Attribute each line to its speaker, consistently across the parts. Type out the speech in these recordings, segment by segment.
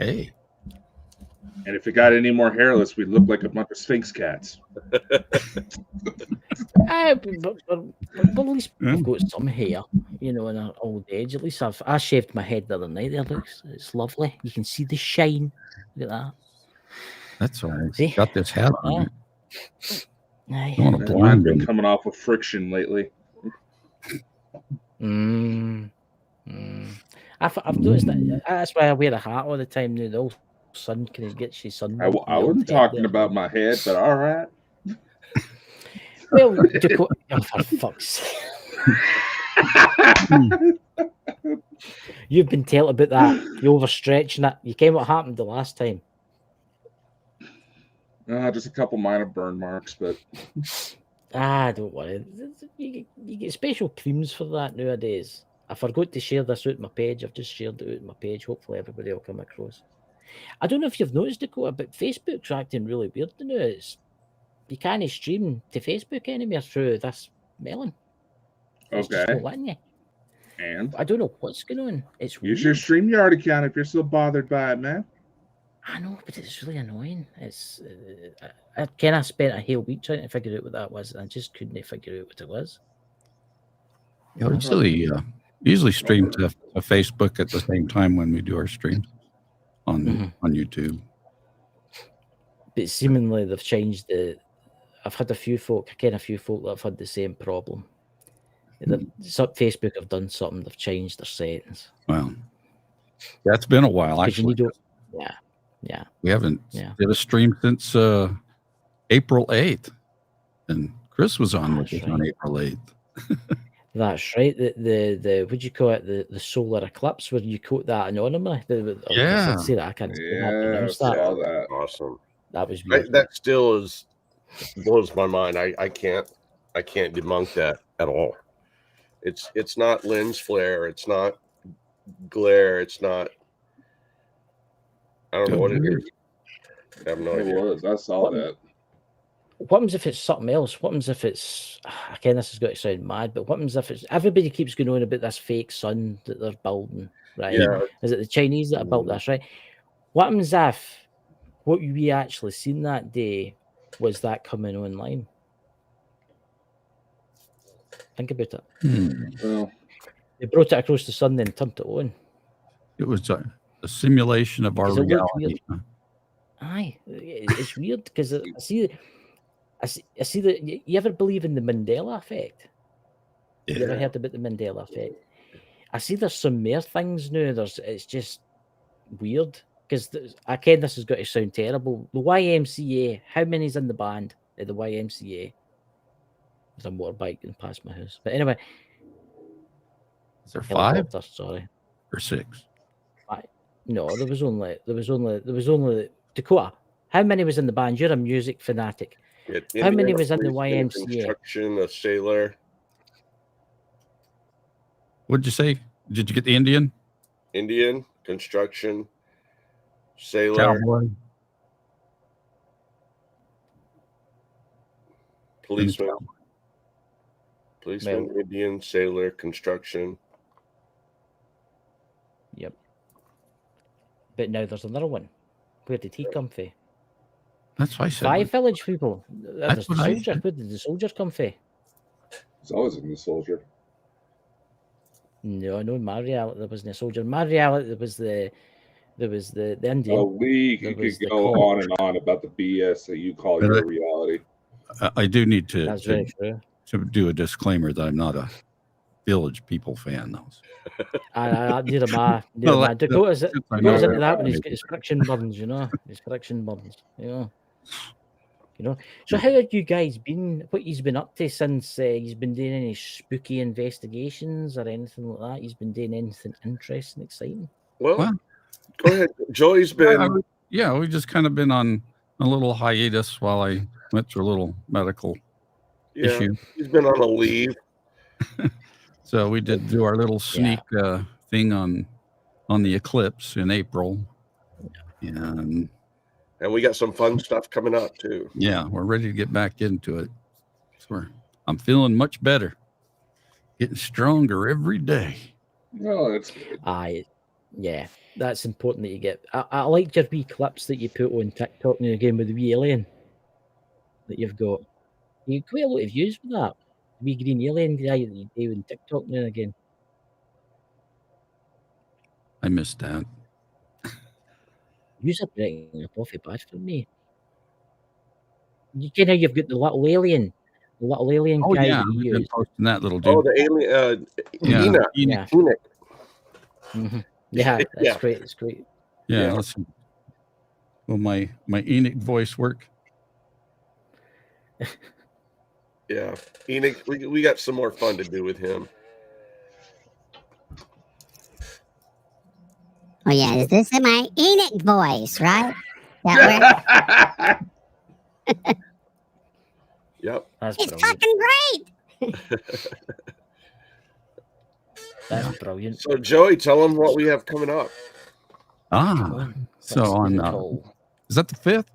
Speaker 1: Hey.
Speaker 2: And if it got any more hairless, we'd look like a bunch of Sphinx cats.
Speaker 3: But at least we've got some hair, in our old age. At least I shaved my head the other night. It's lovely. You can see the shine. Look at that.
Speaker 1: That's all right. See? Got this hat on.
Speaker 3: Aye.
Speaker 2: Mine's been coming off with friction lately.
Speaker 3: I've noticed that. That's why I wear a hat all the time now. The old sun can get you sun.
Speaker 2: I wasn't talking about my head, but all right.
Speaker 3: Well, for fuck's sake. You've been told about that. You're overstretching it. You came what happened the last time.
Speaker 2: Just a couple minor burn marks, but
Speaker 3: don't worry. You get special creams for that nowadays. I forgot to share this out my page. I've just shared it out my page. Hopefully everybody will come across. I don't know if you've noticed, Dakota, but Facebook's acting really weird now. You can't stream to Facebook anymore through this melon. It's just not letting you.
Speaker 2: And
Speaker 3: I don't know what's going on. It's
Speaker 2: use your StreamYard account if you're still bothered by it, man.
Speaker 3: I know, but it's really annoying. It's I kind of spent a whole week trying to figure out what that was, and I just couldn't figure out what it was.
Speaker 1: Yeah, we usually stream to Facebook at the same time when we do our streams on YouTube.
Speaker 3: But seemingly they've changed the. I've had a few folk that have had the same problem. Facebook have done something. They've changed their settings.
Speaker 1: Well, that's been a while. Actually,
Speaker 3: yeah.
Speaker 1: We haven't did a stream since April 8th, and Chris was on with us on April 8th.
Speaker 3: That's right. The what do you call it? The solar eclipse where you quote that anonymously.
Speaker 1: Yeah.
Speaker 3: See that I can't
Speaker 2: pronounce that.
Speaker 4: Awesome.
Speaker 3: That was weird.
Speaker 4: That still blows my mind. I can't debunk that at all. It's not lens flare. It's not glare. It's not. I don't know what it is. I have no idea.
Speaker 2: I saw that.
Speaker 3: What happens if it's something else? What happens if it's again? This is going to sound mad, but what happens if it's everybody keeps going on about this fake sun that they're building, right?
Speaker 4: Yeah.
Speaker 3: Is it the Chinese that have built this, right? What happens if what we actually seen that day was that coming online? Think about it.
Speaker 2: Well,
Speaker 3: they brought it across the sun, then turned it on.
Speaker 1: It was a simulation of our reality.
Speaker 3: Aye, it's weird because I see that. You ever believe in the Mandela effect? Yeah. You ever heard about the Mandela effect? I see there's some more things now. It's just weird because again, this has got to sound terrible. The YMCA. How many's in the band at the YMCA? There's a motorbike going past my house. But anyway,
Speaker 1: is there 5?
Speaker 3: Sorry,
Speaker 1: or 6?
Speaker 3: 5. No, there was only Dakota. How many was in the band? You're a music fanatic. How many was in the YMCA?
Speaker 4: Construction, a sailor.
Speaker 1: What'd you say? Did you get the Indian?
Speaker 4: Indian, construction, sailor.
Speaker 1: Cowboy.
Speaker 4: Policeman, Indian, sailor, construction.
Speaker 3: Yep. But now there's another one. Where did he come from?
Speaker 1: That's why I said
Speaker 3: 5 village people. There's the soldier. Where did the soldier come from?
Speaker 2: It's always in the soldier.
Speaker 3: No, in my reality there wasn't a soldier. In my reality there was the Indian.
Speaker 2: A week you could go on and on about the BS that you call your reality.
Speaker 1: I do need to do a disclaimer that I'm not a Village People fan, though.
Speaker 3: Neither am I. Dakota's into that when he's got his friction burns, His friction burns, So how have you guys been? What he's been up to since he's been doing any spooky investigations or anything like that? He's been doing anything interesting, exciting?
Speaker 4: Well, go ahead. Joey's been.
Speaker 1: We've just kind of been on a little hiatus while I went through a little medical issue.
Speaker 4: He's been on a leave.
Speaker 1: So we did do our little sneak thing on the eclipse in April. And
Speaker 4: we got some fun stuff coming up too.
Speaker 1: Yeah, we're ready to get back into it. So I'm feeling much better. Getting stronger every day.
Speaker 2: No, that's good.
Speaker 3: Yeah, that's important that you get. I like your wee clips that you put on TikTok now again with the wee alien that you've got. You get quite a lot of views for that. The wee green alien guy that you do on TikTok now and again.
Speaker 1: I missed that.
Speaker 3: You're breaking up awfully bad for me. You can how you've got the little alien
Speaker 1: Oh
Speaker 3: guy
Speaker 1: yeah,
Speaker 3: that you
Speaker 1: we've been
Speaker 3: use.
Speaker 1: posting that little
Speaker 4: Oh,
Speaker 1: dude.
Speaker 4: the alien,
Speaker 1: Yeah,
Speaker 4: Enoch.
Speaker 3: Yeah.
Speaker 4: Enoch.
Speaker 3: Yeah, that's
Speaker 4: Yeah.
Speaker 3: great. It's great.
Speaker 1: Yeah,
Speaker 4: Yeah.
Speaker 1: let's see. Will my Enoch voice work?
Speaker 4: Yeah. Enoch, we got some more fun to do with him.
Speaker 5: Oh yeah, is this my Enoch voice, right? That works?
Speaker 4: Yep.
Speaker 3: That's
Speaker 5: It's
Speaker 3: brilliant.
Speaker 5: fucking great.
Speaker 3: That's brilliant.
Speaker 4: So Joey, tell them what we have coming up.
Speaker 3: Come on.
Speaker 1: So
Speaker 3: let's
Speaker 1: on
Speaker 3: do it all.
Speaker 1: is that the 5th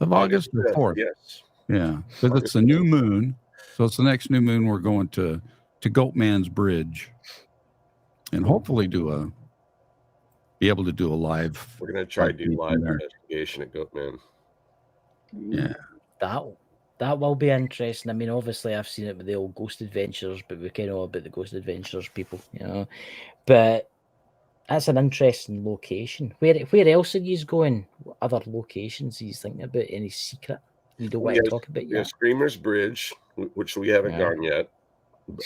Speaker 1: of August or
Speaker 4: 5th,
Speaker 1: 4th?
Speaker 4: Yes.
Speaker 1: Yeah, because it's a new moon. So it's the next new moon. We're going to Goatman's Bridge, and hopefully be able to do a live.
Speaker 4: We're gonna try to do live
Speaker 1: there.
Speaker 4: investigation at Goatman.
Speaker 1: Yeah,
Speaker 3: That will be interesting. I mean, obviously, I've seen it with the old Ghost Adventures, but we kind of know about the Ghost Adventures people, you know. But that's an interesting location. Where else are you going? What other locations are you thinking about? Any secret you don't want to talk about
Speaker 4: Yeah,
Speaker 3: yet?
Speaker 4: Screamer's Bridge, which we haven't gone yet.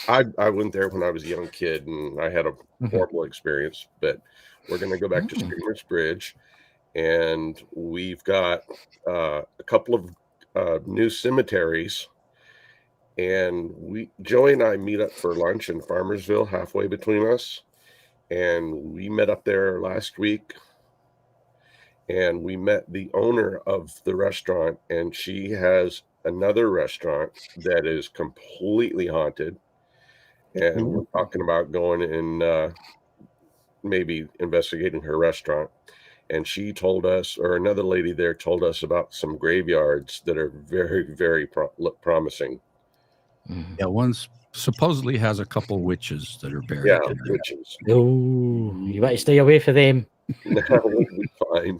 Speaker 4: I went there when I was a young kid, and I had a horrible experience. But we're going to go back to Screamer's Bridge, and we've got a couple of new cemeteries. And Joey and I meet up for lunch in Farmersville, halfway between us. And we met up there last week, and we met the owner of the restaurant, and she has another restaurant that is completely haunted. And we're talking about going and maybe investigating her restaurant. And she told us, or another lady there told us about some graveyards that are very, very look promising.
Speaker 1: yeah. One's supposedly has a couple witches that are buried.
Speaker 4: Yeah,
Speaker 1: there.
Speaker 4: witches.
Speaker 3: No, you want to stay away from them.
Speaker 4: No, we'll be fine.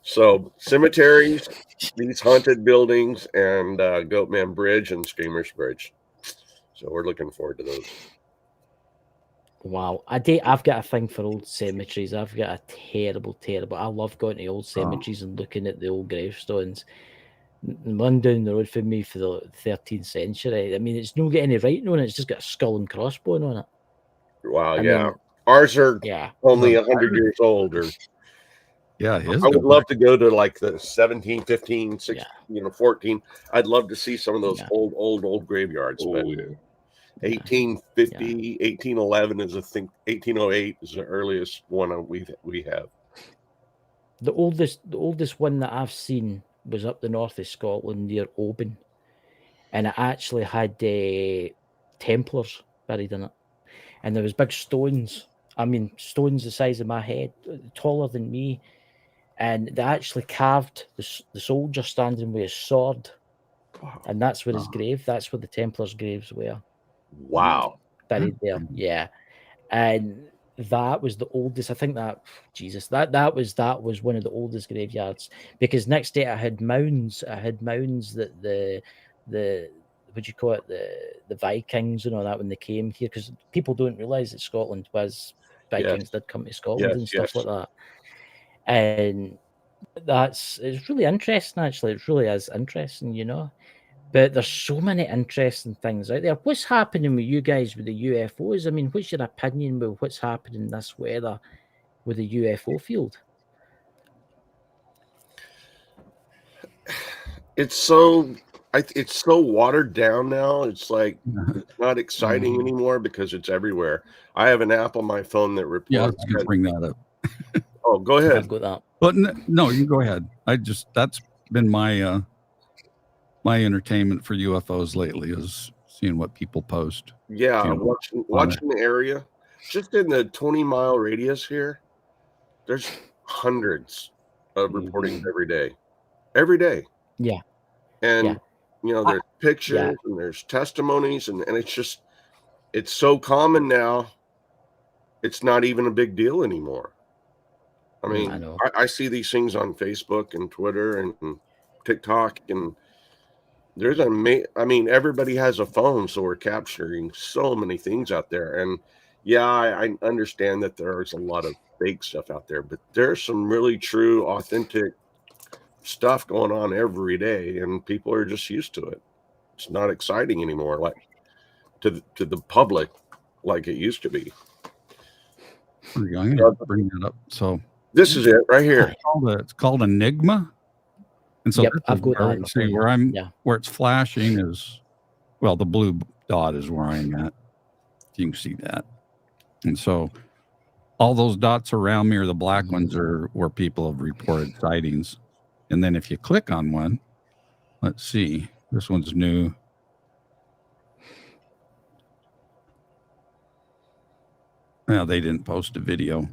Speaker 4: So cemeteries, these haunted buildings, and Goatman Bridge and Screamer's Bridge. So we're looking forward to those.
Speaker 3: Wow, I've got a thing for old cemeteries. I've got a terrible. I love going to old cemeteries and looking at the old gravestones. One down the road from me for the 13th century. I mean, it's not got any writing on it. It's just got a skull and crossbone on it.
Speaker 4: Wow,
Speaker 3: I
Speaker 4: yeah.
Speaker 3: mean,
Speaker 4: Ours are
Speaker 3: yeah.
Speaker 4: only 100 years old. Or
Speaker 1: Yeah, his
Speaker 4: I would
Speaker 1: go
Speaker 4: love
Speaker 1: back.
Speaker 4: to go to like the 17, 15, 16,
Speaker 3: Yeah.
Speaker 4: 14. I'd love to see some of those
Speaker 3: Yeah.
Speaker 4: old graveyards.
Speaker 2: Oh,
Speaker 4: But
Speaker 2: yeah.
Speaker 4: 1850, 1811 is, I think, 1808 is the earliest one we have.
Speaker 3: The oldest one that I've seen was up the north of Scotland near Oban, and it actually had Templars buried in it, and there was big stones. I mean, stones the size of my head, taller than me, and they actually carved the soldier standing with his sword, and that's where his grave. That's where the Templars' graves were.
Speaker 4: Wow.
Speaker 3: Buried there, yeah. And that was the oldest. I think that that was one of the oldest graveyards, because next day I had mounds. That the what do you call it, the Vikings and all that when they came here, because people don't realize that Scotland was Vikings did come to Scotland and stuff like that. And it's really interesting. Actually, it really is interesting, you know. But there's so many interesting things out there. What's happening with you guys with the UFOs? I mean, what's your opinion with what's happening this weather with the UFO field?
Speaker 4: It's so watered down now. It's like it's not exciting anymore because it's everywhere. I have an app on my phone that reports.
Speaker 1: Yeah, I was going to bring that up.
Speaker 4: Oh, go ahead.
Speaker 3: I've got that.
Speaker 1: But no, you go ahead. That's been my my entertainment for UFOs lately, is seeing what people post.
Speaker 4: Yeah, watching the area. Just in the 20-mile radius here, there's hundreds of reportings every day. Every day.
Speaker 3: Yeah.
Speaker 4: And there's pictures and there's testimonies, and it's so common now. it's not even a big deal anymore. I mean,
Speaker 3: I know.
Speaker 4: I see these things on Facebook and Twitter and TikTok, and there's I mean, everybody has a phone, so we're capturing so many things out there. And yeah, I understand that there's a lot of fake stuff out there, but there's some really true, authentic stuff going on every day, and people are just used to it. It's not exciting anymore, like to the public, like it used to be.
Speaker 1: I'm gonna bring that up. So
Speaker 4: This is it right here.
Speaker 1: it's called Enigma. And so
Speaker 3: Yep,
Speaker 1: this
Speaker 3: I've
Speaker 1: is
Speaker 3: got
Speaker 1: where,
Speaker 3: that on my
Speaker 1: see
Speaker 3: phone.
Speaker 1: where where it's flashing is, well, the blue dot is where I'm at. You can see that. And so all those dots around me, or the black ones, are where people have reported sightings. And then if you click on one, let's see, this one's new. Well, they didn't post a video.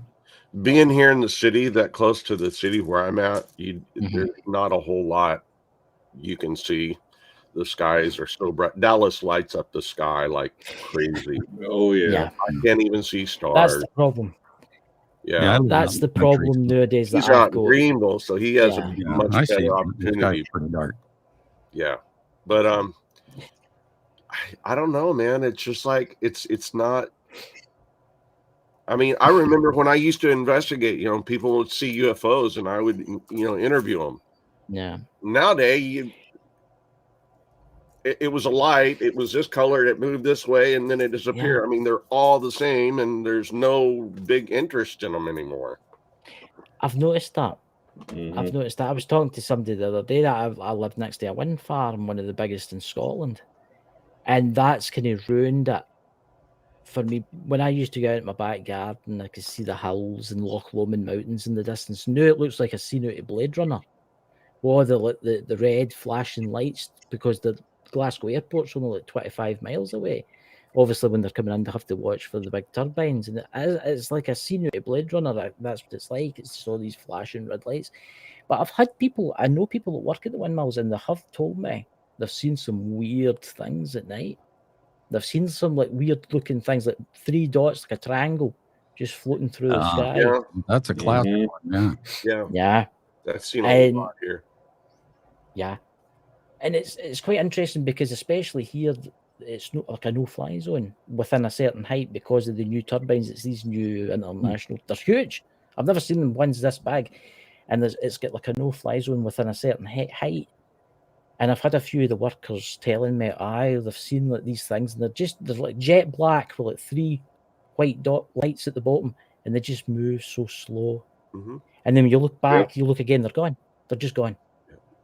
Speaker 4: Being here in the city, that close to the city where I'm at, there's not a whole lot you can see. The skies are so bright. Dallas lights up the sky like crazy.
Speaker 2: Oh yeah.
Speaker 4: I can't even see
Speaker 3: That's
Speaker 4: stars.
Speaker 3: the problem.
Speaker 4: Yeah,
Speaker 1: I live
Speaker 3: That's
Speaker 1: out
Speaker 3: the
Speaker 1: in country,
Speaker 3: problem nowadays.
Speaker 4: he's
Speaker 3: That
Speaker 4: out
Speaker 3: I've
Speaker 4: in
Speaker 3: got.
Speaker 4: Greenville, so he has
Speaker 3: Yeah.
Speaker 4: a
Speaker 1: Yeah,
Speaker 4: much
Speaker 1: I see.
Speaker 4: better
Speaker 1: The sky's
Speaker 4: opportunity.
Speaker 1: pretty dark.
Speaker 4: Yeah, but I don't know, man. It's just like it's not. I mean, I remember when I used to investigate. You know, people would see UFOs, and I would interview them.
Speaker 3: Yeah.
Speaker 4: Nowadays, it was a light. It was this color. It moved this way, and then it disappeared.
Speaker 3: Yeah.
Speaker 4: I mean, they're all the same, and there's no big interest in them anymore.
Speaker 3: I've noticed that.
Speaker 2: Mhm.
Speaker 3: I've noticed that. I was talking to somebody the other day that I live next to a wind farm, one of the biggest in Scotland, and that's kind of ruined it for me. When I used to go out in my back garden, I could see the hills and Loch Lomond mountains in the distance. Now it looks like a scene out of Blade Runner. Well, the red flashing lights, because the Glasgow airport's only like 25 miles away. Obviously, when they're coming in, they have to watch for the big turbines, and it's like a scene out of Blade Runner. That's what it's like. It's just all these flashing red lights. But I know people that work at the windmills, and they have told me they've seen some weird things at night. They've seen some like weird looking things, like 3 dots, like a triangle, just floating through the sky.
Speaker 4: Yeah,
Speaker 1: That's a classic
Speaker 2: Mhm.
Speaker 1: one. Yeah.
Speaker 3: Yeah,
Speaker 4: that's seen a
Speaker 3: And-
Speaker 4: lot here.
Speaker 3: yeah. And it's quite interesting because especially here, it's not like a no-fly zone within a certain height because of the new turbines. It's these new international. They're huge. I've never seen them ones this big, and it's got like a no-fly zone within a certain height. And I've had a few of the workers telling me, they've seen like these things, and they're like jet black with like 3 white dot lights at the bottom, and they just move so slow.
Speaker 4: Mhm.
Speaker 3: And then when you look back, you look again, they're gone. They're just gone.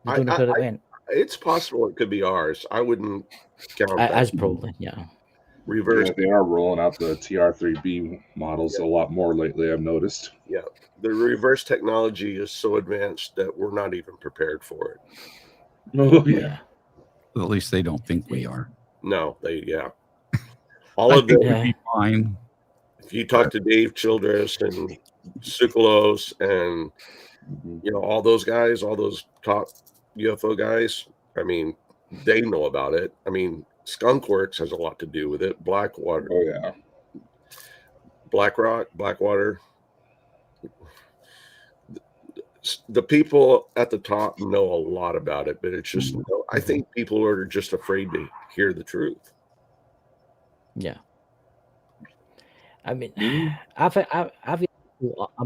Speaker 3: They don't know where it went.
Speaker 4: It's possible it could be ours. I wouldn't count that.
Speaker 3: As probably, yeah.
Speaker 4: Reverse.
Speaker 2: Yeah, they are rolling out the TR3B models a lot more lately, I've noticed.
Speaker 4: Yeah, the reverse technology is so advanced that we're not even prepared for it.
Speaker 2: Oh
Speaker 3: Yeah.
Speaker 1: At least they don't think we are.
Speaker 4: No, all
Speaker 1: I
Speaker 4: of
Speaker 1: think
Speaker 4: the.
Speaker 1: we'd be fine.
Speaker 4: If you talk to Dave Childress and Sukalos and
Speaker 2: Mhm.
Speaker 4: all those guys, all those top UFO guys, I mean, they know about it. I mean, Skunkworks has a lot to do with it. Blackwater,
Speaker 2: Oh yeah.
Speaker 4: Blackwater. The people at the top know a lot about it, but it's just, I think people are just afraid to hear the truth.
Speaker 3: Yeah. I mean, I'm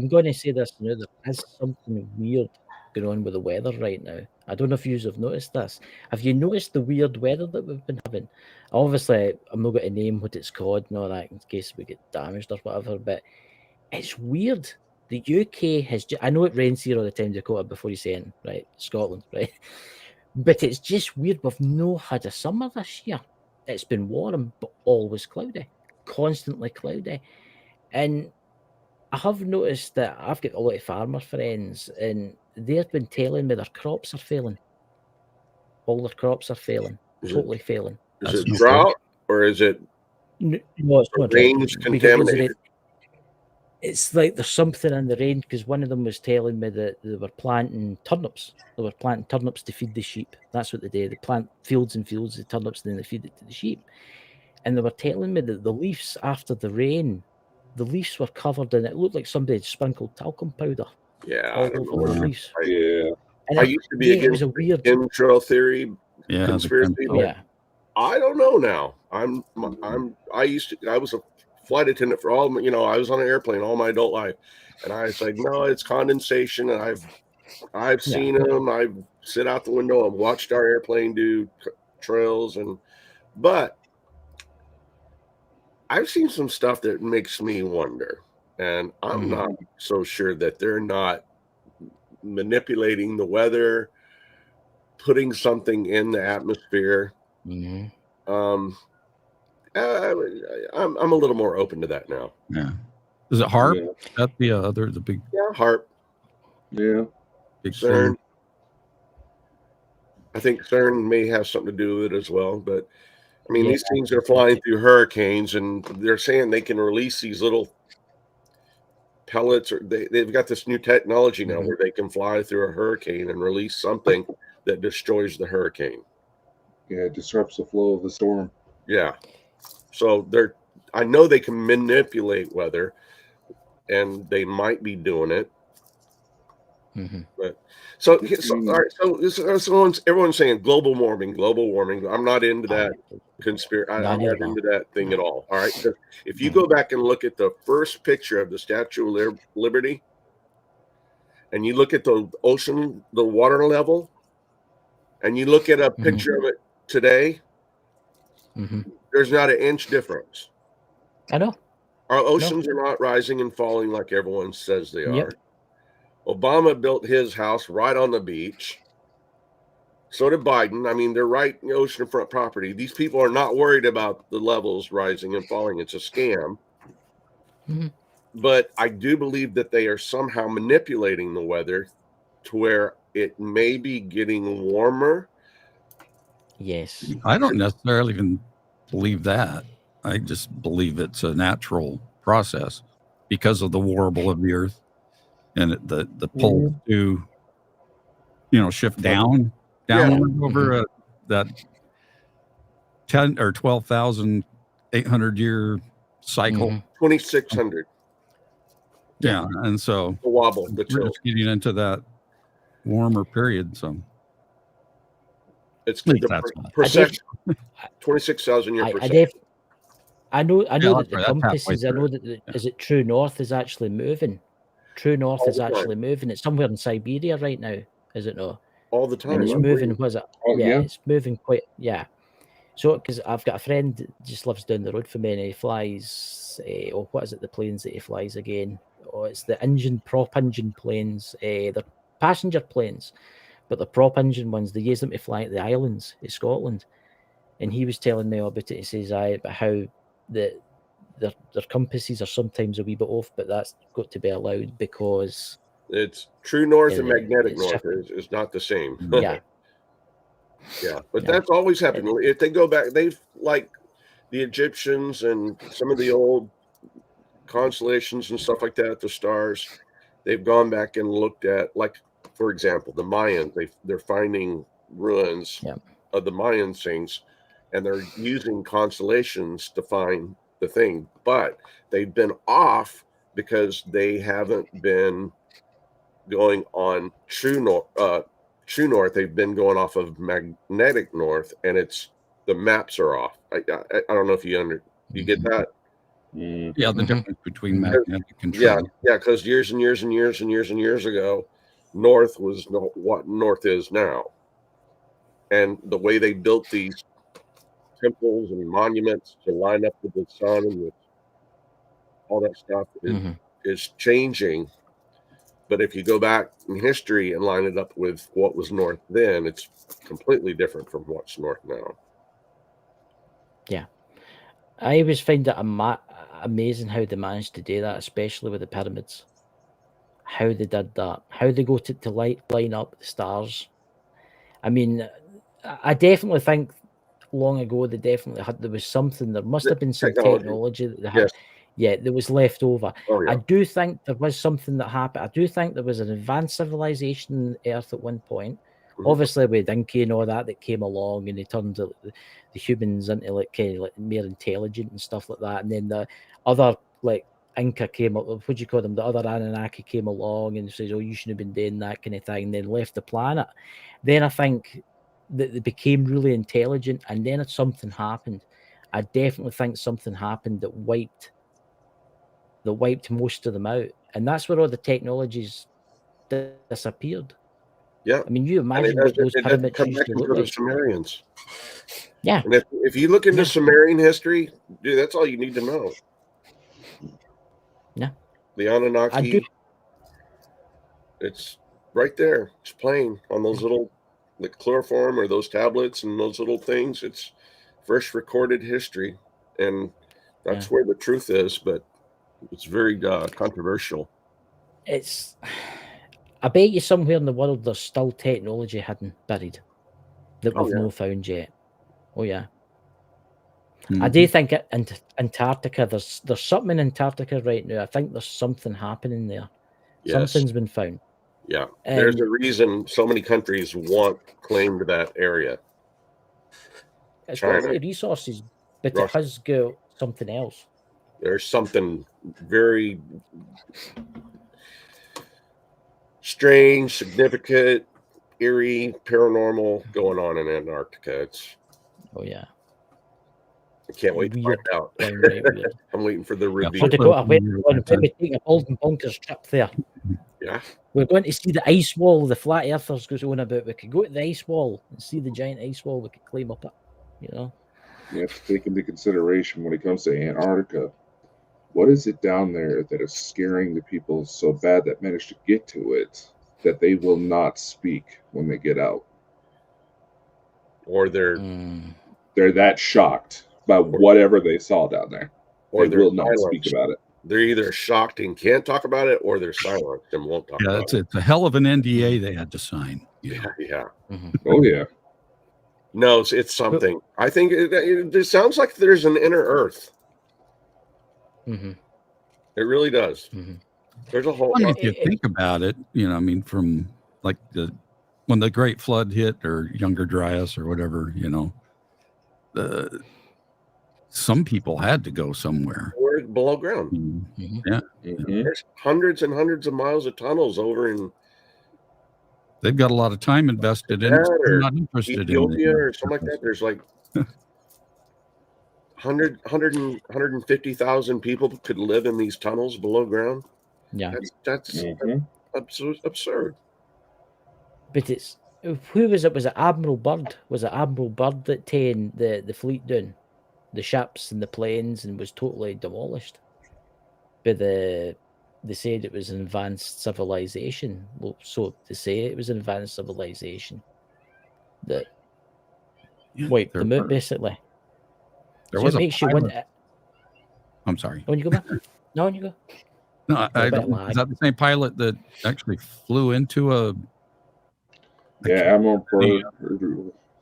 Speaker 3: going to say this now. There is something weird going on with the weather right now. I don't know if you have noticed this. Have you noticed the weird weather that we've been having? Obviously, I'm not going to name what it's called and all that in case we get damaged or whatever, but it's weird. The UK has, I know it rains here all the time, Dakota, before you say anything, right? Scotland, right? But it's just weird. We've not had a summer this year. It's been warm, but always cloudy, constantly cloudy. And I have noticed that I've got a lot of farmer friends, and they've been telling me their crops are failing. All their crops are failing, totally failing.
Speaker 4: Is
Speaker 1: That's
Speaker 4: it
Speaker 1: no
Speaker 4: drought or is it
Speaker 3: No, it's not
Speaker 4: rain's
Speaker 3: drought, because
Speaker 4: contaminated?
Speaker 3: it's like there's something in the rain, because one of them was telling me that they were planting turnips. They were planting turnips to feed the sheep. That's what they do. They plant fields and fields of turnips, and then they feed it to the sheep. And they were telling me that the leaves after the rain the leaves were covered in it. It looked like somebody had sprinkled talcum powder
Speaker 4: Yeah,
Speaker 3: all
Speaker 4: I don't know
Speaker 3: over the
Speaker 4: what
Speaker 3: leaves.
Speaker 2: Yeah.
Speaker 3: And
Speaker 4: I used to be
Speaker 3: it was
Speaker 4: against
Speaker 3: a weird.
Speaker 4: chemtrail theory,
Speaker 1: Yeah,
Speaker 4: conspiracy.
Speaker 1: the
Speaker 4: But
Speaker 3: Yeah.
Speaker 4: I don't know now. I was a flight attendant for all, I was on an airplane all my adult life, and I was like, no, it's condensation, and I've seen them. I've sit out the window and watched our airplane do trails, but I've seen some stuff that makes me wonder, and I'm not so sure that they're not manipulating the weather, putting something in the atmosphere. I'm a little more open to that now.
Speaker 1: Yeah. Is it HARP?
Speaker 2: Yeah.
Speaker 1: That's the big
Speaker 4: HARP,
Speaker 2: Yeah.
Speaker 1: big
Speaker 4: CERN.
Speaker 1: thing.
Speaker 4: I think CERN may have something to do with it as well, but I mean,
Speaker 3: Yeah.
Speaker 4: these things are flying through hurricanes, and they're saying they can release these little pellets, or they've got this new technology now where they can fly through a hurricane and release something that destroys the hurricane.
Speaker 2: Yeah, it disrupts the flow of the storm.
Speaker 4: Yeah. So I know they can manipulate weather, and they might be doing it. But so all right. So everyone's saying global warming. I'm not into that conspiracy. I'm not into that thing at all. All right. If you go back and look at the first picture of the Statue of Liberty, and you look at the ocean, the water level, and you look at a picture of it today, there's not an inch difference.
Speaker 3: I know.
Speaker 4: Our oceans are not rising and falling like everyone says they are. Obama built his house right on the beach. So did Biden. I mean, they're right in the oceanfront property. These people are not worried about the levels rising and falling. It's a scam. But I do believe that they are somehow manipulating the weather to where it may be getting warmer.
Speaker 3: Yes.
Speaker 1: I don't necessarily even believe that. I just believe it's a natural process because of the warble of the earth and the poles do, shift downward over that 10 or 12,800 year cycle.
Speaker 4: 2,600.
Speaker 1: Yeah. And so
Speaker 4: the wobble,
Speaker 1: we're just getting into that warmer period. So
Speaker 4: it's the perception. 26,000 year perception.
Speaker 3: I know
Speaker 1: Yeah,
Speaker 3: that the compasses, I know that is it true north is actually moving. True north is actually moving. It's somewhere in Siberia right now, is it not?
Speaker 4: All the time.
Speaker 3: And it's moving, was it?
Speaker 2: Oh, yeah.
Speaker 3: It's moving quite, So, because I've got a friend that just lives down the road from me, and he flies, what is it, the planes that he flies again? Oh, it's the prop engine planes. They're passenger planes, but the prop engine ones, they use them to fly at the islands in Scotland. And he was telling me about it. He says, about how their compasses are sometimes a wee bit off, but that's got to be allowed because
Speaker 4: it's true north and magnetic north is not the same. But that's always happened. If they go back, they've like the Egyptians and some of the old constellations and stuff like that, the stars, they've gone back and looked at, like, for example, the Mayans. They're finding ruins of the Mayan things, and they're using constellations to find the thing, but they've been off because they haven't been going on true north. They've been going off of magnetic north, and the maps are off. I don't know if you get that.
Speaker 1: Yeah, the difference between magnetic and true.
Speaker 4: Because years and years and years and years and years ago, north was what north is now, and the way they built these temples and monuments to line up with the sun and with all that stuff is changing. But if you go back in history and line it up with what was north then, it's completely different from what's north now.
Speaker 3: Yeah. I always find it amazing how they managed to do that, especially with the pyramids. How they did that, how they go to line up the stars. I mean, I definitely think long ago there was something, there must have been some technology that they had. That was left over. I do think there was something that happened. I do think there was an advanced civilization on Earth at one point. Obviously with Dinky and all that came along, and they turned the humans into like more intelligent and stuff like that. And then the other like Inca came up, what do you call them? The other Anunnaki came along and says, "Oh, you shouldn't have been doing that," kind of thing, and then left the planet. Then I think that they became really intelligent, and then something happened. I definitely think something happened that wiped most of them out, and that's where all the technologies disappeared.
Speaker 4: Yeah.
Speaker 3: I mean, you
Speaker 4: And
Speaker 3: imagine what those
Speaker 4: it doesn't
Speaker 3: pyramids
Speaker 4: come
Speaker 3: used
Speaker 4: back
Speaker 3: to look
Speaker 4: until the
Speaker 3: like.
Speaker 4: Sumerians.
Speaker 3: Yeah.
Speaker 4: And if you look into
Speaker 3: Yeah.
Speaker 4: Sumerian history, dude, that's all you need to know.
Speaker 3: Yeah.
Speaker 4: The
Speaker 3: I do.
Speaker 4: Anunnaki, it's right there. It's plain on those little, like chloroform or those tablets and those little things. It's first recorded history, and that's where the truth is. But it's very controversial.
Speaker 3: It's. I bet you somewhere in the world there's still technology hidden, buried, that we've not found yet. Oh yeah. I do think Antarctica. There's something in Antarctica right now. I think there's something happening there.
Speaker 4: Yes.
Speaker 3: Something's been found.
Speaker 4: Yeah, there's a reason so many countries want claim to that area.
Speaker 3: It's got a lot of resources, but it has got something else.
Speaker 4: There's something very strange, significant, eerie, paranormal going on in Antarctica.
Speaker 3: Oh yeah.
Speaker 4: I can't wait to find out. I'm waiting for the reveal.
Speaker 3: When we take a bonkers trip there.
Speaker 4: Yeah.
Speaker 3: We're going to see the ice wall. The flat earthers goes on about. We could go to the ice wall and see the giant ice wall. We could climb up it. You know.
Speaker 2: You have to take into consideration when it comes to Antarctica. What is it down there that is scaring the people so bad that managed to get to it that they will not speak when they get out?
Speaker 4: Or they're
Speaker 2: that shocked by whatever they saw down there.
Speaker 4: Or
Speaker 2: they will not speak about it.
Speaker 4: They're either shocked and can't talk about it, or they're silent and won't talk about it.
Speaker 1: It's a hell of an NDA they had to sign.
Speaker 4: Yeah.
Speaker 2: Oh yeah.
Speaker 4: No, it's something. I think it sounds like there's an inner Earth.
Speaker 3: Mm-hmm.
Speaker 4: It really does.
Speaker 3: Mm-hmm.
Speaker 4: There's a whole.
Speaker 1: If you think about it, I mean, from like when the Great Flood hit, or Younger Dryas, or whatever, some people had to go somewhere.
Speaker 4: Or below ground.
Speaker 1: Mm-hmm. Yeah.
Speaker 2: Mm-hmm.
Speaker 4: There's hundreds and hundreds of miles of tunnels over in.
Speaker 1: They've got a lot of time invested in it. They're not interested
Speaker 4: Ethiopia
Speaker 1: in
Speaker 4: or something like that. There's like 150,000 people could live in these tunnels below ground.
Speaker 3: Yeah,
Speaker 4: that's absurd.
Speaker 3: But it's who was it? Was it Admiral Byrd? Was it Admiral Byrd that taken the fleet down, the ships and the planes, and was totally demolished? But they said it was an advanced civilization. Well, so to say it was an advanced civilization that wiped them out, basically.
Speaker 1: There
Speaker 3: so
Speaker 1: was
Speaker 3: it makes you wonder.
Speaker 1: I'm sorry.
Speaker 3: When you go back? No, when you go.
Speaker 1: No, I don't. Is that the same pilot that actually flew into a?
Speaker 2: Yeah, Admiral Byrd.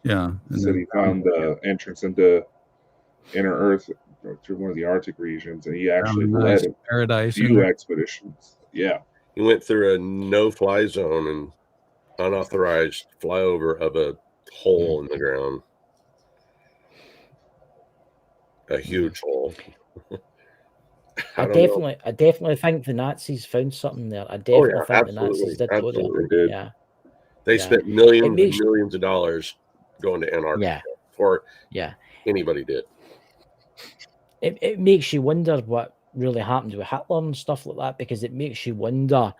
Speaker 1: Yeah,
Speaker 2: said he found the entrance into inner Earth through one of the Arctic regions, and he actually led a few expeditions. Yeah,
Speaker 4: he went through a no-fly zone and unauthorized flyover of a hole in the ground. A huge hole.
Speaker 3: I definitely think the Nazis found something there. I definitely think the Nazis did. Yeah.
Speaker 4: They spent millions and millions of dollars going to Antarctica. Or anybody did.
Speaker 3: It makes you wonder what really happened with Hitler and stuff like that, because it makes you wonder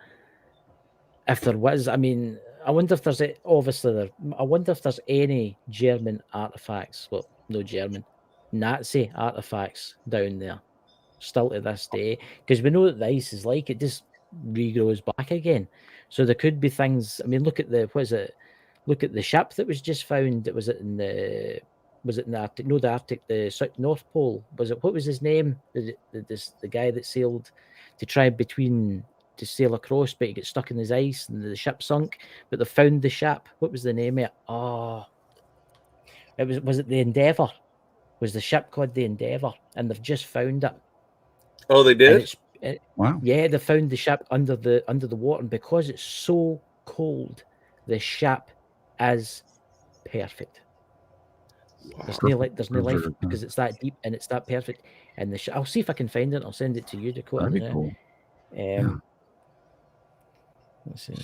Speaker 3: if there was. I mean, I wonder if there's I wonder if there's any German artifacts. Well, no German, Nazi artifacts down there still to this day, because we know that the ice is like it just regrows back again. So there could be things. I mean, look at look at the ship that was just found. Was it in the Arctic? No, the Arctic, the North Pole. What was his name? The guy that sailed to try to sail across, but he got stuck in his ice and the ship sunk. But they found the ship. What was the name of it? Oh, was it the Endeavour? Was the ship called the Endeavour? And they've just found it.
Speaker 4: Oh, they did?
Speaker 1: Wow.
Speaker 3: Yeah, they found the ship under the water, and because it's so cold, the ship is perfect. There's
Speaker 1: Perfect
Speaker 3: no life
Speaker 1: preserved, huh?
Speaker 3: because it's that deep and it's that perfect. And I'll see if I can find it. I'll send it to you, Dakota.
Speaker 1: That'd be
Speaker 3: now.
Speaker 1: cool.
Speaker 3: Let's see.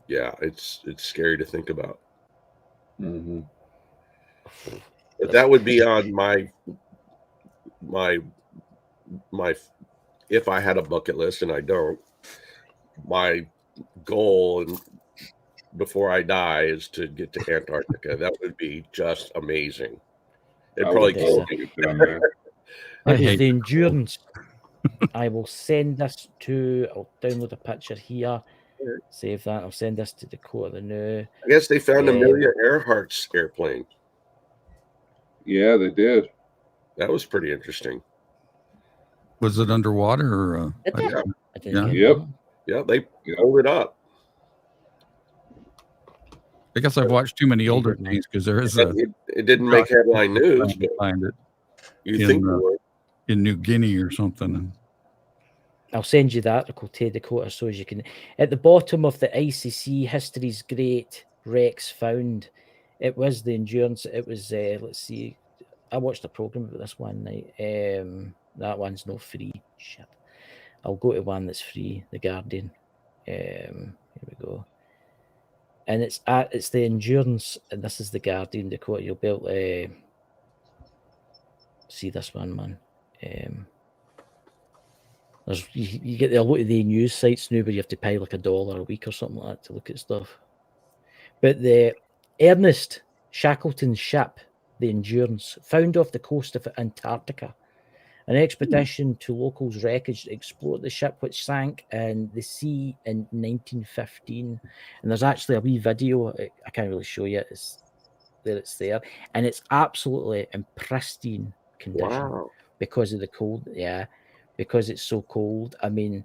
Speaker 4: Yeah, it's scary to think about.
Speaker 2: Mm-hmm.
Speaker 4: But that would be on my if I had a bucket list, and I don't. My goal and before I die is to get to Antarctica. That would be just amazing. It'd
Speaker 2: I
Speaker 4: probably
Speaker 2: would
Speaker 4: kill
Speaker 2: love
Speaker 4: me.
Speaker 2: to get down there.
Speaker 1: I
Speaker 3: It was
Speaker 1: hate
Speaker 3: the Endurance. I will send this to. I'll download a picture here. Save that. I'll send this to Dakota now.
Speaker 4: I guess they found
Speaker 3: Yeah.
Speaker 4: Amelia Earhart's airplane.
Speaker 2: Yeah, they did.
Speaker 4: That was pretty interesting.
Speaker 1: Was it underwater or?
Speaker 3: Did they? I didn't
Speaker 1: Yeah.
Speaker 3: get
Speaker 2: Yep.
Speaker 3: that.
Speaker 4: Yeah, they
Speaker 2: Yep.
Speaker 4: pulled it up.
Speaker 1: I guess I've watched too many
Speaker 3: Very
Speaker 1: older
Speaker 3: good, man.
Speaker 1: things because there is a
Speaker 4: It didn't make headline news, but
Speaker 1: find it
Speaker 4: you
Speaker 1: in,
Speaker 4: think it would.
Speaker 1: in New Guinea or something.
Speaker 3: I'll send you the article to Dakota so as you can. At the bottom of the ICC History's Great Wrecks Found, it was the Endurance. It was, let's see, I watched a program about this one night. That one's not free. Shit. I'll go to one that's free, The Guardian. Here we go. And it's the Endurance, and this is The Guardian, Dakota. You'll be able to see this one, man. You get a lot of the news sites now where you have to pay like $1 a week or something like that to look at stuff. But the Ernest Shackleton's ship, the Endurance, found off the coast of Antarctica. An expedition to locals' wreckage explored the ship, which sank in the sea in 1915. And there's actually a wee video. I can't really show you. It's there. And it's absolutely in pristine condition.
Speaker 4: Wow.
Speaker 3: Because of the cold. Yeah. Because it's so cold. I mean,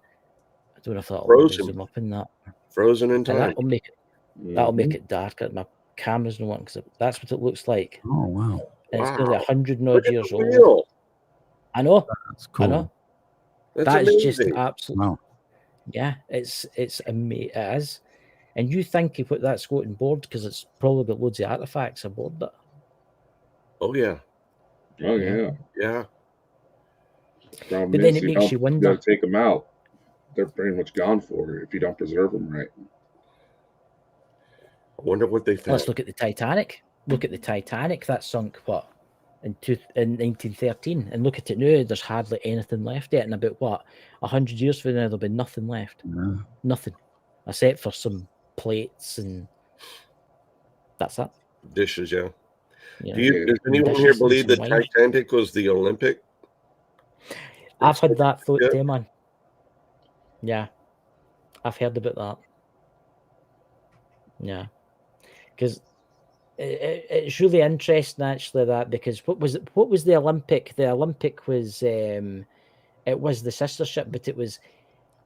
Speaker 3: I don't know if that'll
Speaker 4: Frozen.
Speaker 3: zoom up in that.
Speaker 4: Frozen in time.
Speaker 3: That'll make it darker. My camera's not on because that's what it looks like.
Speaker 1: Oh wow!
Speaker 3: And it's nearly
Speaker 4: Wow.
Speaker 3: 100
Speaker 4: Look
Speaker 3: odd
Speaker 4: at
Speaker 3: years
Speaker 4: the
Speaker 3: old.
Speaker 4: wheel.
Speaker 3: I know.
Speaker 1: That's cool.
Speaker 3: I know.
Speaker 4: That's
Speaker 3: That is
Speaker 4: amazing.
Speaker 3: just absolutely.
Speaker 1: Wow.
Speaker 3: Yeah, it's amazing. It is. And you think you put that Scott on board because it's probably got loads of artifacts aboard it.
Speaker 4: Oh yeah.
Speaker 2: Oh yeah.
Speaker 4: Yeah.
Speaker 2: Problem
Speaker 3: But then
Speaker 2: is,
Speaker 3: it makes you
Speaker 2: You
Speaker 3: wonder.
Speaker 2: got to take them out. They're pretty much gone for it if you don't preserve them right.
Speaker 4: I wonder what they found.
Speaker 3: Let's look at the Titanic. Look at the Titanic that sunk what in 1913, and look at it now. There's hardly anything left yet. And about 100 years from now, there'll be nothing left.
Speaker 1: Yeah.
Speaker 3: Nothing, except for some plates, and that's it.
Speaker 4: Dishes, yeah.
Speaker 3: You
Speaker 4: Do
Speaker 3: know?
Speaker 4: you, does anyone
Speaker 3: Dishes
Speaker 4: here
Speaker 3: and
Speaker 4: believe the
Speaker 3: some wine.
Speaker 4: Titanic was the Olympic?
Speaker 3: I've had that thought
Speaker 4: Yeah.
Speaker 3: too, man. Yeah, I've heard about that. Yeah, because it's really interesting actually that because what was the Olympic? The Olympic was it was the sister ship, but it was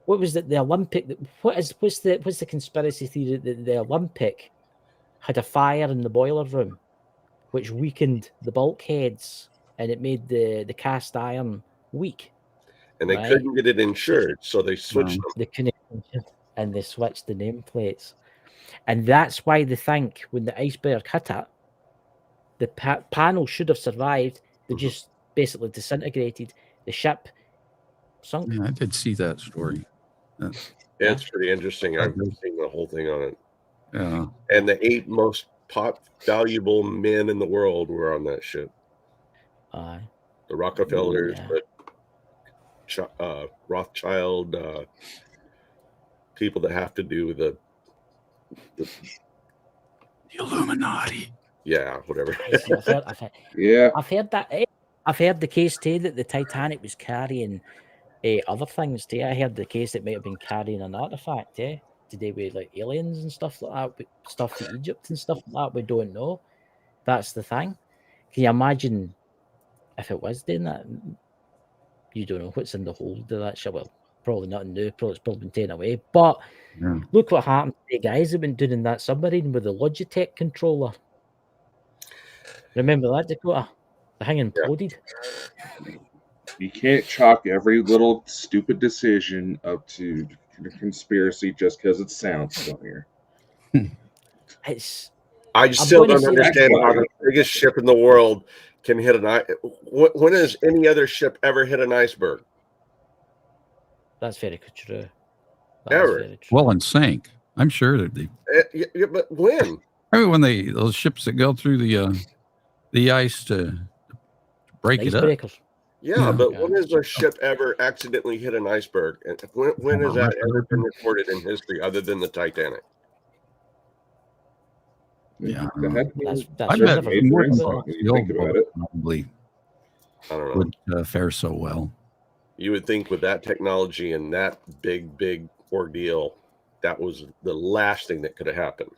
Speaker 3: what was it? The Olympic. What's the conspiracy theory that the Olympic had a fire in the boiler room, which weakened the bulkheads and it made the cast iron weak.
Speaker 4: And they
Speaker 3: Right.
Speaker 4: couldn't get it insured, so they switched them.
Speaker 3: The connection, and they switched the nameplates, and that's why they think when the iceberg hit it, the panel should have survived. They just basically disintegrated. The ship sunk.
Speaker 1: Yeah, I did see that story.
Speaker 4: Yeah, it's pretty interesting. I've seen the whole thing on it.
Speaker 1: Yeah.
Speaker 4: And the 8 most valuable men in the world were on that ship.
Speaker 3: Aye.
Speaker 4: The Rockefellers,
Speaker 3: Yeah.
Speaker 4: the Rothschild, people that have to do with the
Speaker 1: Illuminati.
Speaker 4: yeah, whatever.
Speaker 2: Yeah.
Speaker 3: I've heard that. I've heard the case too that the Titanic was carrying other things too. I heard the case it might have been carrying an artifact. Today with like aliens and stuff like that, with stuff to Egypt and stuff like that. We don't know. That's the thing. Can you imagine if it was doing that? You don't know what's in the hold of that ship. Well, probably nothing new. It's probably been taken away. But
Speaker 1: Yeah.
Speaker 3: look what happened. The guys have been doing in that submarine with the Logitech controller. Remember that, Dakota? The thing imploded.
Speaker 2: You can't chalk every little stupid decision up to conspiracy just because it sounds funnier.
Speaker 3: It's
Speaker 4: I
Speaker 3: I'm
Speaker 4: still
Speaker 3: going to
Speaker 4: don't
Speaker 3: say
Speaker 4: understand
Speaker 2: that-
Speaker 4: how the biggest ship in the world can hit an ice. When has any other ship ever hit an iceberg?
Speaker 3: that's very true.
Speaker 4: Ever.
Speaker 3: Very true.
Speaker 1: Well, and sank. I'm sure that they.
Speaker 4: Yeah, but when?
Speaker 1: I mean, when those ships that go through the ice to break it up.
Speaker 3: Icebreakers.
Speaker 4: Yeah,
Speaker 1: Yeah.
Speaker 4: but
Speaker 3: Yeah.
Speaker 4: when has a ship ever accidentally hit an iceberg? And when has that ever been recorded in history other than the Titanic?
Speaker 1: Yeah,
Speaker 2: That had to be
Speaker 3: That's
Speaker 1: I bet
Speaker 3: never
Speaker 2: major
Speaker 1: more than
Speaker 2: incident when
Speaker 1: the
Speaker 2: you think
Speaker 1: old
Speaker 2: about
Speaker 1: boat
Speaker 2: it.
Speaker 1: probably
Speaker 4: I don't know.
Speaker 1: would fare so well.
Speaker 4: You would think with that technology and that big ordeal, that was the last thing that could have happened.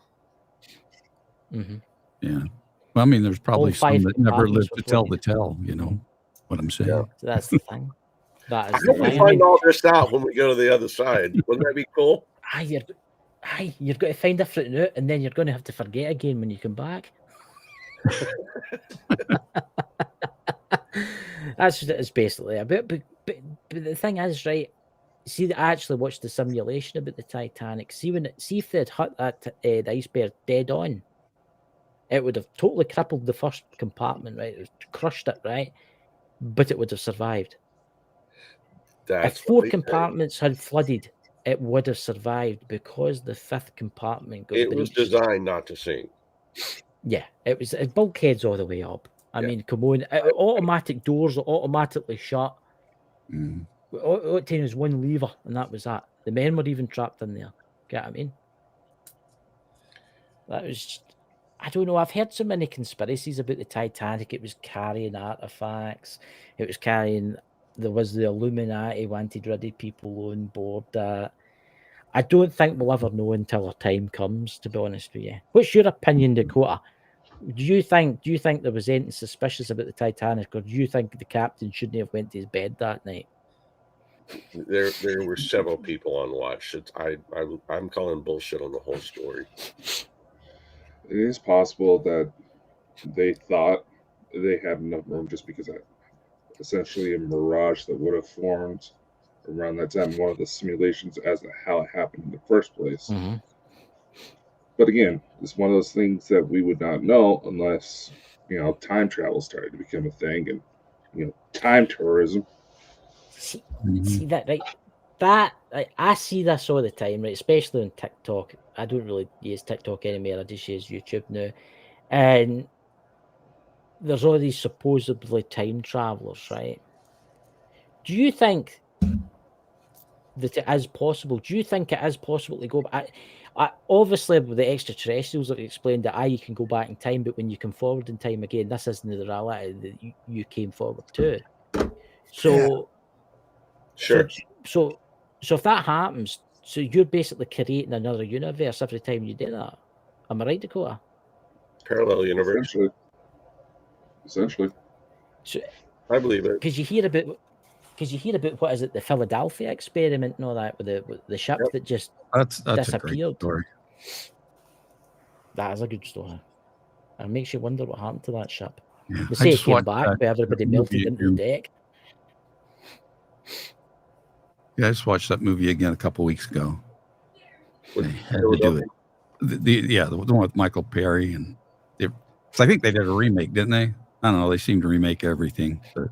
Speaker 3: Mm-hmm.
Speaker 1: Yeah. Well, I mean, there's probably some
Speaker 3: 5
Speaker 1: that never
Speaker 3: compartments
Speaker 1: lived
Speaker 3: were
Speaker 1: to tell the
Speaker 3: flooded.
Speaker 1: tale. You know what I'm saying?
Speaker 4: Yeah.
Speaker 3: So that's the thing. That
Speaker 4: I
Speaker 3: is the
Speaker 4: hope we
Speaker 3: thing. I
Speaker 4: find
Speaker 3: mean,
Speaker 4: all this out when we go to the other side. Wouldn't that be cool?
Speaker 3: you've got to find a fruit out, and then you're going to have to forget again when you come back. That's what it is basically a bit. But the thing is, right? See, I actually watched the simulation about the Titanic. See if they'd hit the iceberg dead on, it would have totally crippled the first compartment, right? It would have crushed it, right? But it would have survived.
Speaker 4: That's
Speaker 3: If 4
Speaker 4: what they say.
Speaker 3: compartments had flooded, it would have survived because the 5th compartment got
Speaker 4: It was
Speaker 3: breached.
Speaker 4: designed not to sink.
Speaker 3: Yeah, it was bulkheads all the way up. I mean, come on, automatic doors are automatically shut.
Speaker 1: Mm.
Speaker 3: All it was one lever, and that was that. The men were even trapped in there. Get what I mean? That was just, I don't know. I've heard so many conspiracies about the Titanic. It was carrying artifacts. It was carrying. There was the Illuminati wanted rid of people on board that. I don't think we'll ever know until our time comes, to be honest with you. What's your opinion, Dakota? Do you think there was anything suspicious about the Titanic, or do you think the captain shouldn't have went to his bed that night?
Speaker 4: There were several people on watch. I'm calling bullshit on the whole story.
Speaker 2: It is possible that they thought they had enough room just because of essentially a mirage that would have formed around that time, one of the simulations as to how it happened in the first place.
Speaker 3: Mm-hmm.
Speaker 2: But again, it's one of those things that we would not know unless, time travel started to become a thing and, time tourism.
Speaker 3: See that, right? That I see this all the time, right? Especially on TikTok. I don't really use TikTok anymore. I just use YouTube now. And there's all these supposedly time travelers, right? Do you think that it is possible? Do you think it is possible to go back? Obviously, with the extraterrestrials have explained that you can go back in time, but when you come forward in time again, this isn't the reality that you came forward to. So,
Speaker 4: Sure.
Speaker 3: So if that happens, so you're basically creating another universe every time you do that. Am I right, Dakota?
Speaker 4: Parallel universe.
Speaker 2: Essentially.
Speaker 3: So,
Speaker 4: I believe it.
Speaker 3: because you hear about what is it, the Philadelphia experiment and all that with the ship that just
Speaker 1: That's a great
Speaker 3: disappeared.
Speaker 1: story.
Speaker 3: That is a good story. And it makes you wonder what happened to that ship.
Speaker 1: Yeah.
Speaker 3: They say it came back, but everybody melted into the deck.
Speaker 1: Yeah, I just watched that movie again a couple weeks ago.
Speaker 4: With
Speaker 1: They had to do it. The one with Michael Perry and I think they did a remake, didn't they? I don't know. They seem to remake everything, but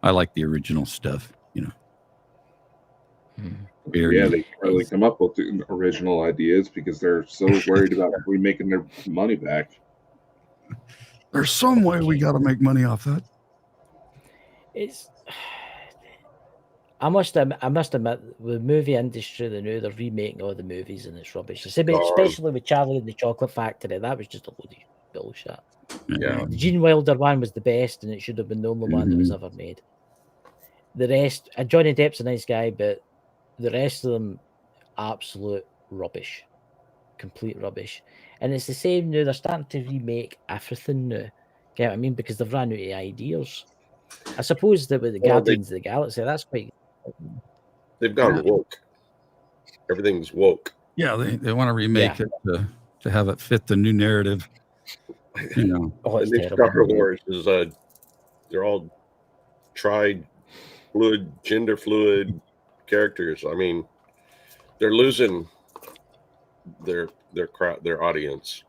Speaker 1: I like the original stuff.
Speaker 2: Yeah, they really come up with the original ideas because they're so worried about remaking their money back.
Speaker 1: There's some way we got to make money off that.
Speaker 3: I must admit, the movie industry, they're remaking all the movies and it's rubbish. Especially with Charlie and the Chocolate Factory, that was just a load of bullshit.
Speaker 4: Yeah.
Speaker 3: The Gene Wilder one was the best, and it should have been the only one that was ever made. The rest, Johnny Depp's a nice guy, but the rest of them, absolute rubbish, complete rubbish. And it's the same now. They're starting to remake everything now. Get what I mean? Because they've run out of ideas. I suppose that with the Guardians of the Galaxy, that's quite.
Speaker 4: They've gone woke. Everything's woke.
Speaker 1: Yeah, they want to remake it to have it fit the new narrative.
Speaker 3: Oh, it's
Speaker 4: the new
Speaker 3: terrible.
Speaker 4: Star Wars is they're all gender fluid characters. I mean, they're losing their crowd, their audience.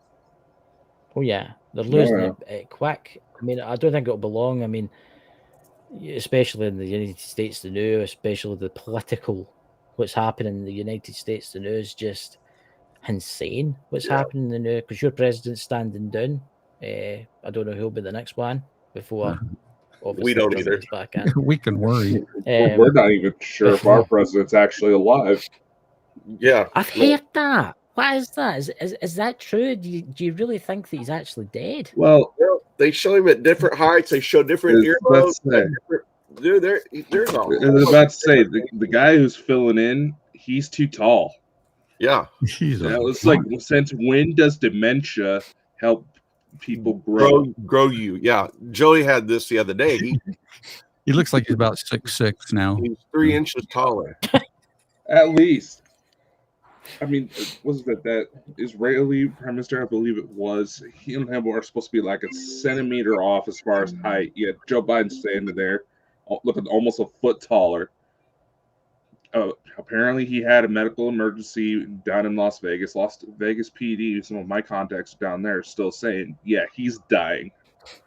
Speaker 3: Oh yeah, they're losing
Speaker 2: yeah.
Speaker 3: it quick. I mean, I don't think it'll be long. I mean, especially in the United States, the new, especially the political, what's happening in the United States, the news just insane. What's happening in the new? Because your president's standing down. I don't know who'll be the next one before.
Speaker 4: We don't
Speaker 3: Trump
Speaker 4: either.
Speaker 3: gets back in.
Speaker 1: We can worry.
Speaker 2: We're not even sure if our president's actually alive.
Speaker 4: Yeah.
Speaker 3: I've heard that. What is that? Is that true? Do you really think that he's actually dead?
Speaker 2: Well,
Speaker 4: They show him at different heights. They show different earlobes. Dude, there's a
Speaker 2: I was about to say the guy who's filling in, he's too tall.
Speaker 4: Yeah.
Speaker 1: He's a
Speaker 2: It's like, since when does dementia help people
Speaker 4: grow you? Yeah. Joey had this the other day.
Speaker 1: He looks like he's about 6'6" now.
Speaker 4: He's 3 inches taller.
Speaker 2: At least. I mean, was that Israeli prime minister? I believe it was. He and him are supposed to be like a centimeter off as far as height. Yet Joe Biden's standing there, looking almost a foot taller. Apparently, he had a medical emergency down in Las Vegas. Las Vegas PD, some of my contacts down there are still saying, yeah, he's dying.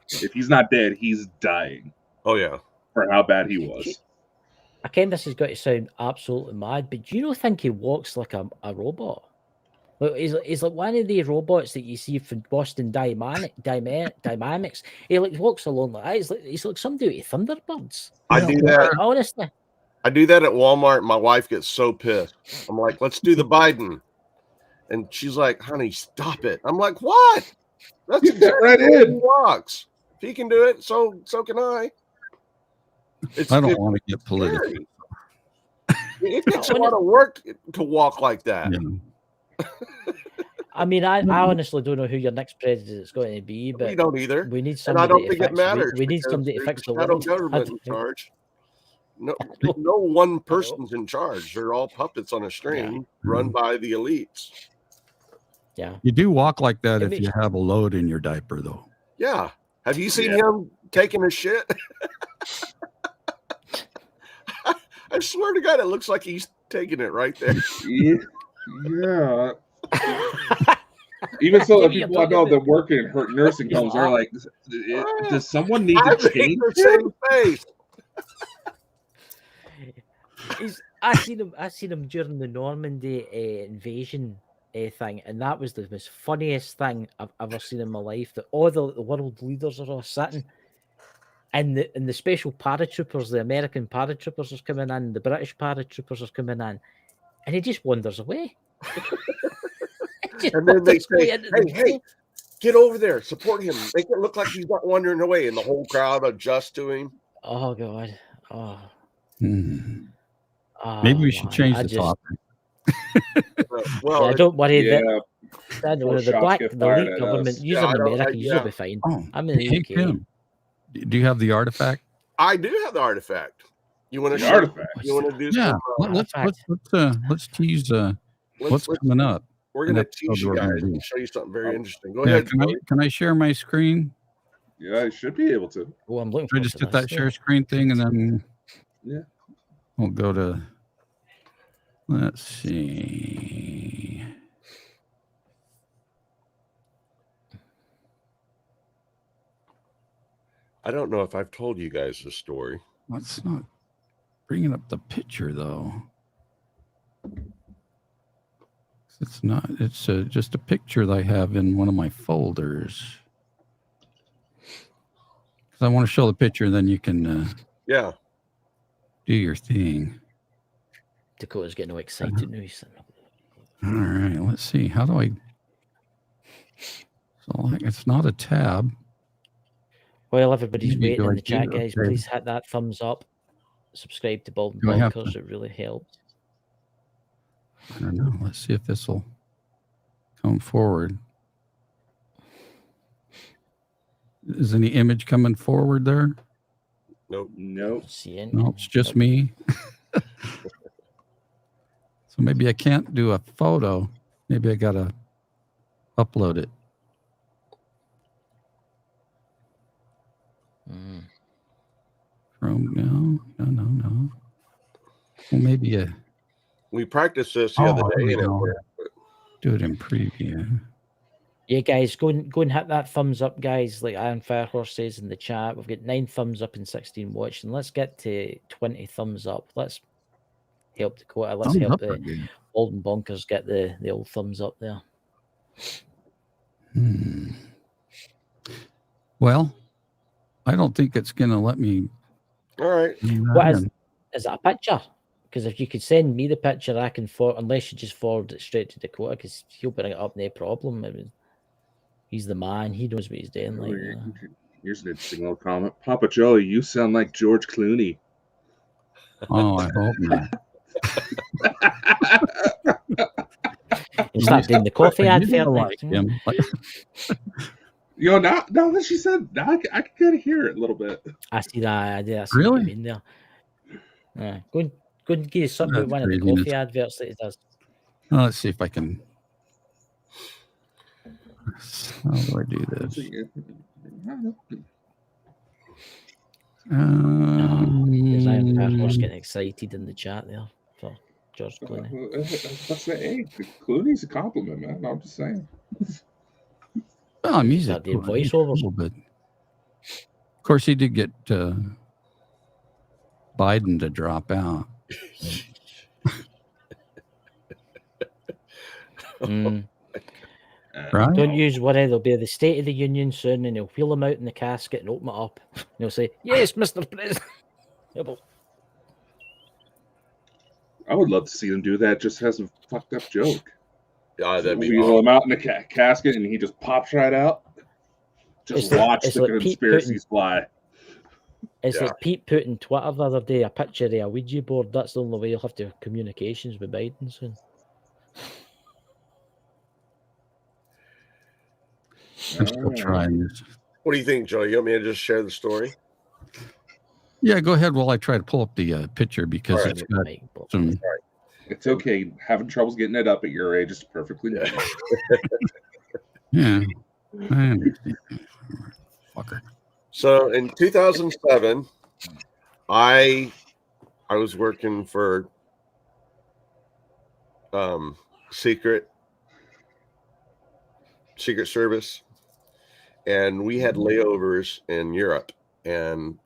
Speaker 2: If he's not dead, he's dying.
Speaker 4: Oh, yeah.
Speaker 2: For how bad he was.
Speaker 3: Again, this has got to sound absolutely mad, but do you not think he walks like a robot? Well, he's like one of the robots that you see from Boston Dynamics. He like walks along like that. He's like somebody with Thunderbirds.
Speaker 4: I do that.
Speaker 3: Honestly.
Speaker 4: I do that at Walmart. My wife gets so pissed. I'm like, let's do the Biden. And she's like, honey, stop it. I'm like, what? That's exactly
Speaker 2: right in.
Speaker 4: He walks. If he can do it, so can I.
Speaker 1: I don't want to get political.
Speaker 4: It takes a lot of work to walk like that.
Speaker 1: Yeah.
Speaker 3: I mean, I honestly don't know who your next president is going to be, but
Speaker 4: we don't either.
Speaker 3: We need
Speaker 4: somebody. And I don't think
Speaker 3: it
Speaker 4: matters.
Speaker 3: We need somebody to fix the
Speaker 4: world. Government in charge. No one person's in charge. They're all puppets on a string, run by the elites.
Speaker 3: Yeah.
Speaker 1: You do walk like that if you have a load in your diaper, though.
Speaker 4: Yeah. Have you seen him taking a shit? I swear to God, it looks like he's taking it right there.
Speaker 2: Yeah. Even so, the people I know that work in nursing homes are like, does someone need to change
Speaker 4: the same face?
Speaker 3: I seen him during the Normandy invasion thing, and that was the most funniest thing I've ever seen in my life. That all the world leaders are all sitting, and the special paratroopers, the American paratroopers are coming in, the British paratroopers are coming in, and he just wanders away.
Speaker 4: And then they say, hey, get over there, support him, make it look like he's not wandering away, and the whole crowd adjusts to him.
Speaker 3: Oh God. Oh.
Speaker 1: Maybe we should change the topic.
Speaker 3: Well, I don't worry that the elite government using America, you'll be fine. I'm in the UK.
Speaker 1: Do you have the artifact?
Speaker 4: I do have the artifact. You want to
Speaker 2: the artifact?
Speaker 4: You want to do?
Speaker 1: Yeah. Let's tease what's coming up.
Speaker 4: We're going to teach you guys and show you something very interesting. Go ahead.
Speaker 1: Can I share my screen?
Speaker 2: Yeah, I should be able to.
Speaker 3: Oh, I'm looking.
Speaker 1: I just hit that share screen thing, and then we'll go to. Let's see.
Speaker 4: I don't know if I've told you guys this story.
Speaker 1: That's not bringing up the picture, though. It's not. It's just a picture that I have in one of my folders. Because I want to show the picture, then you can do your thing.
Speaker 3: Dakota's getting all excited now.
Speaker 1: All right, let's see. How do I? So it's not a tab.
Speaker 3: While everybody's waiting in the chat, guys, please hit that thumbs up. Subscribe to Bonkers. It really helps.
Speaker 1: I don't know. Let's see if this will come forward. Is any image coming forward there?
Speaker 4: Nope.
Speaker 2: Nope.
Speaker 1: No, it's just me. So maybe I can't do a photo. Maybe I got to upload it. Chrome, no. Well, maybe
Speaker 4: we practiced this the other day.
Speaker 1: Do it in preview.
Speaker 3: Yeah, guys, go and hit that thumbs up, guys. Like Iron Firehorse says in the chat, we've got 9 thumbs up and 16 watching. Let's get to 20 thumbs up. Let's help Dakota. Let's
Speaker 1: Thumbs
Speaker 3: help
Speaker 1: up are
Speaker 3: the
Speaker 1: good.
Speaker 3: Golden Bonkers get the old thumbs up there.
Speaker 1: Well, I don't think it's going to let me.
Speaker 4: All right.
Speaker 3: What is that a picture? Because if you could send me the picture, I can forward. Unless you just forward it straight to Dakota, because he'll bring it up, no problem. He's the man. He knows what he's doing.
Speaker 2: Here's an interesting little comment. Papa Joey, you sound like George Clooney.
Speaker 1: Oh, I hope not.
Speaker 3: You start doing the coffee
Speaker 1: You
Speaker 3: advert.
Speaker 1: don't like him.
Speaker 2: Now that she said, now I can kind of hear it a little bit.
Speaker 3: I see that. I see
Speaker 1: Really?
Speaker 3: what you mean there. Go and give us something about one of the coffee adverts that he does.
Speaker 1: Let's see if I can. How do I do this?
Speaker 3: There's Iron Firehorse getting excited in the chat there for George Clooney.
Speaker 2: Clooney's a compliment, man. I'm just saying.
Speaker 1: Oh, music.
Speaker 3: Start doing voiceovers.
Speaker 1: But of course, he did get Biden to drop out. Right?
Speaker 3: Don't use worry. There'll be the State of the Union soon, and he'll wheel him out in the casket and open it up. And he'll say, "Yes, Mr. President."
Speaker 2: I would love to see him do that. Just as a fucked up joke.
Speaker 4: Yeah, that'd be
Speaker 2: wheel
Speaker 4: awesome.
Speaker 2: him out in the casket, and he just pops right out. Just watch the conspiracies fly.
Speaker 3: It's like Pete put in Twitter the other day a picture of a Ouija board. That's the only way you'll have to have communications with Biden soon.
Speaker 1: I'm still trying this.
Speaker 4: What do you think, Joe? You want me to just share the story?
Speaker 1: Yeah, go ahead while I try to pull up the picture because
Speaker 4: All
Speaker 1: it's got some.
Speaker 2: It's okay. Having troubles getting it up at your age is perfectly normal.
Speaker 1: Yeah. I understand. Fucker.
Speaker 4: So in 2007, I was working for Secret Service, and we had layovers in Europe, and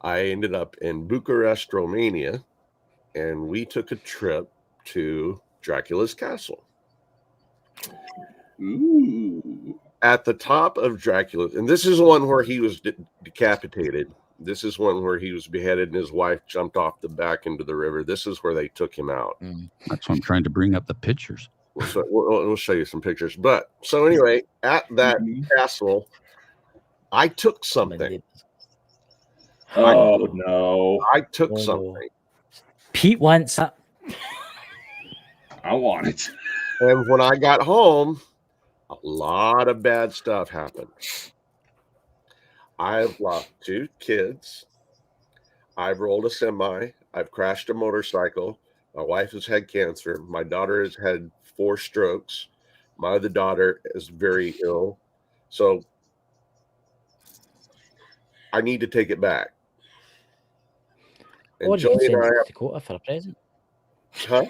Speaker 4: I ended up in Bucharest, Romania, and we took a trip to Dracula's castle.
Speaker 2: Ooh.
Speaker 4: At the top of Dracula, and this is one where he was decapitated. This is one where he was beheaded and his wife jumped off the back into the river. This is where they took him out.
Speaker 1: That's why I'm trying to bring up the pictures.
Speaker 4: So we'll show you some pictures. But so anyway, at that castle, I took something.
Speaker 2: Oh no!
Speaker 4: I took something.
Speaker 3: Pete wants it.
Speaker 2: I want it.
Speaker 4: And when I got home, a lot of bad stuff happened. I've lost 2 kids. I've rolled a semi. I've crashed a motorcycle. My wife has had cancer. My daughter has had 4 strokes. My other daughter is very ill. So I need to take it back. And
Speaker 3: Or you could
Speaker 4: Joey
Speaker 3: send
Speaker 4: and
Speaker 3: it
Speaker 4: I
Speaker 3: to Dakota for a present.
Speaker 4: Huh?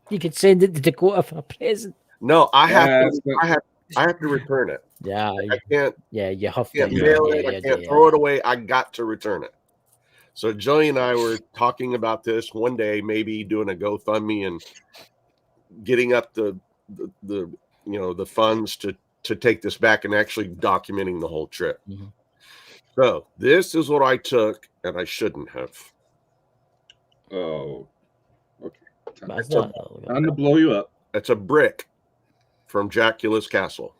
Speaker 3: You could send it to Dakota for a present.
Speaker 4: No, I have to return it.
Speaker 3: Yeah,
Speaker 4: I can't.
Speaker 3: Yeah, you have
Speaker 4: Can't
Speaker 3: to.
Speaker 4: mail it. I can't throw it away. I got to return it. So Joey and I were talking about this one day, maybe doing a GoFundMe and getting up the funds to take this back and actually documenting the whole trip.
Speaker 3: Mm-hmm.
Speaker 4: So this is what I took, and I shouldn't have.
Speaker 2: Oh, okay.
Speaker 3: Time
Speaker 2: to blow you up.
Speaker 4: It's a brick from Dracula's castle.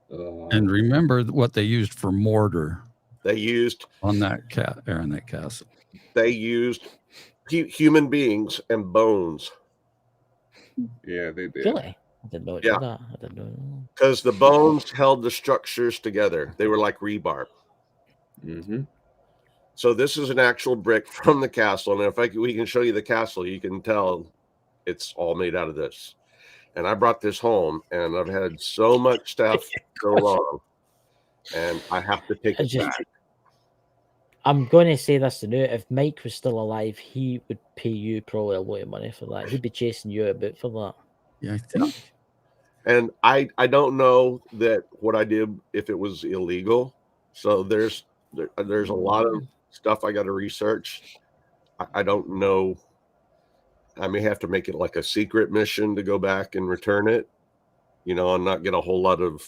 Speaker 1: And remember what they used for mortar.
Speaker 4: They used
Speaker 1: on that castle.
Speaker 4: They used human beings and bones.
Speaker 2: Yeah, they did.
Speaker 3: Really? I didn't know that. I didn't know.
Speaker 4: Because the bones held the structures together. They were like rebar.
Speaker 2: Mm-hmm.
Speaker 4: So this is an actual brick from the castle. And if we can show you the castle, you can tell it's all made out of this. And I brought this home, and I've had so much stuff go wrong, and I have to take it back.
Speaker 3: I'm going to say this to you. If Mike was still alive, he would pay you probably a lot of money for that. He'd be chasing you about for that.
Speaker 1: Yeah, I think.
Speaker 4: And I don't know that what I did, if it was illegal. So there's a lot of stuff I got to research. I don't know. I may have to make it like a secret mission to go back and return it, and not get a whole lot of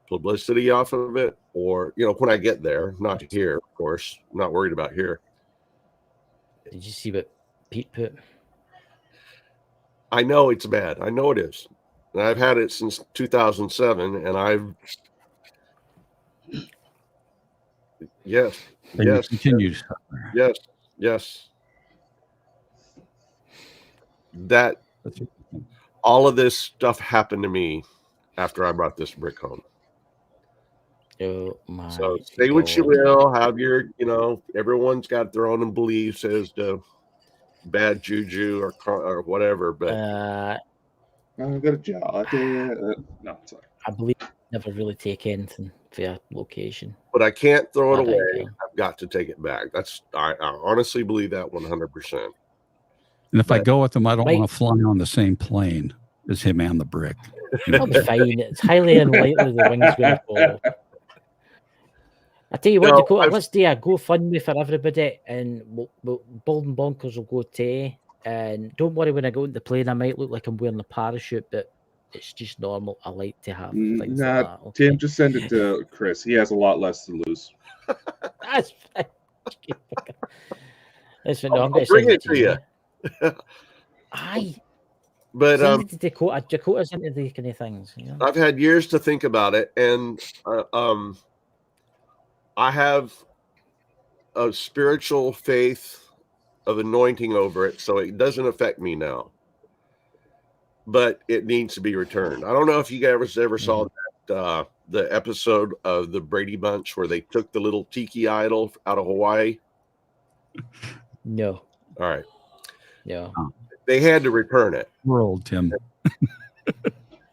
Speaker 4: publicity off of it. Or, when I get there, not here, of course, not worried about here.
Speaker 3: Did you see what Pete put?
Speaker 4: I know it's bad. I know it is. And I've had it since 2007, and yes,
Speaker 1: And you continue to suffer.
Speaker 4: yes. That all of this stuff happened to me after I brought this brick home.
Speaker 3: Oh my!
Speaker 4: So say what you will, have your, everyone's got their own beliefs as to bad juju or whatever, but
Speaker 2: I've got a job. No, sorry.
Speaker 3: I believe I never really take anything for a location.
Speaker 4: But I can't throw it
Speaker 3: Bad
Speaker 4: away.
Speaker 3: idea.
Speaker 4: I've got to take it back. I honestly believe that 100%.
Speaker 1: And if I go with him, I don't
Speaker 3: Right.
Speaker 1: want to fly on the same plane as him and the brick.
Speaker 3: That'll be fine. It's highly unlikely the wing's going to fall. I tell you what,
Speaker 4: No,
Speaker 3: Dakota,
Speaker 4: I've-
Speaker 3: let's do a GoFundMe for everybody, and Bold and Bonkers will go to. And don't worry, when I go into the plane, I might look like I'm wearing a parachute, but it's just normal. I like to have things
Speaker 2: Nah,
Speaker 3: like that. Okay?
Speaker 2: Tim, just send it to Chris. He has a lot less to lose.
Speaker 3: That's fine. That's fine. No,
Speaker 4: I'll
Speaker 3: I'm going to
Speaker 4: bring
Speaker 3: send
Speaker 4: it to you.
Speaker 3: Aye.
Speaker 4: But
Speaker 3: Send it to Dakota. Dakota's into these kind of things.
Speaker 4: I've had years to think about it, and I have a spiritual faith of anointing over it, so it doesn't affect me now. But it needs to be returned. I don't know if you guys ever saw that the episode of the Brady Bunch where they took the little tiki idol out of Hawaii.
Speaker 3: No.
Speaker 4: All right,
Speaker 3: No.
Speaker 4: they had to return it.
Speaker 1: We're old, Tim.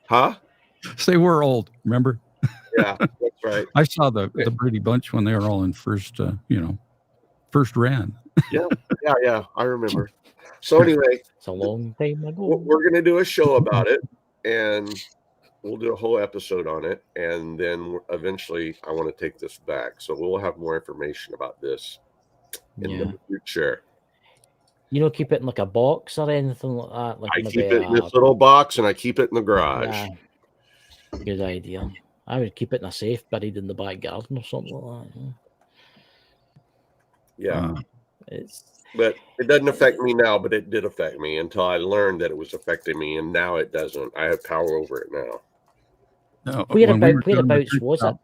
Speaker 4: Huh?
Speaker 1: Say we're old. Remember?
Speaker 4: Yeah, that's right.
Speaker 1: I saw the Brady Bunch when they were all in first ran.
Speaker 4: Yeah, I remember. So anyway,
Speaker 3: It's a long time ago.
Speaker 4: we're going to do a show about it, and we'll do a whole episode on it, and then eventually I want to take this back. So we'll have more information about this in the future.
Speaker 3: Keep it in like a box or anything like that. Like
Speaker 4: I
Speaker 3: maybe
Speaker 4: keep it in this little box, and I keep it in the garage.
Speaker 3: Yeah. Good idea. I would keep it in a safe, buried in the back garden or something like that.
Speaker 4: Yeah.
Speaker 3: It's
Speaker 4: But it doesn't affect me now, but it did affect me until I learned that it was affecting me, and now it doesn't. I have power over it now.
Speaker 1: No,
Speaker 3: Whereabouts was it?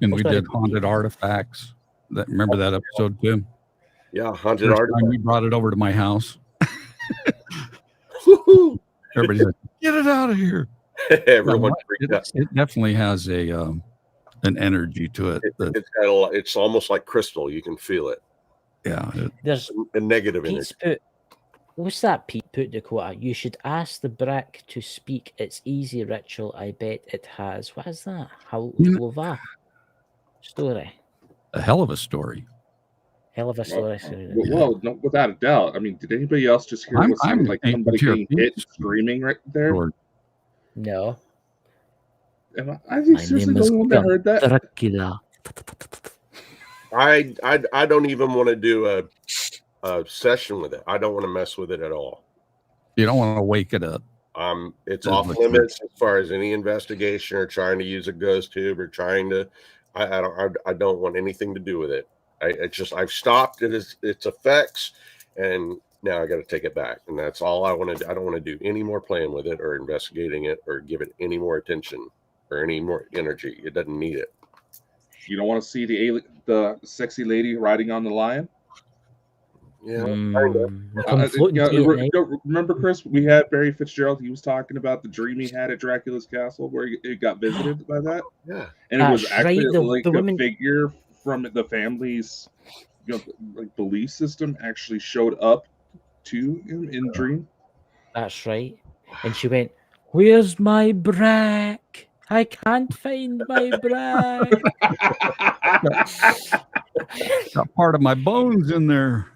Speaker 1: And we
Speaker 3: What's that?
Speaker 1: did haunted artifacts. Remember that episode, Tim?
Speaker 4: Yeah, haunted
Speaker 1: First
Speaker 4: art.
Speaker 1: time we brought it over to my house. Everybody said, "Get it out of here!"
Speaker 4: Everyone freaked out.
Speaker 1: It definitely has an energy to it.
Speaker 4: It's got a lot. It's almost like crystal. You can feel it.
Speaker 1: Yeah,
Speaker 3: There's
Speaker 4: A negative
Speaker 3: Pete's
Speaker 4: energy.
Speaker 3: put. What's that, Pete put, Dakota? You should ask the brick to speak. It's easy ritual. I bet it has. What is that? Halova story.
Speaker 1: a hell of a story.
Speaker 3: Hell of a story.
Speaker 2: Well, no, without a doubt. I mean, did anybody else just hear what sounded like somebody
Speaker 1: here,
Speaker 2: getting hit and screaming right there?
Speaker 1: Or-
Speaker 3: No.
Speaker 2: I think seriously the one that heard that.
Speaker 3: Dracula.
Speaker 4: I don't even want to do a session with it. I don't want to mess with it at all.
Speaker 1: You don't want to wake it up.
Speaker 4: It's off limits as far as any investigation or trying to use a ghost tube or trying to. I don't want anything to do with it. I've stopped its effects, and now I got to take it back, and that's all I want to do. I don't want to do any more playing with it or investigating it or give it any more attention or any more energy. It doesn't need it.
Speaker 2: You don't want to see the sexy lady riding on the lion?
Speaker 4: Yeah,
Speaker 2: remember, Chris, we had Barry Fitzgerald. He was talking about the dream he had at Dracula's castle where he got visited by that.
Speaker 4: Yeah,
Speaker 2: and it was
Speaker 3: That's
Speaker 2: actually
Speaker 3: right, the
Speaker 2: like a
Speaker 3: women-
Speaker 2: figure from the family's like belief system actually showed up to him in dream.
Speaker 3: That's right. And she went, "Where's my brick? I can't find my brick."
Speaker 1: Got part of my bones in there.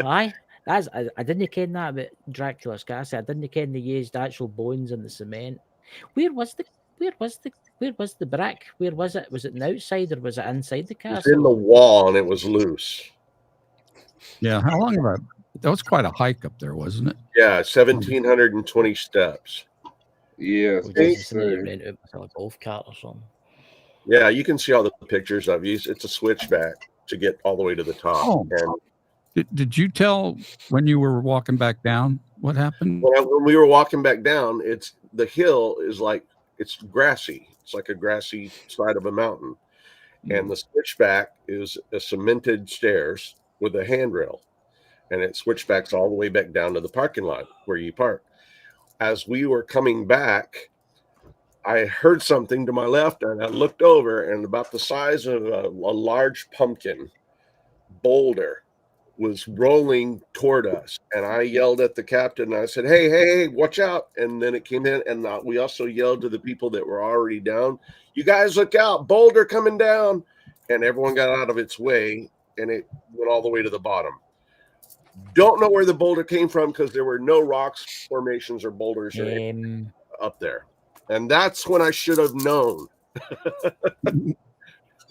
Speaker 3: Aye. I didn't ken that about Dracula's castle. I didn't ken they used actual bones in the cement. Where was the brick? Where was it? Was it the outside or was it inside the
Speaker 4: It was in the
Speaker 3: castle?
Speaker 4: wall and it was loose.
Speaker 1: Yeah. How long about that? Was quite a hike up there, wasn't it?
Speaker 4: Yeah, 1,720 steps.
Speaker 2: Yes,
Speaker 3: Or
Speaker 2: they
Speaker 3: Jesus, I need to
Speaker 2: say.
Speaker 3: rent out myself a golf cart or something.
Speaker 4: Yeah, you can see all the pictures of these. It's a switchback to get all the way to the top.
Speaker 1: Oh.
Speaker 4: And
Speaker 1: Did you tell when you were walking back down what happened?
Speaker 4: when we were walking back down, the hill is like it's grassy. It's like a grassy side of a mountain, and the switchback is a cemented stairs with a handrail, and it switchbacks all the way back down to the parking lot where you park. As we were coming back, I heard something to my left, and I looked over, and about the size of a large pumpkin boulder was rolling toward us, and I yelled at the captain. And I said, "Hey, watch out!" And then it came in, and we also yelled to the people that were already down, "You guys look out! Boulder coming down!" And everyone got out of its way, and it went all the way to the bottom. Don't know where the boulder came from because there were no rocks, formations, or boulders up there, and that's when I should have known.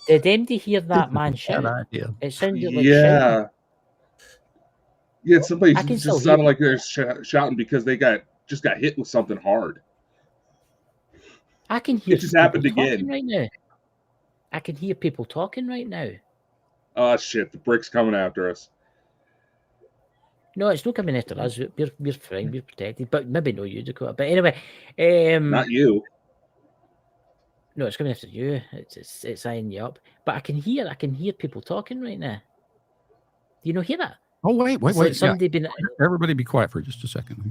Speaker 3: Did anybody hear that man
Speaker 1: Bad
Speaker 3: shout?
Speaker 1: idea.
Speaker 3: It sounded like shouting.
Speaker 2: Yeah. Yeah, somebody
Speaker 3: I can still
Speaker 2: just
Speaker 3: hear
Speaker 2: sounded like they're shouting because they just got hit with something hard.
Speaker 3: I can hear
Speaker 2: It just
Speaker 3: people
Speaker 2: happened
Speaker 3: talking
Speaker 2: again.
Speaker 3: right now. I can hear people talking right now.
Speaker 2: Oh shit! The brick's coming after us.
Speaker 3: No, it's not coming after us. We're fine. We're protected. But maybe no you, Dakota. But anyway,
Speaker 2: Not you.
Speaker 3: no, it's coming after you. It's eyeing you up. But I can hear people talking right now. Do you not hear that?
Speaker 1: Oh, wait.
Speaker 3: It's like somebody been.
Speaker 1: Everybody be quiet for just a second.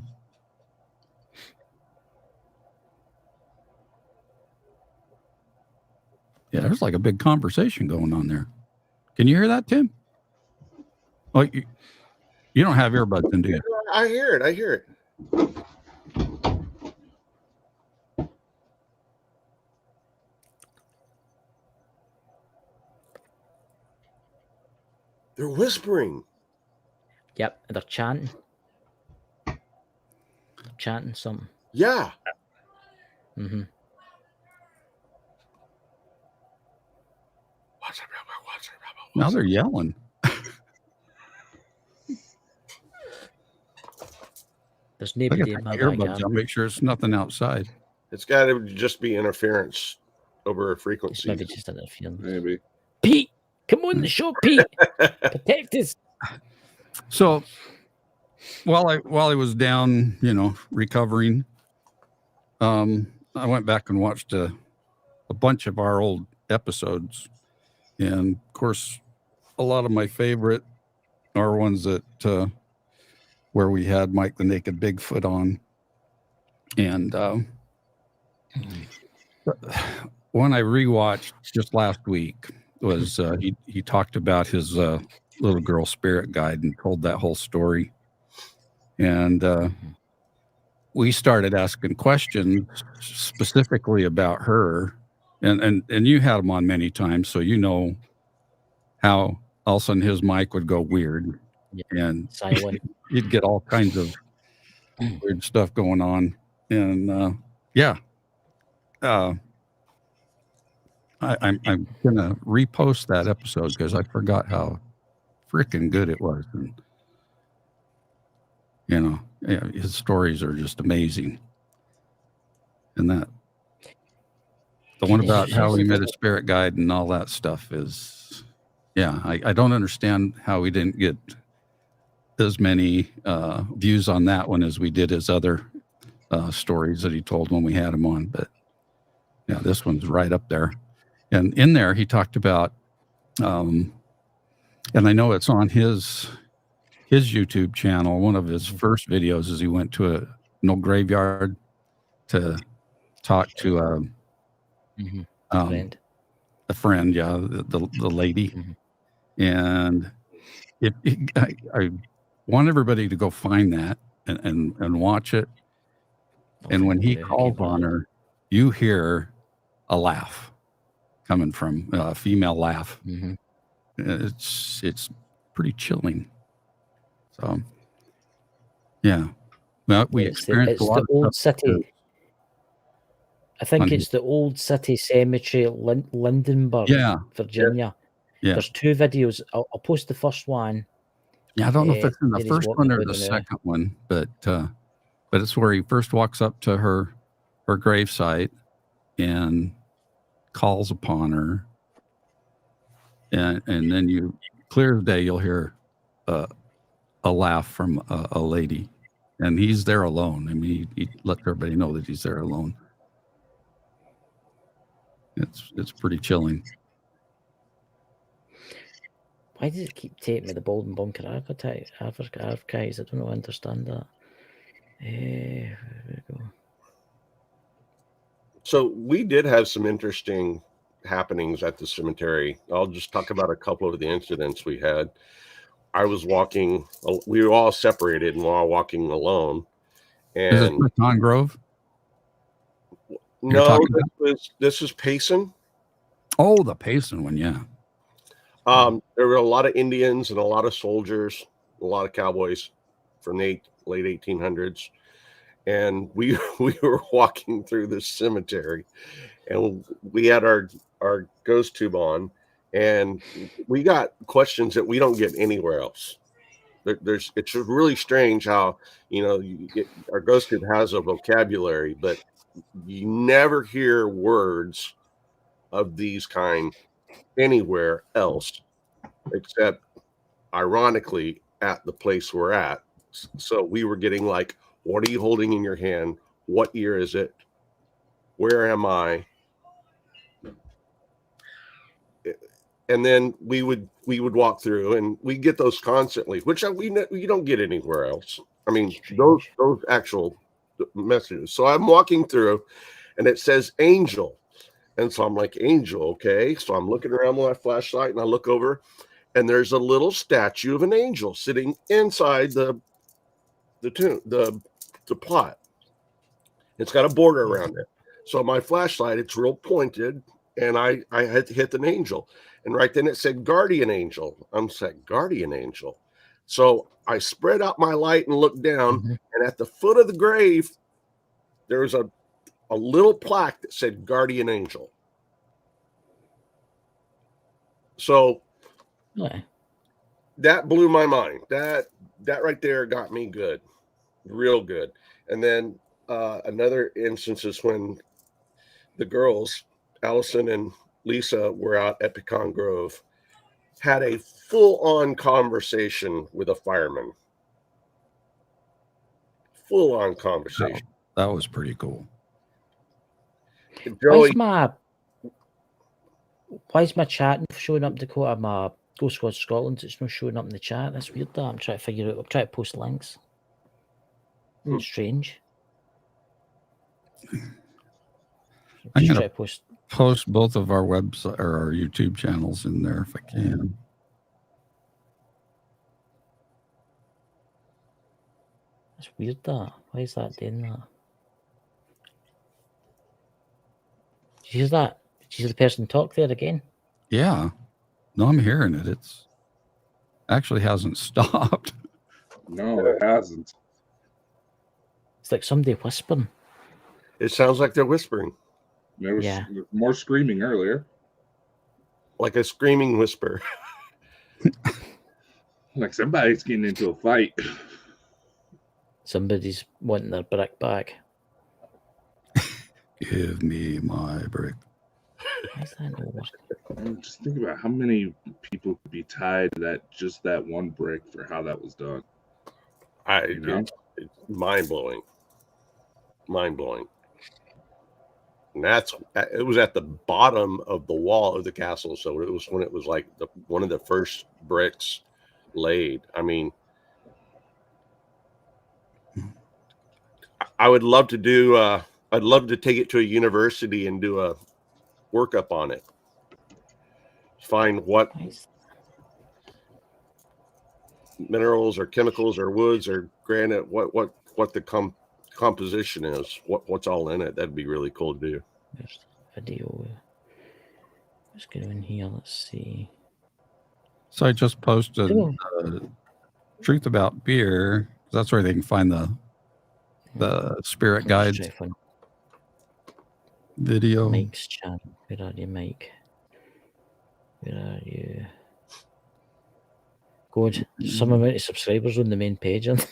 Speaker 1: Yeah, there's like a big conversation going on there. Can you hear that, Tim? Oh, you don't have earbuds in, do you?
Speaker 4: I hear it. They're whispering.
Speaker 3: Yep, they're chanting. Chanting something.
Speaker 4: Yeah.
Speaker 3: Mm-hmm.
Speaker 1: Now they're yelling.
Speaker 3: There's
Speaker 1: I got
Speaker 3: nobody in my
Speaker 1: earbuds.
Speaker 3: backyard.
Speaker 1: I'll make sure it's nothing outside.
Speaker 4: It's got to just be interference over a
Speaker 3: It's
Speaker 4: frequency.
Speaker 3: maybe just interference.
Speaker 2: Maybe.
Speaker 3: Pete, come on the show, Pete. Protect us.
Speaker 1: So while I was down, recovering, I went back and watched a bunch of our old episodes, and of course, a lot of my favorite are ones that where we had Mike the Naked Bigfoot on, and one I rewatched just last week was he talked about his little girl spirit guide and told that whole story, and we started asking questions specifically about her, and you had him on many times, so you know how all of a sudden his mic would go weird, and
Speaker 3: Silent.
Speaker 1: you'd get all kinds of weird stuff going on, and I'm gonna repost that episode because I forgot how freaking good it was, and his stories are just amazing. And that the one about how he met his spirit guide and all that stuff is, I don't understand how we didn't get as many views on that one as we did his other stories that he told when we had him on. But yeah, this one's right up there. And in there, he talked about, and I know it's on his YouTube channel. One of his first videos is he went to an old graveyard to talk to a
Speaker 3: Friend.
Speaker 1: a friend, the lady. And I want everybody to go find that and watch it. And when he calls on her, you hear a laugh coming from a female laugh. It's pretty chilling. So Yeah. Well, we
Speaker 3: It's
Speaker 1: experienced a lot
Speaker 3: the
Speaker 1: of
Speaker 3: old
Speaker 1: stuff too.
Speaker 3: city. I think
Speaker 1: On-
Speaker 3: it's the old city cemetery, Lindenburg,
Speaker 1: Yeah.
Speaker 3: Virginia.
Speaker 1: Yeah.
Speaker 3: There's 2 videos. I'll post the first one.
Speaker 1: Yeah. I don't know if it's in the
Speaker 3: where he's
Speaker 1: first
Speaker 3: walking
Speaker 1: one or
Speaker 3: about
Speaker 1: the
Speaker 3: the
Speaker 1: second one, but it's where he first walks up to her gravesite and calls upon her, and then you clear as day you'll hear a laugh from a lady, and he's there alone. I mean, he lets everybody know that he's there alone. It's pretty chilling.
Speaker 3: Why does it keep taking me the Bolden Bunker archives? I don't understand that. There we go.
Speaker 4: So we did have some interesting happenings at the cemetery. I'll just talk about a couple of the incidents we had. I was walking, we were all separated and we're all walking alone.
Speaker 1: Is it
Speaker 4: And
Speaker 1: Pecan Grove?
Speaker 4: no,
Speaker 1: talking
Speaker 4: this is Payson.
Speaker 1: Oh, the Payson one, yeah.
Speaker 4: There were a lot of Indians and a lot of soldiers, a lot of cowboys from the late 1800s. And we were walking through this cemetery, and we had our ghost tube on, and we got questions that we don't get anywhere else. It's really strange how our ghost tube has a vocabulary, but you never hear words of these kind anywhere else, except ironically at the place we're at. So we were getting like, what are you holding in your hand? What year is it? Where am I? And then we would walk through, and we get those constantly, which we don't get anywhere else. I mean, those actual messages. So I'm walking through, and it says angel, and so I'm like, angel, okay. So I'm looking around with my flashlight, and I look over, and there's a little statue of an angel sitting inside the plot. It's got a border around it. So my flashlight, it's real pointed, and I had to hit an angel. And right then it said guardian angel. I'm saying guardian angel. So I spread out my light and looked down, and at the foot of the grave, there was a little plaque that said guardian angel. So that blew my mind. That right there got me good, real good. And then another instance is when the girls, Allison and Lisa, were out at Pecan Grove, had a full-on conversation with a fireman. Full-on conversation.
Speaker 1: That was pretty cool.
Speaker 3: Joey, why is my chat showing up, Dakota? My Ghost Squad Scotland, it's not showing up in the chat. That's weird. That I'm trying to figure out. I'm trying to post links. Strange.
Speaker 1: I'm going to post both of our website or our YouTube channels in there if I can.
Speaker 3: That's weird. That why is that doing that? Did you hear that? Did you hear the person talk there again?
Speaker 1: Yeah. No, I'm hearing it. It's actually hasn't stopped.
Speaker 2: No, it hasn't.
Speaker 3: It's like somebody whispering.
Speaker 4: It sounds like they're whispering.
Speaker 2: There was more screaming earlier.
Speaker 4: Like a screaming whisper.
Speaker 2: Like somebody's getting into a fight.
Speaker 3: Somebody's wanting their brick back.
Speaker 1: Give me my brick.
Speaker 3: Why is that not working?
Speaker 2: Just think about how many people could be tied to that one brick for how that was done.
Speaker 4: It's mind-blowing. Mind-blowing. And it was at the bottom of the wall of the castle. So it was when it was like one of the first bricks laid. I mean, I would love to do, I'd love to take it to a university and do a workup on it. Find what minerals or chemicals or woods or granite, what the composition is, what's all in it. That'd be really cool to do.
Speaker 3: There's the video. Let's go in here. Let's see.
Speaker 1: So I just posted Truth About Beer. That's where they can find the spirit
Speaker 3: I'm just
Speaker 1: guides
Speaker 3: trying to find
Speaker 1: video.
Speaker 3: Mike's channel. Where are you, Mike? Where are you? Good. Some amount of subscribers on the main page. And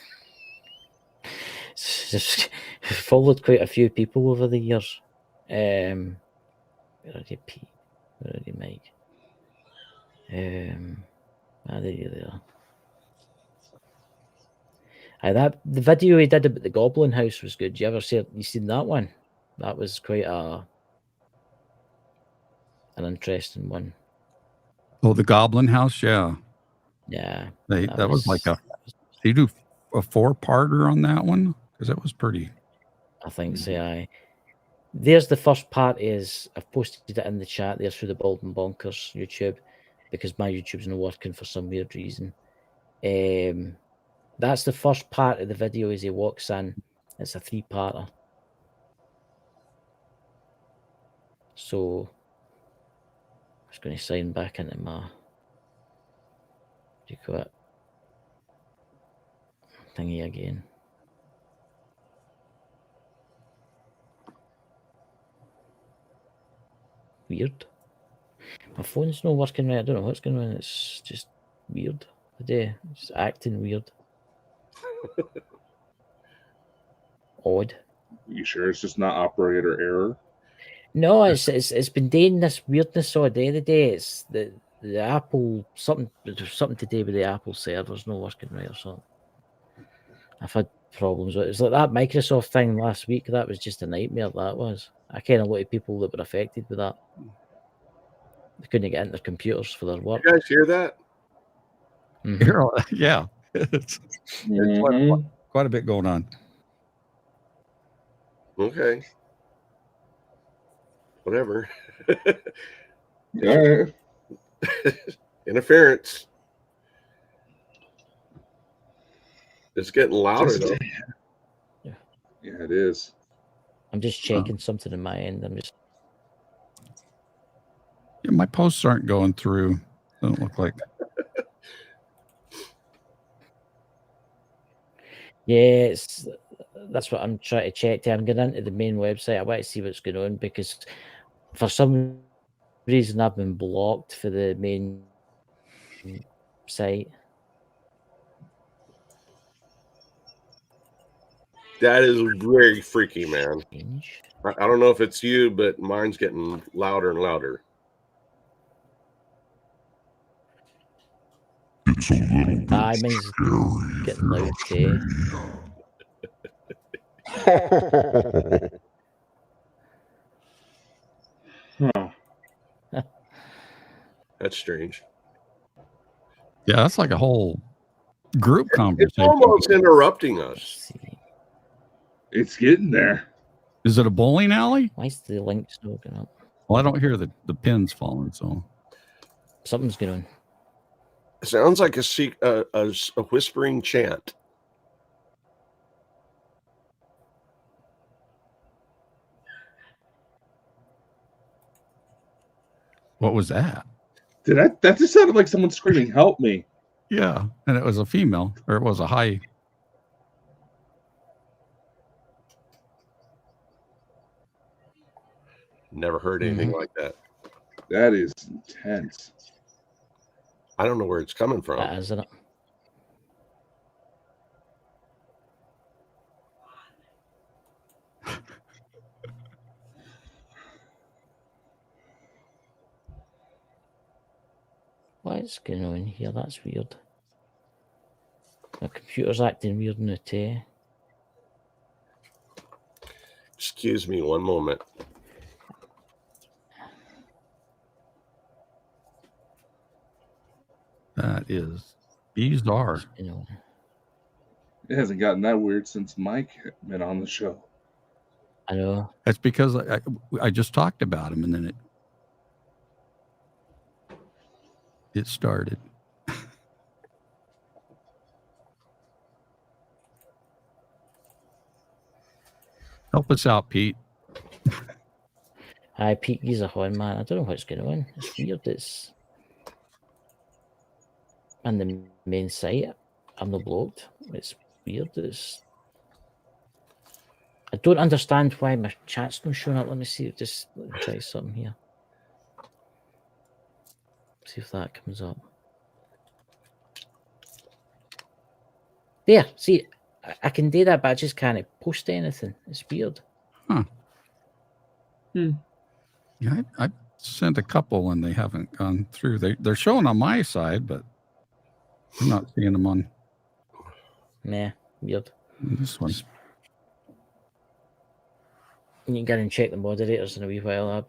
Speaker 3: just followed quite a few people over the years. Where are you, Pete? Where are you, Mike? There you are. That the video he did about the Goblin House was good. You ever see it? You seen that one? That was quite an interesting one.
Speaker 1: Oh, the Goblin House, yeah.
Speaker 3: Yeah,
Speaker 1: That was like a. Did you do a 4-parter on that one? Because it was pretty.
Speaker 3: I think so. Aye. There's the first part. Is I've posted it in the chat there through the Bald and Bonkers YouTube because my YouTube's not working for some weird reason. That's the first part of the video as he walks in. It's a 3-parter. So I'm just going to sign back into my thingy again. Weird. My phone's not working right. I don't know what's going on. It's just weird today. It's acting weird. Odd.
Speaker 2: You sure it's just not operator error?
Speaker 3: No, it's been doing this weirdness all day today. It's the Apple something to do with the Apple servers not working right or something. I've had problems with it. It's like that Microsoft thing last week. That was just a nightmare. That was. I ken a lot of people that were affected with that. They couldn't get into their computers for their work.
Speaker 4: You guys hear that?
Speaker 3: Mhm.
Speaker 1: Yeah, it's quite a bit going on.
Speaker 4: Okay. Whatever.
Speaker 2: Yeah.
Speaker 4: Interference. It's getting louder though.
Speaker 2: Yeah, it is.
Speaker 3: I'm just checking something in my end. I'm just.
Speaker 1: Yeah, my posts aren't going through. Don't look like.
Speaker 3: Yeah, that's what I'm trying to check. I'm going into the main website. I want to see what's going on because for some reason I've been blocked for the main site.
Speaker 4: That is very freaky, man.
Speaker 3: Strange.
Speaker 4: I don't know if it's you, but mine's getting louder and louder.
Speaker 6: It's a little bit
Speaker 3: Mine's
Speaker 6: scary.
Speaker 3: getting loud too.
Speaker 2: Huh.
Speaker 4: That's strange.
Speaker 1: Yeah, that's like a whole group
Speaker 4: It's
Speaker 1: conversation.
Speaker 4: almost interrupting us.
Speaker 3: Let's see.
Speaker 2: It's getting there.
Speaker 1: Is it a bowling alley?
Speaker 3: Why is the link still going up?
Speaker 1: Well, I don't hear the pins falling, so
Speaker 3: Something's going on.
Speaker 4: It sounds like a whispering chant.
Speaker 1: what was that?
Speaker 2: That just sounded like someone screaming, "Help me!"
Speaker 1: Yeah, and it was a female, or it was a high.
Speaker 4: Never heard anything like that.
Speaker 2: That is intense.
Speaker 4: I don't know where it's coming from.
Speaker 3: That is, isn't it? What's going on here? That's weird. My computer's acting weird now too.
Speaker 4: Excuse me one moment.
Speaker 1: That is bizarre.
Speaker 3: You know.
Speaker 2: It hasn't gotten that weird since Mike had been on the show.
Speaker 3: I know.
Speaker 1: That's because I just talked about him, and then it started. Help us out, Pete.
Speaker 3: Hi, Pete, he's a horn man. I don't know what's going on. It's weird. It's on the main site. I'm not blocked. It's weird. I don't understand why my chat's not showing up. Let me see. Let me try something here. See if that comes up. There. See, I can do that, but I just can't post anything. It's weird.
Speaker 1: Huh. Yeah, I sent a couple and they haven't gone through. They're showing on my side, but I'm not seeing them on
Speaker 3: Nah, weird.
Speaker 1: this one.
Speaker 3: You can go and check the moderators in a wee while.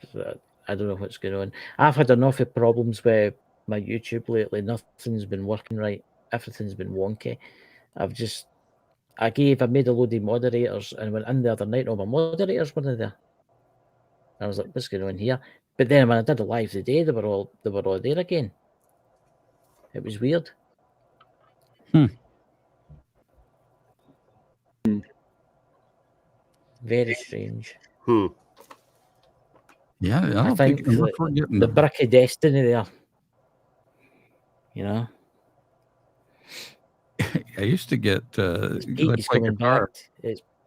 Speaker 3: I don't know what's going on. I've had enough of problems with my YouTube lately. Nothing's been working right. Everything's been wonky. I made a load of moderators and went in the other night and all my moderators weren't there. I was like, what's going on here? But then when I did the live today, they were all there again. It was weird. Very strange.
Speaker 1: Yeah, I don't
Speaker 3: think
Speaker 1: we're getting
Speaker 3: the brick of destiny there. You know,
Speaker 1: I used to get
Speaker 3: He's coming back.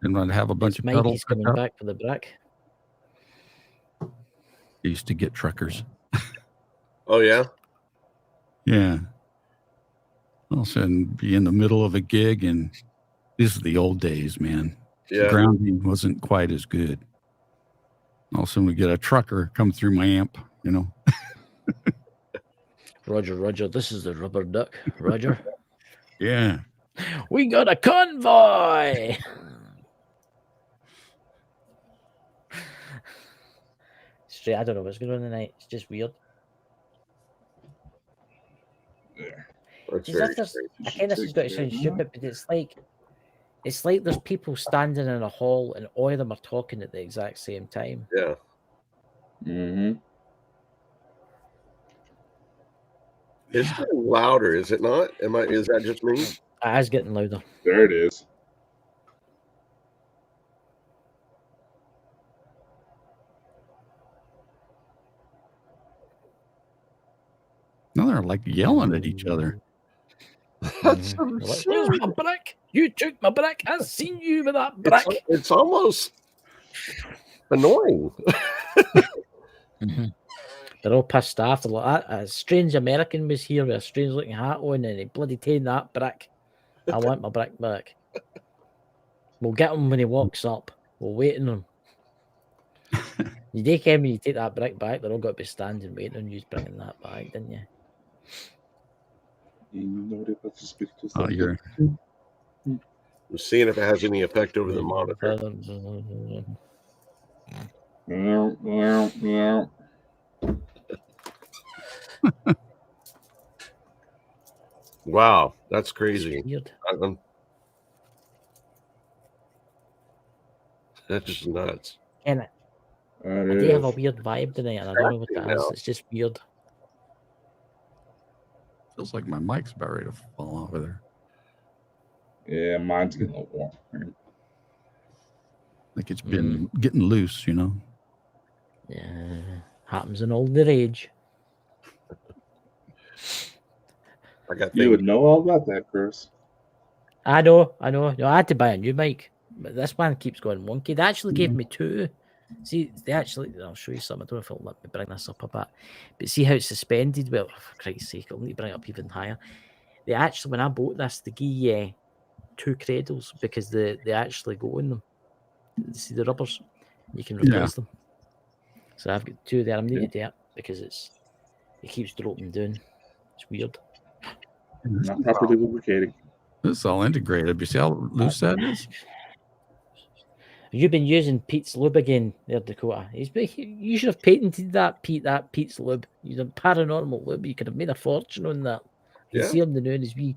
Speaker 1: and I'd have a bunch of
Speaker 3: Mike
Speaker 1: pedals
Speaker 3: is coming back for the brick.
Speaker 1: I used to get truckers.
Speaker 4: Oh yeah.
Speaker 1: Yeah. All of a sudden, be in the middle of a gig, and these are the old days, man.
Speaker 4: Yeah.
Speaker 1: Grounding wasn't quite as good. All of a sudden, we get a trucker come through my amp, you know.
Speaker 3: Roger, this is the rubber duck. Roger.
Speaker 1: Yeah.
Speaker 3: We got a convoy. Straight, I don't know what's going on tonight. It's just weird.
Speaker 2: Yeah.
Speaker 3: I kind of got to sound stupid, but it's like there's people standing in a hall and all of them are talking at the exact same time.
Speaker 4: Yeah.
Speaker 2: Mm-hmm.
Speaker 4: It's getting louder, is it not? Is that just me?
Speaker 3: It is getting louder.
Speaker 2: There it is.
Speaker 1: No, they're like yelling at each other.
Speaker 4: That's
Speaker 3: Like, where's my brick? You took my brick. I seen you with that brick.
Speaker 4: It's almost annoying.
Speaker 3: They're all pissed off. They're like, a strange American was here with a strange looking hat on and he bloody taken that brick. I want my brick back. We'll get him when he walks up. We're waiting on him. You take him and you take that brick back, they're all got to be standing waiting on you bringing that back, didn't you?
Speaker 1: Oh, you're
Speaker 4: We're seeing if it has any effect over the monitor. Wow, that's crazy.
Speaker 3: Weird.
Speaker 4: That's just nuts.
Speaker 3: And I do have a weird vibe tonight, and I don't know what that is. It's just weird.
Speaker 1: feels like my mic's about ready to fall over there.
Speaker 2: Yeah, mine's getting a little warm.
Speaker 1: Like it's been getting loose, you know.
Speaker 3: Yeah, happens in old age.
Speaker 2: You would know all about that, Chris.
Speaker 3: I know. No, I had to buy a new mic, but this one keeps going wonky. They actually gave me two. See, I'll show you some. I don't know if it'll let me bring this up a bit, but see how it's suspended? Well, for Christ's sake, I'll need to bring it up even higher. They actually, when I bought this, they give you two cradles because they actually go in them. See the rubbers? You can replace them. So I've got two there. I'm needing to do it because it keeps dropping down. It's weird.
Speaker 2: Not properly lubricating.
Speaker 1: This is all integrated. You see how loose that is?
Speaker 3: You've been using Pete's lube again there, Dakota. You should have patented that, Pete. That Pete's lube. You're a paranormal lube. You could have made a fortune on that. You see him doing his wee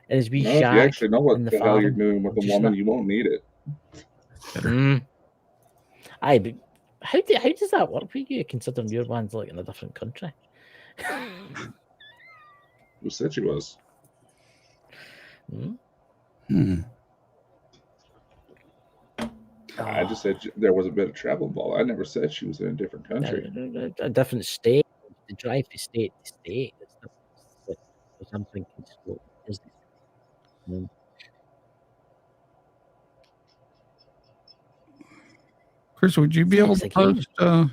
Speaker 2: If you actually know what the hell you're doing with a woman, you won't need it.
Speaker 3: Aye, but how does that work for you, considering your one's like in a different country?
Speaker 2: Who said she was? I just said there was a bit of travel involved. I never said she was in a different country.
Speaker 3: A different state. To drive from state to state. I'm thinking
Speaker 1: Chris, would you be able
Speaker 3: Thanks
Speaker 1: to
Speaker 3: again.
Speaker 1: post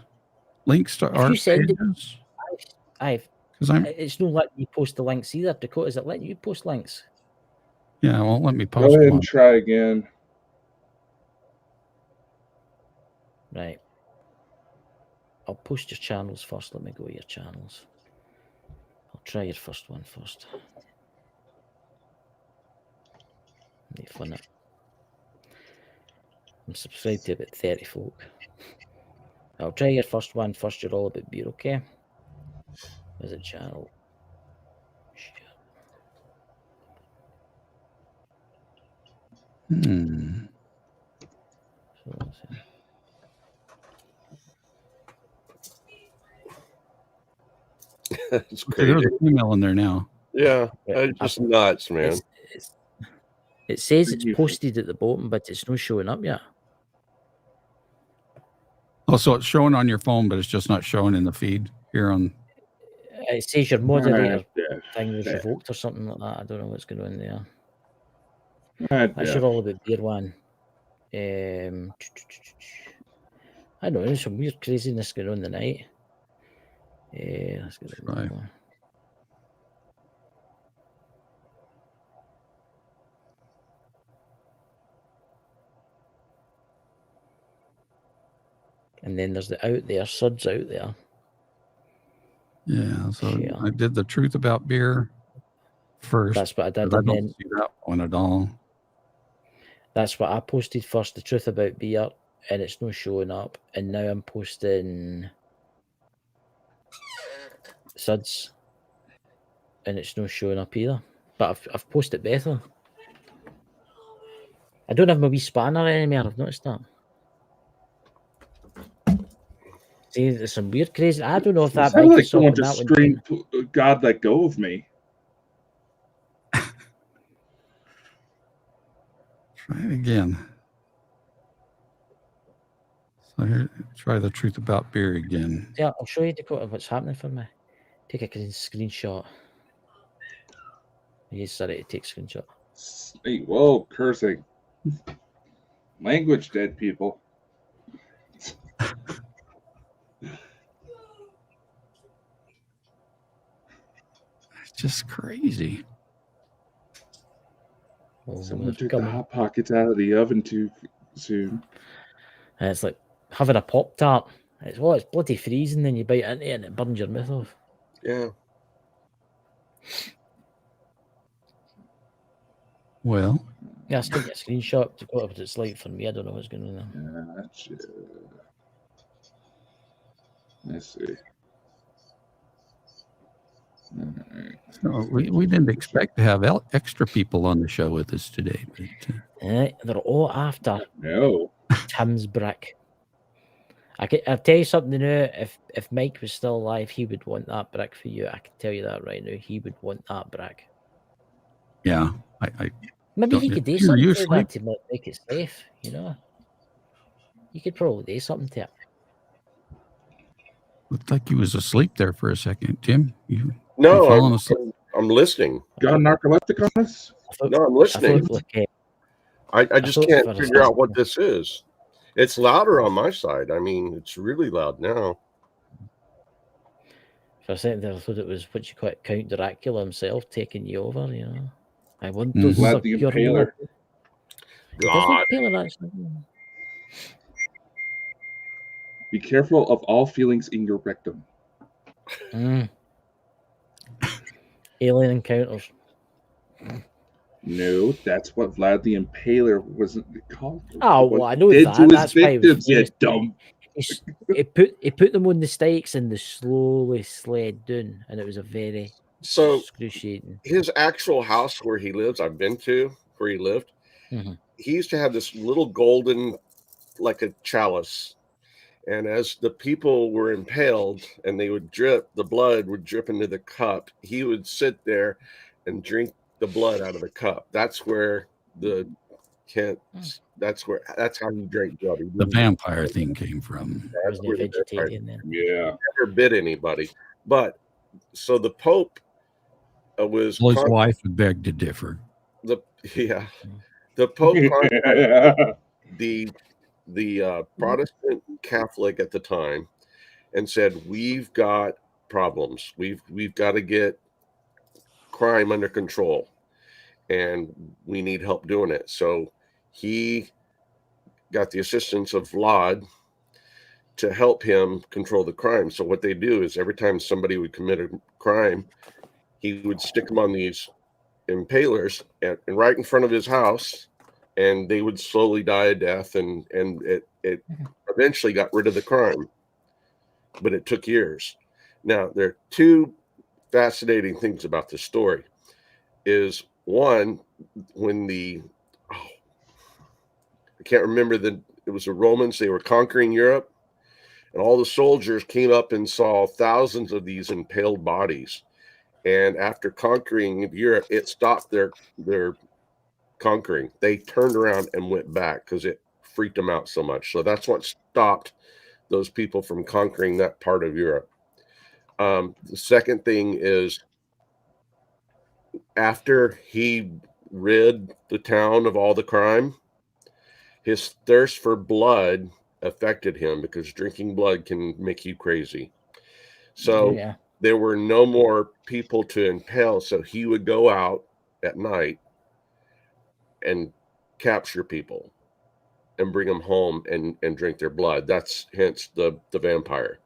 Speaker 1: links to
Speaker 3: If
Speaker 1: our
Speaker 3: you send it,
Speaker 1: pages?
Speaker 3: I've.
Speaker 1: Because I'm
Speaker 3: It's not letting you post the links either. Dakota, is it letting you post links?
Speaker 1: yeah, it won't let me
Speaker 2: Go
Speaker 1: post
Speaker 2: ahead
Speaker 1: one.
Speaker 2: and try again.
Speaker 3: Right. I'll post your channels first. Let me go to your channels. I'll try your first one first. Make fun of it. I'm subscribed to about 30 folk. I'll try your first one first. You're all about beer, okay? There's a channel. So let's see.
Speaker 4: It's
Speaker 1: Okay, there's
Speaker 4: crazy.
Speaker 1: a female in there now.
Speaker 4: Yeah,
Speaker 3: Yeah,
Speaker 4: it's just nuts, man.
Speaker 3: It says it's posted at the bottom, but it's not showing up yet.
Speaker 1: Oh, so it's showing on your phone, but it's just not showing in the feed here on.
Speaker 3: It says your moderator
Speaker 2: Yeah.
Speaker 3: thing was
Speaker 2: Yeah.
Speaker 3: revoked or something like that. I don't know what's going on there.
Speaker 2: Right,
Speaker 3: That's your all about beer one. I don't know. There's some weird craziness going on tonight. Let's get
Speaker 1: Right.
Speaker 3: that one. And then there's the out there, suds out there.
Speaker 1: Yeah, so
Speaker 3: Share.
Speaker 1: I did the truth about beer first.
Speaker 3: That's what I did.
Speaker 1: but I
Speaker 3: And
Speaker 1: don't
Speaker 3: then
Speaker 1: see that one at all.
Speaker 3: that's what I posted first, the truth about beer, and it's not showing up. And now I'm posting suds, and it's not showing up either. But I've posted better. I don't have my wee spanner anymore. I've noticed that. See, there's some weird crazy. I don't know if that
Speaker 2: sounded like someone
Speaker 3: Microsoft and
Speaker 2: just
Speaker 3: that one.
Speaker 2: screamed, "God, let go of me."
Speaker 1: Try it again. So here, try the truth about beer again.
Speaker 3: Yeah, I'll show you Dakota what's happening for me. Take a screenshot. Yes, sorry to take screenshot.
Speaker 2: Hey, whoa, cursing. Language dead people.
Speaker 1: It's just crazy.
Speaker 3: Oh,
Speaker 2: Someone
Speaker 3: it's
Speaker 2: took the
Speaker 3: coming.
Speaker 2: Hot Pockets out of the oven too soon.
Speaker 3: And it's like having a Pop-Tart. It's bloody freezing, then you bite into it and it burns your mouth off.
Speaker 4: Yeah.
Speaker 1: Well,
Speaker 3: Yeah, I still get a screenshot to go up what it's like for me. I don't know what's going on there.
Speaker 2: Gotcha. Let's see. Alright.
Speaker 1: so we didn't expect to have extra people on the show with us today. But,
Speaker 3: They're all after
Speaker 2: No.
Speaker 3: Tim's brick. I'll tell you something now. If Mike was still alive, he would want that brick for you. I can tell you that right now. He would want that brick.
Speaker 1: yeah, I
Speaker 3: Maybe
Speaker 1: Don't
Speaker 3: he
Speaker 1: you-
Speaker 3: could do
Speaker 1: you
Speaker 3: something to
Speaker 1: usually-
Speaker 3: that to make it safe, you know? You could probably do something to it.
Speaker 1: looked like you was asleep there for a second, Tim. You
Speaker 4: No,
Speaker 1: falling asleep?
Speaker 4: I'm listening.
Speaker 2: Got a narcoleptic on us?
Speaker 4: No, I'm
Speaker 3: I
Speaker 4: listening.
Speaker 3: thought, like,
Speaker 4: I just
Speaker 3: thought
Speaker 4: can't
Speaker 3: for a
Speaker 4: figure out
Speaker 3: second-
Speaker 4: what this is. It's louder on my side. I mean, it's really loud now.
Speaker 3: for a second there, I thought it was what you call it, Count Dracula himself taking you over, you know? I want to
Speaker 1: Mhm.
Speaker 2: Vlad the
Speaker 3: suck your
Speaker 2: Impaler.
Speaker 3: blood. It does
Speaker 4: God.
Speaker 3: look paler, actually.
Speaker 2: Be careful of all feelings in your rectum.
Speaker 3: Mm. Alien encounters.
Speaker 2: No, that's what Vlad the Impaler wasn't called.
Speaker 3: Oh,
Speaker 2: What
Speaker 3: well, I know
Speaker 2: he did
Speaker 3: that.
Speaker 2: to his
Speaker 3: That's why he was
Speaker 2: victims, you
Speaker 3: famous.
Speaker 2: dumb.
Speaker 3: He put them on the stakes and they slowly slid down, and it was a very
Speaker 4: So
Speaker 3: excruciating.
Speaker 4: his actual house where he lives, I've been to where he lived.
Speaker 3: Mhm.
Speaker 4: He used to have this little golden, like a chalice. And as the people were impaled and they would drip, the blood would drip into the cup. He would sit there and drink the blood out of the cup. That's where the Kent, that's how he drank blood. He
Speaker 1: The
Speaker 4: didn't-
Speaker 1: vampire thing came from.
Speaker 3: I wasn't a
Speaker 4: where the vampire-
Speaker 3: vegetarian then.
Speaker 2: Yeah.
Speaker 4: never bit anybody. But so the Pope was
Speaker 1: Well, his wife would beg to differ.
Speaker 4: the Pope contacted the the Protestant Catholic at the time and said, "We've got problems. We've got to get crime under control, and we need help doing it." So he got the assistance of Laud to help him control the crime. So what they do is every time somebody would commit a crime, he would stick them on these impalers and right in front of his house, and they would slowly die a death, and it eventually got rid of the crime, but it took years. Now, there are two fascinating things about this story. Is one, when I can't remember it was the Romans, they were conquering Europe, and all the soldiers came up and saw thousands of these impaled bodies. And after conquering Europe, it stopped their conquering. They turned around and went back because it freaked them out so much. So that's what stopped those people from conquering that part of Europe. The second thing is, after he rid the town of all the crime, his thirst for blood affected him, because drinking blood can make you crazy. So
Speaker 3: Yeah.
Speaker 4: there were no more people to impale, so he would go out at night and capture people and bring them home and drink their blood. That's hence the vampire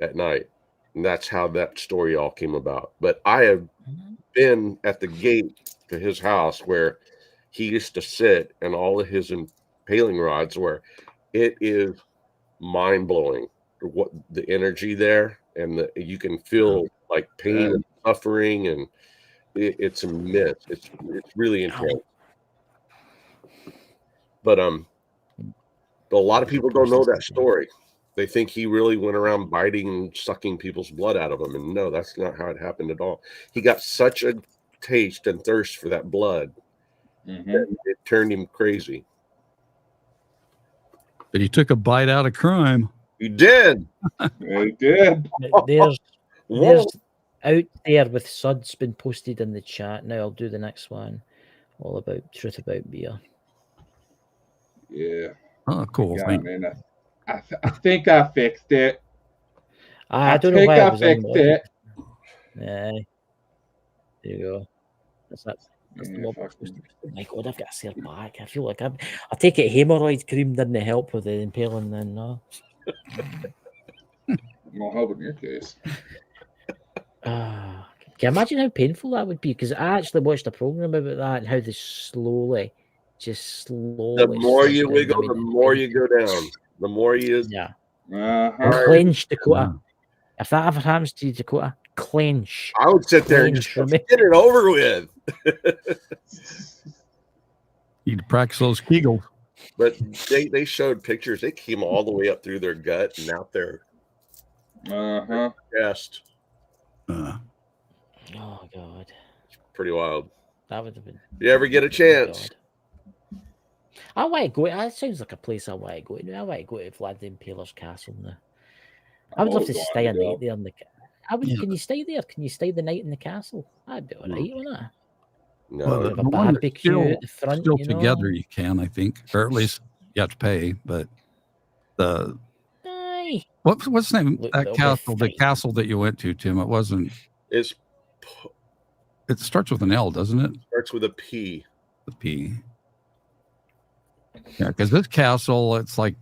Speaker 4: at night. And that's how that story all came about. But I have been at the gate to his house where he used to sit, and all of his impaling rods, where it is mind-blowing what the energy there, and you can feel like pain and suffering, and it's immense. It's really intense. But a lot of people don't know that story. They think he really went around biting and sucking people's blood out of them, and no, that's not how it happened at all. He got such a taste and thirst for that blood that it turned him crazy.
Speaker 1: But he took a bite out of crime.
Speaker 4: He did.
Speaker 2: Yeah, he did.
Speaker 3: There's out there with Suds been posted in the chat. Now I'll do the next one, all about truth about beer.
Speaker 2: Yeah.
Speaker 1: Oh, cool.
Speaker 2: Yeah,
Speaker 1: Thank
Speaker 2: man. I think I fixed it.
Speaker 3: I don't know
Speaker 2: think
Speaker 3: why I
Speaker 2: I
Speaker 3: was
Speaker 2: fixed
Speaker 3: unmuted.
Speaker 2: it.
Speaker 3: Yeah. There you go. That's the
Speaker 2: Yeah,
Speaker 3: mob
Speaker 2: fuck.
Speaker 3: posted. Oh my God, I've got a sore back. I feel like I take it hemorrhoid cream didn't help with the impaling then, no.
Speaker 2: Well, help in your case.
Speaker 3: Can you imagine how painful that would be? Because I actually watched a program about that and how they slowly.
Speaker 4: The more you
Speaker 3: sink
Speaker 4: wiggle,
Speaker 3: down.
Speaker 4: the more you go down. The more you
Speaker 3: Yeah.
Speaker 2: Uh-huh.
Speaker 3: Clench, Dakota. If that ever happens to you, Dakota, clench.
Speaker 4: I would sit there and just
Speaker 3: Clench,
Speaker 4: get it over with.
Speaker 1: You'd practice those Kegels.
Speaker 4: But they showed pictures. They came all the way up through their gut and out their chest.
Speaker 1: Uh,
Speaker 3: Oh God,
Speaker 4: Pretty wild.
Speaker 3: that would have been.
Speaker 4: You ever get a chance?
Speaker 3: God. I want to go. That sounds like a place I want to go to. I want to go to Vlad the Impaler's castle now. I would love to stay a night there. Can you stay there? Can you stay the night in the castle? That'd be all right, wouldn't it?
Speaker 4: No.
Speaker 1: well,
Speaker 3: Have
Speaker 1: the
Speaker 3: a
Speaker 1: one that's
Speaker 3: barbecue at the front,
Speaker 1: still
Speaker 3: you know?
Speaker 1: together, you can, I think, or at least you have to pay. But
Speaker 3: Aye.
Speaker 1: what's the name
Speaker 3: Look,
Speaker 1: that
Speaker 3: they'll be
Speaker 1: castle? The
Speaker 3: fine.
Speaker 1: castle that you went to, Tim. It wasn't.
Speaker 4: It
Speaker 1: It starts with an L, doesn't it?
Speaker 4: starts with a P.
Speaker 1: The P. Yeah, because this castle, it's like,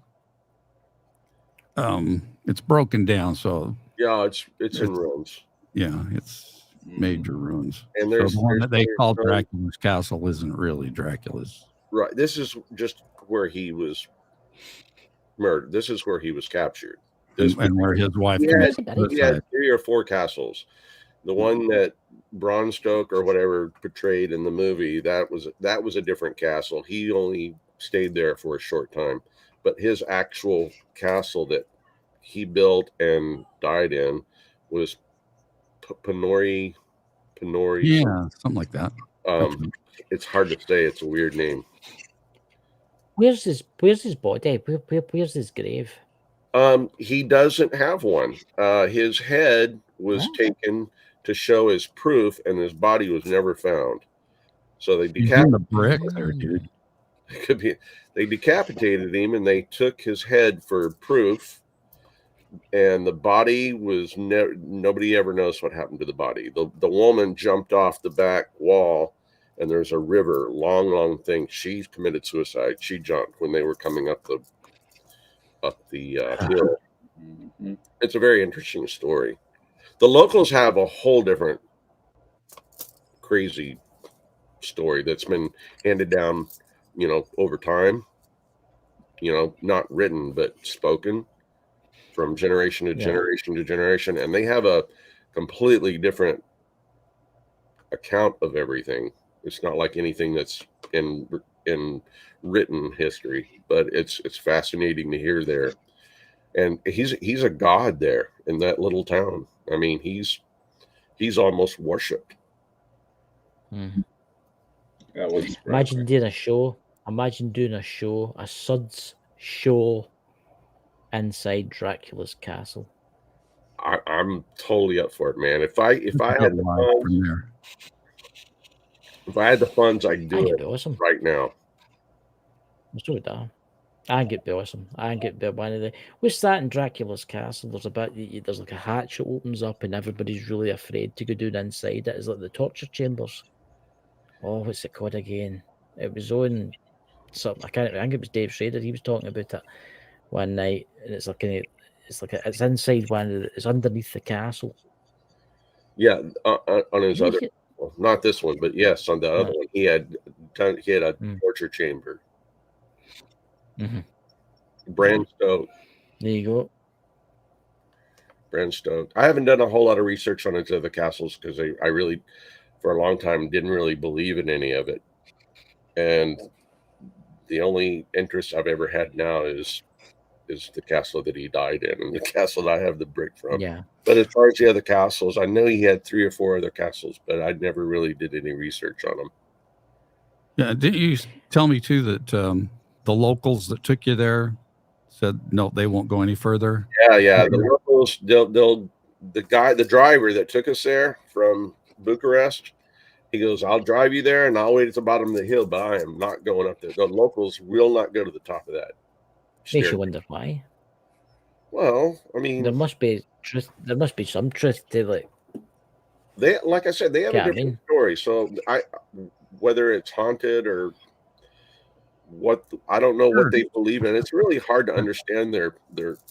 Speaker 1: it's broken down. So
Speaker 4: Yeah, it's in ruins.
Speaker 1: yeah, it's major ruins.
Speaker 4: And
Speaker 1: So
Speaker 4: there's
Speaker 1: the one that they call
Speaker 4: no-
Speaker 1: Dracula's castle isn't really Dracula's.
Speaker 4: Right. This is just where he was murdered. This is where he was captured. This
Speaker 1: And where his wife
Speaker 4: he
Speaker 1: committed
Speaker 4: had, he
Speaker 1: suicide.
Speaker 4: had 3 or 4 castles. The one that Bram Stoker or whatever portrayed in the movie, that was a different castle. He only stayed there for a short time, but his actual castle that he built and died in was Penori.
Speaker 1: Yeah, something like that.
Speaker 4: It's hard to say. It's a weird name.
Speaker 3: Where's his body? Where's his grave?
Speaker 4: He doesn't have one. His head was taken to show as proof, and his body was never found. So they
Speaker 1: He's in the
Speaker 4: decapitated.
Speaker 1: brick there, dude.
Speaker 4: It could be they decapitated him and they took his head for proof. And the body was nobody ever knows what happened to the body. The woman jumped off the back wall, and there's a river, long thing. She committed suicide. She jumped when they were coming up the hill.
Speaker 2: Mm-hmm.
Speaker 4: It's a very interesting story. The locals have a whole different crazy story that's been handed down, over time. Not written but spoken from generation to generation to generation, and they have a completely different account of everything. It's not like anything that's in written history, but it's fascinating to hear there. And he's a god there in that little town. I mean, he's almost worshipped.
Speaker 3: Mhm.
Speaker 2: That was
Speaker 3: Imagine doing a show. Imagine doing a Suds show inside Dracula's castle.
Speaker 4: I'm totally up for it, man. If I had the funds,
Speaker 1: from there.
Speaker 4: if I had the funds, I'd do
Speaker 3: I think
Speaker 4: it
Speaker 3: it'd be awesome.
Speaker 4: right now.
Speaker 3: So would I. I think it'd be awesome. I think it'd be one of the. What's that in Dracula's castle? There's like a hatch that opens up, and everybody's really afraid to go down inside it. It's like the torture chambers. Oh, what's it called again? It was on something. I think it was Dave Schrader. He was talking about it one night, and it's it's inside it's underneath the castle.
Speaker 4: Yeah, on his
Speaker 3: Did
Speaker 4: other,
Speaker 3: you-
Speaker 4: well, not this one, but yes, on the other one, he had a
Speaker 3: Mm.
Speaker 4: torture chamber.
Speaker 3: Mhm.
Speaker 4: Bran stoked.
Speaker 3: There you go.
Speaker 4: Bran stoked. I haven't done a whole lot of research on his other castles because I really, for a long time, didn't really believe in any of it. And the only interest I've ever had now is the castle that he died in and the castle that I have the brick from.
Speaker 3: Yeah.
Speaker 4: But as far as the other castles, I know he had 3 or 4 other castles, but I never really did any research on them.
Speaker 1: Yeah, didn't you tell me too that the locals that took you there said no, they won't go any further?
Speaker 4: Yeah. The locals, the driver that took us there from Bucharest, he goes, "I'll drive you there, and I'll wait at the bottom of the hill, but I am not going up there. The locals will not go to the top of that."
Speaker 3: Makes you wonder why.
Speaker 4: Well, I mean,
Speaker 3: There must be truth. There must be some truth to it.
Speaker 4: they, like I said, they have a
Speaker 3: Yeah, I
Speaker 4: different
Speaker 3: mean-
Speaker 4: story. So whether it's haunted or what, I don't know what they believe in. It's really hard to understand their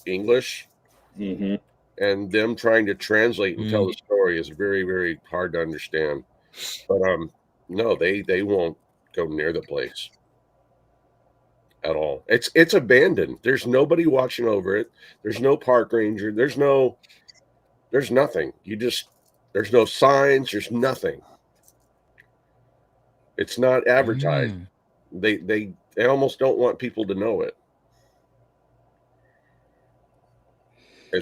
Speaker 4: English,
Speaker 2: Mm-hmm.
Speaker 4: and them trying to translate and tell the story is very, very hard to understand. But no, they won't go near the place at all. It's abandoned. There's nobody watching over it. There's no park ranger. There's nothing. There's no signs. There's nothing. It's not advertised. They almost don't want people to know it.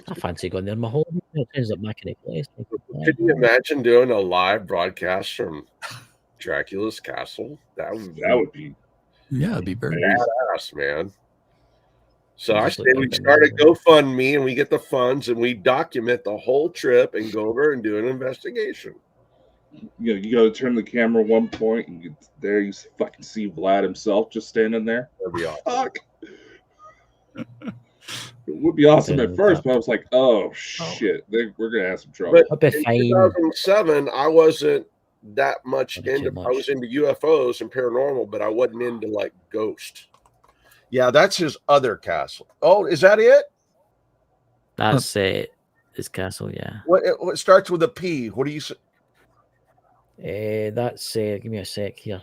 Speaker 3: I fancy going there. My whole it ends up back in a place.
Speaker 4: Could you imagine doing a live broadcast from Dracula's castle? That would be
Speaker 1: Yeah, it'd be very
Speaker 4: badass, man. So I
Speaker 3: Just
Speaker 4: say
Speaker 3: look
Speaker 4: we
Speaker 3: like
Speaker 4: start a
Speaker 3: amazing.
Speaker 4: GoFundMe and we get the funds and we document the whole trip and go over and do an investigation.
Speaker 2: You got to turn the camera one point, and you fucking see Vlad himself just standing there.
Speaker 4: That'd be awesome.
Speaker 2: Fuck. It would be awesome at first, but I was like, "Oh shit, we're gonna have some trouble."
Speaker 4: But
Speaker 3: That'd be
Speaker 4: in
Speaker 3: fine.
Speaker 4: 2007, I wasn't that much
Speaker 3: That'd be too
Speaker 4: into. I
Speaker 3: much.
Speaker 4: was into UFOs and paranormal, but I wasn't into like ghost. Yeah, that's his other castle. Oh, is that it?
Speaker 3: That's his castle. Yeah.
Speaker 4: What starts with a P? What do you say?
Speaker 3: That's give me a sec here.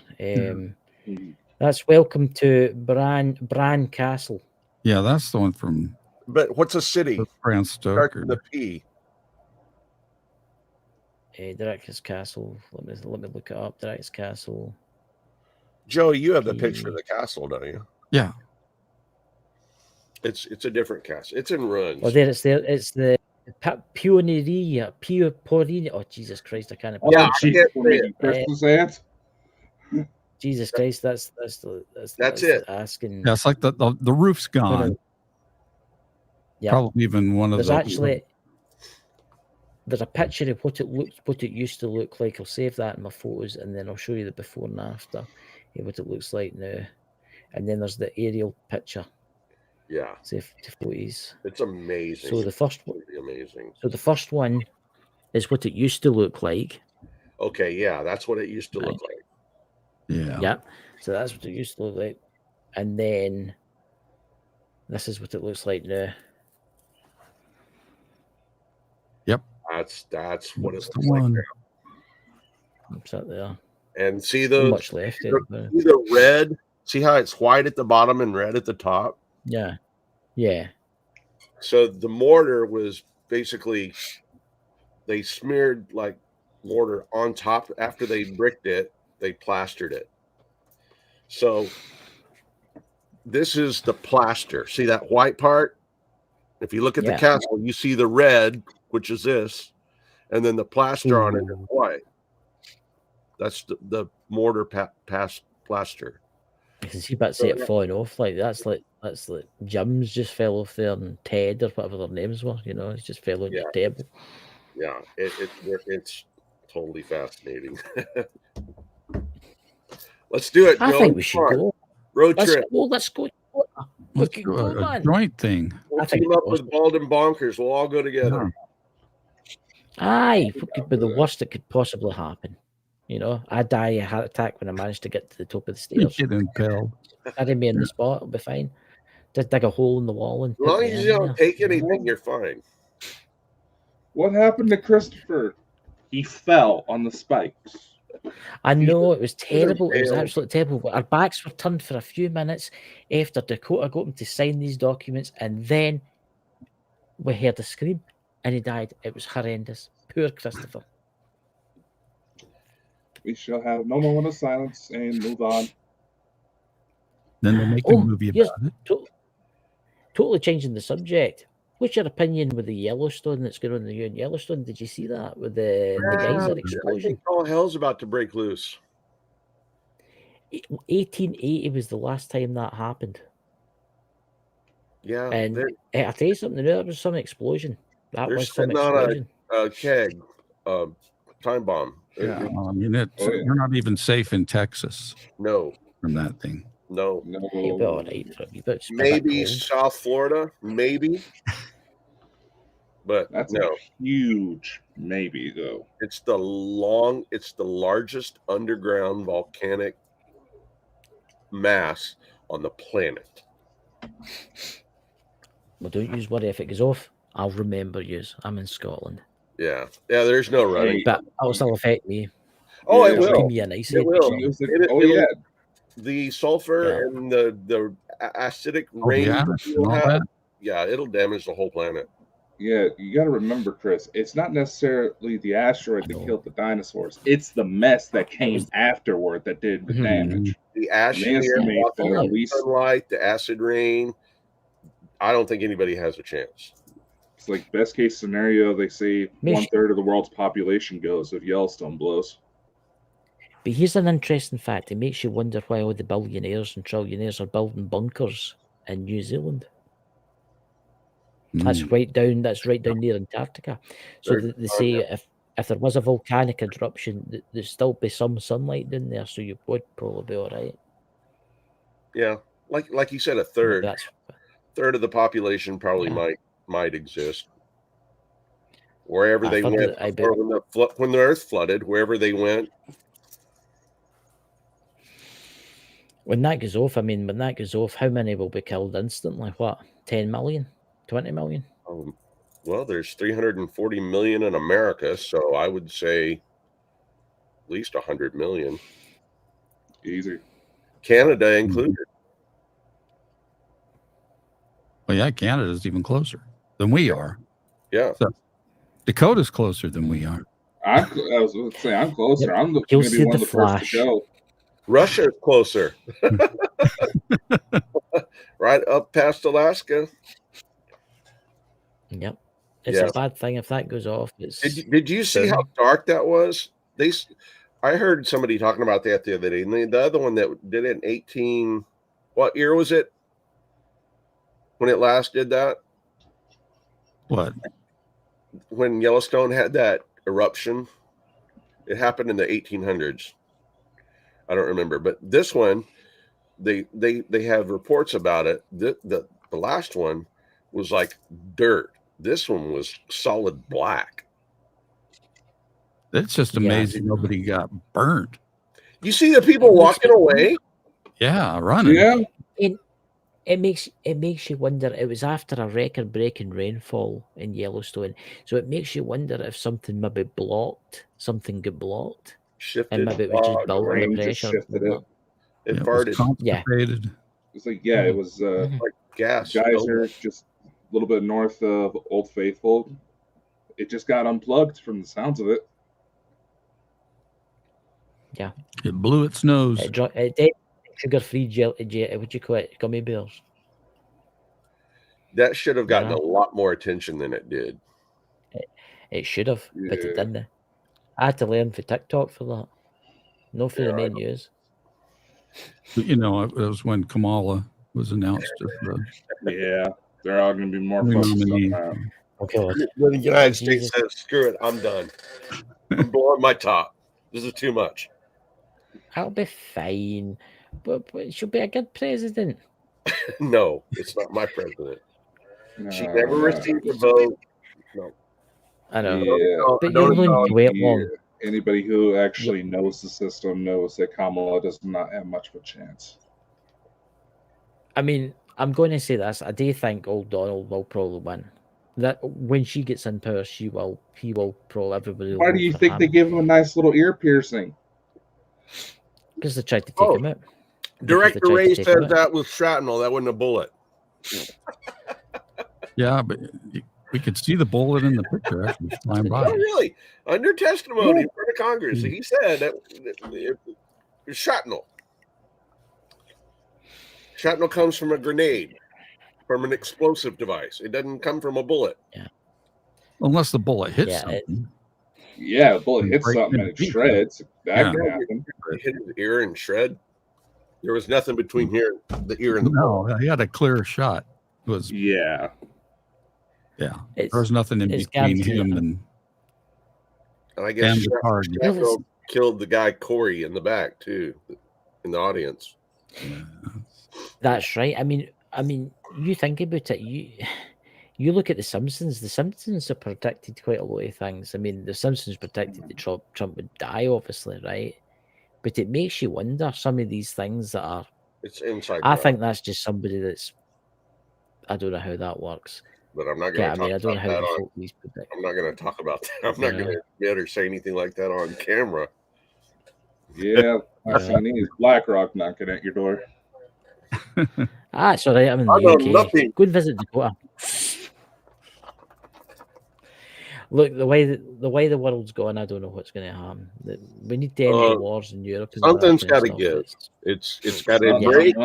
Speaker 3: That's Welcome to Bran Castle.
Speaker 1: Yeah, that's the one from
Speaker 4: But what's a city?
Speaker 1: Bram
Speaker 4: Starts
Speaker 1: Stoker.
Speaker 4: with a P.
Speaker 3: Dracula's Castle. Let me look it up. Dracula's Castle.
Speaker 4: Joey, you have the picture of the castle, don't you?
Speaker 1: Yeah.
Speaker 4: It's a different castle. It's in ruins.
Speaker 3: Oh, there it's there. It's the Pioneeria. Oh, Jesus Christ! I can't.
Speaker 4: Yeah,
Speaker 2: Oh, gee, we're making Christmas ants.
Speaker 3: Jesus Christ! That's
Speaker 4: it.
Speaker 3: Asking.
Speaker 1: Yeah, it's like the roof's gone.
Speaker 3: Yeah.
Speaker 1: Probably even one of
Speaker 3: There's
Speaker 1: the
Speaker 3: actually there's a picture of what it used to look like. I'll save that in my photos, and then I'll show you the before and after. What it looks like now. and then there's the aerial picture.
Speaker 4: Yeah,
Speaker 3: To photos.
Speaker 4: it's amazing.
Speaker 3: So the first one,
Speaker 4: Absolutely amazing.
Speaker 3: so the first one is what it used to look like.
Speaker 4: Okay, yeah, that's what it used to look like.
Speaker 1: Yeah.
Speaker 3: Yeah. So that's what it used to look like. And then this is what it looks like now.
Speaker 1: Yep.
Speaker 4: That's what it
Speaker 1: That's
Speaker 4: looks
Speaker 1: the
Speaker 4: like
Speaker 1: one.
Speaker 4: now.
Speaker 3: It's up there.
Speaker 4: And see
Speaker 3: Not
Speaker 4: those
Speaker 3: much left.
Speaker 4: see the red. See how it's white at the bottom and red at the top?
Speaker 3: Yeah. Yeah.
Speaker 4: So the mortar was basically, they smeared like mortar on top after they bricked it, they plastered it. So this is the plaster. See that white part? If you look at the
Speaker 3: Yeah.
Speaker 4: castle, you see the red, which is this, and then the plaster on it is white. That's the mortar plaster.
Speaker 3: You can see about see it falling off. Like that's like Jim's just fell off there, and Ted or whatever their names were. You know, it just fell on your table.
Speaker 4: Yeah, it's totally fascinating. Let's do it.
Speaker 3: I think we should go.
Speaker 4: Road
Speaker 3: Let's
Speaker 4: trip.
Speaker 3: go. Let's go.
Speaker 1: Let's do a joint thing.
Speaker 4: We'll
Speaker 3: I think
Speaker 4: team up with Bald and Bonkers. We'll all go together.
Speaker 3: Aye, it could be the worst that could possibly happen. You know, I die a heart attack when I manage to get to the top of the stairs.
Speaker 1: Get impaled.
Speaker 3: Carry me in the spot, it'll be fine. Just dig a hole in the wall and
Speaker 4: As long as you don't take anything, you're fine.
Speaker 2: What happened to Christopher? He fell on the spikes.
Speaker 3: I know, it was terrible. It was absolutely terrible. Our backs were turned for a few minutes after Dakota got him to sign these documents, and then we heard a scream and he died. It was horrendous. Poor Christopher.
Speaker 2: We shall have no moment of silence and move on.
Speaker 1: Then they'll make a movie about it.
Speaker 3: Totally changing the subject. What's your opinion with the Yellowstone that's going on in Yellowstone? Did you see that with the geyser explosion?
Speaker 4: I think all hell's about to break loose.
Speaker 3: 1880 was the last time that happened.
Speaker 4: Yeah,
Speaker 3: and I'll tell you something. There was some explosion. That was some explosion.
Speaker 4: On a keg, time bomb.
Speaker 1: Yeah, I mean, you're not even safe in Texas.
Speaker 4: No,
Speaker 1: from that thing.
Speaker 4: No.
Speaker 3: You'll be all right for me, but
Speaker 4: maybe South Florida, maybe. But
Speaker 2: that's
Speaker 4: no.
Speaker 2: a huge maybe, though.
Speaker 4: It's the largest underground volcanic mass on the planet.
Speaker 3: Well, don't use worry if it goes off. I'll remember yous. I'm in Scotland.
Speaker 4: Yeah, there's no running.
Speaker 3: But it'll still affect me.
Speaker 4: Oh, it will.
Speaker 3: Give me a nice
Speaker 4: it will.
Speaker 2: Yeah.
Speaker 4: The sulfur and the acidic rain. Yeah, it'll damage the whole planet.
Speaker 2: Yeah, you got to remember, Chris, it's not necessarily the asteroid that killed the dinosaurs. It's the mess that came afterward that did the damage.
Speaker 4: The ash in the sunlight, the acid rain. I don't think anybody has a chance.
Speaker 2: It's like best case scenario, they say 1/3 of the world's population goes if Yellowstone blows.
Speaker 3: But here's an interesting fact. It makes you wonder why all the billionaires and trillionaires are building bunkers in New Zealand. That's right down near Antarctica. So they say if there was a volcanic eruption, there'd still be some sunlight down there, so you would probably be all right.
Speaker 4: Yeah, like you said, a third of the population probably might exist wherever they went. When the Earth flooded, wherever they went.
Speaker 3: When that goes off, how many will be killed instantly? What, 10 million, 20 million?
Speaker 4: Well, there's 340 million in America, so I would say at least 100 million.
Speaker 2: Easy.
Speaker 4: Canada included.
Speaker 1: Well, yeah, Canada's even closer than we are.
Speaker 4: Yeah.
Speaker 1: So Dakota's closer than we are.
Speaker 2: I was going to say I'm closer. I'm going to be one of the first to go.
Speaker 4: Russia is closer. Right up past Alaska.
Speaker 3: Yep. It's a bad thing if that goes off.
Speaker 4: Did you see how dark that was? I heard somebody talking about that the other day. And the other one that did it in what year was it? When it last did that?
Speaker 1: What?
Speaker 4: When Yellowstone had that eruption. It happened in the 1800s. I don't remember. But this one, they have reports about it. The last one was like dirt. This one was solid black.
Speaker 1: It's just amazing nobody got burnt.
Speaker 4: You see the people walking away?
Speaker 1: Yeah, running.
Speaker 2: Yeah.
Speaker 3: It makes you wonder. It was after a record-breaking rainfall in Yellowstone, so it makes you wonder if something maybe blocked, something got blocked,
Speaker 4: Shifted.
Speaker 3: and maybe it was just building
Speaker 2: rain
Speaker 3: the
Speaker 2: just
Speaker 3: pressure.
Speaker 2: shifted it.
Speaker 4: It
Speaker 1: It was
Speaker 4: farted
Speaker 1: constipated.
Speaker 2: It's like, yeah, it was
Speaker 4: like gas.
Speaker 2: geyser just a little bit north of Old Faithful. It just got unplugged from the sounds of it.
Speaker 3: Yeah,
Speaker 1: It blew its nose.
Speaker 3: it did sugar-free what you call it, gummy bears.
Speaker 4: That should have gotten a lot more attention than it did.
Speaker 3: It should have, but it
Speaker 2: Yeah.
Speaker 3: didn't. I had to learn for TikTok for that. No for the main news.
Speaker 1: But, you know, it was when Kamala was announced as the
Speaker 2: Yeah, they're all going to be more
Speaker 1: new
Speaker 2: focused
Speaker 1: nominee.
Speaker 2: on that.
Speaker 3: Okay,
Speaker 4: When the United States
Speaker 3: Jesus.
Speaker 4: says, "Screw it, I'm done. I'm blowing my top. This is too much."
Speaker 3: I'll be fine, but she'll be a good president.
Speaker 4: No, it's not my president. She
Speaker 2: No,
Speaker 4: never
Speaker 2: no.
Speaker 4: received a vote. No.
Speaker 3: I know,
Speaker 2: Yeah,
Speaker 3: but you don't need to wait long.
Speaker 2: Anybody who actually knows the system knows that Kamala does not have much of a chance.
Speaker 3: I mean, I'm going to say this. I do think old Donald will probably win. That when she gets in power, he will probably everybody.
Speaker 2: Why do you think they give him a nice little ear piercing?
Speaker 3: Because they tried to take him out.
Speaker 4: Director Ray says that was shrapnel. That wasn't a bullet.
Speaker 1: Yeah, but we could see the bullet in the picture as it was flying by.
Speaker 4: Oh, really? Under testimony in front of Congress, he said that it was shrapnel. Shrapnel comes from a grenade, from an explosive device. It doesn't come from a bullet.
Speaker 3: Yeah.
Speaker 1: Unless the bullet hits something.
Speaker 2: Yeah, the bullet hits
Speaker 1: Break
Speaker 2: something
Speaker 1: in
Speaker 2: and it
Speaker 1: pieces.
Speaker 2: shreds. That
Speaker 1: Yeah.
Speaker 2: can happen.
Speaker 4: It hit his ear and shred. There was nothing between here, the ear, and the
Speaker 1: No,
Speaker 4: bullet.
Speaker 1: he had a clear shot. It was
Speaker 2: Yeah.
Speaker 1: there was nothing in between him and
Speaker 4: I guess
Speaker 1: the target.
Speaker 4: shrapnel killed the guy Corey in the back too, in the audience.
Speaker 3: That's right. I mean, you think about it. You look at the Simpsons. The Simpsons have predicted quite a lot of things. I mean, the Simpsons predicted that Trump would die, obviously, right? But it makes you wonder some of these things that are.
Speaker 4: It's inside.
Speaker 3: I think that's just somebody that's. I don't know how that works.
Speaker 4: But I'm not going to talk
Speaker 3: I don't know
Speaker 4: about
Speaker 3: how
Speaker 4: that
Speaker 3: the
Speaker 4: on.
Speaker 3: folk these predict.
Speaker 4: I'm not going to talk about that. I'm not going to get or say anything like that on camera.
Speaker 2: Yeah, last thing I need is BlackRock knocking at your door.
Speaker 3: It's all right. I'm in
Speaker 4: I
Speaker 3: the
Speaker 4: know
Speaker 3: UK.
Speaker 4: nothing.
Speaker 3: Go and visit Dakota. Look, the way the world's going, I don't know what's going to happen. We need to end the wars in Europe. And
Speaker 4: Something's
Speaker 3: got
Speaker 4: to give. It's got to break.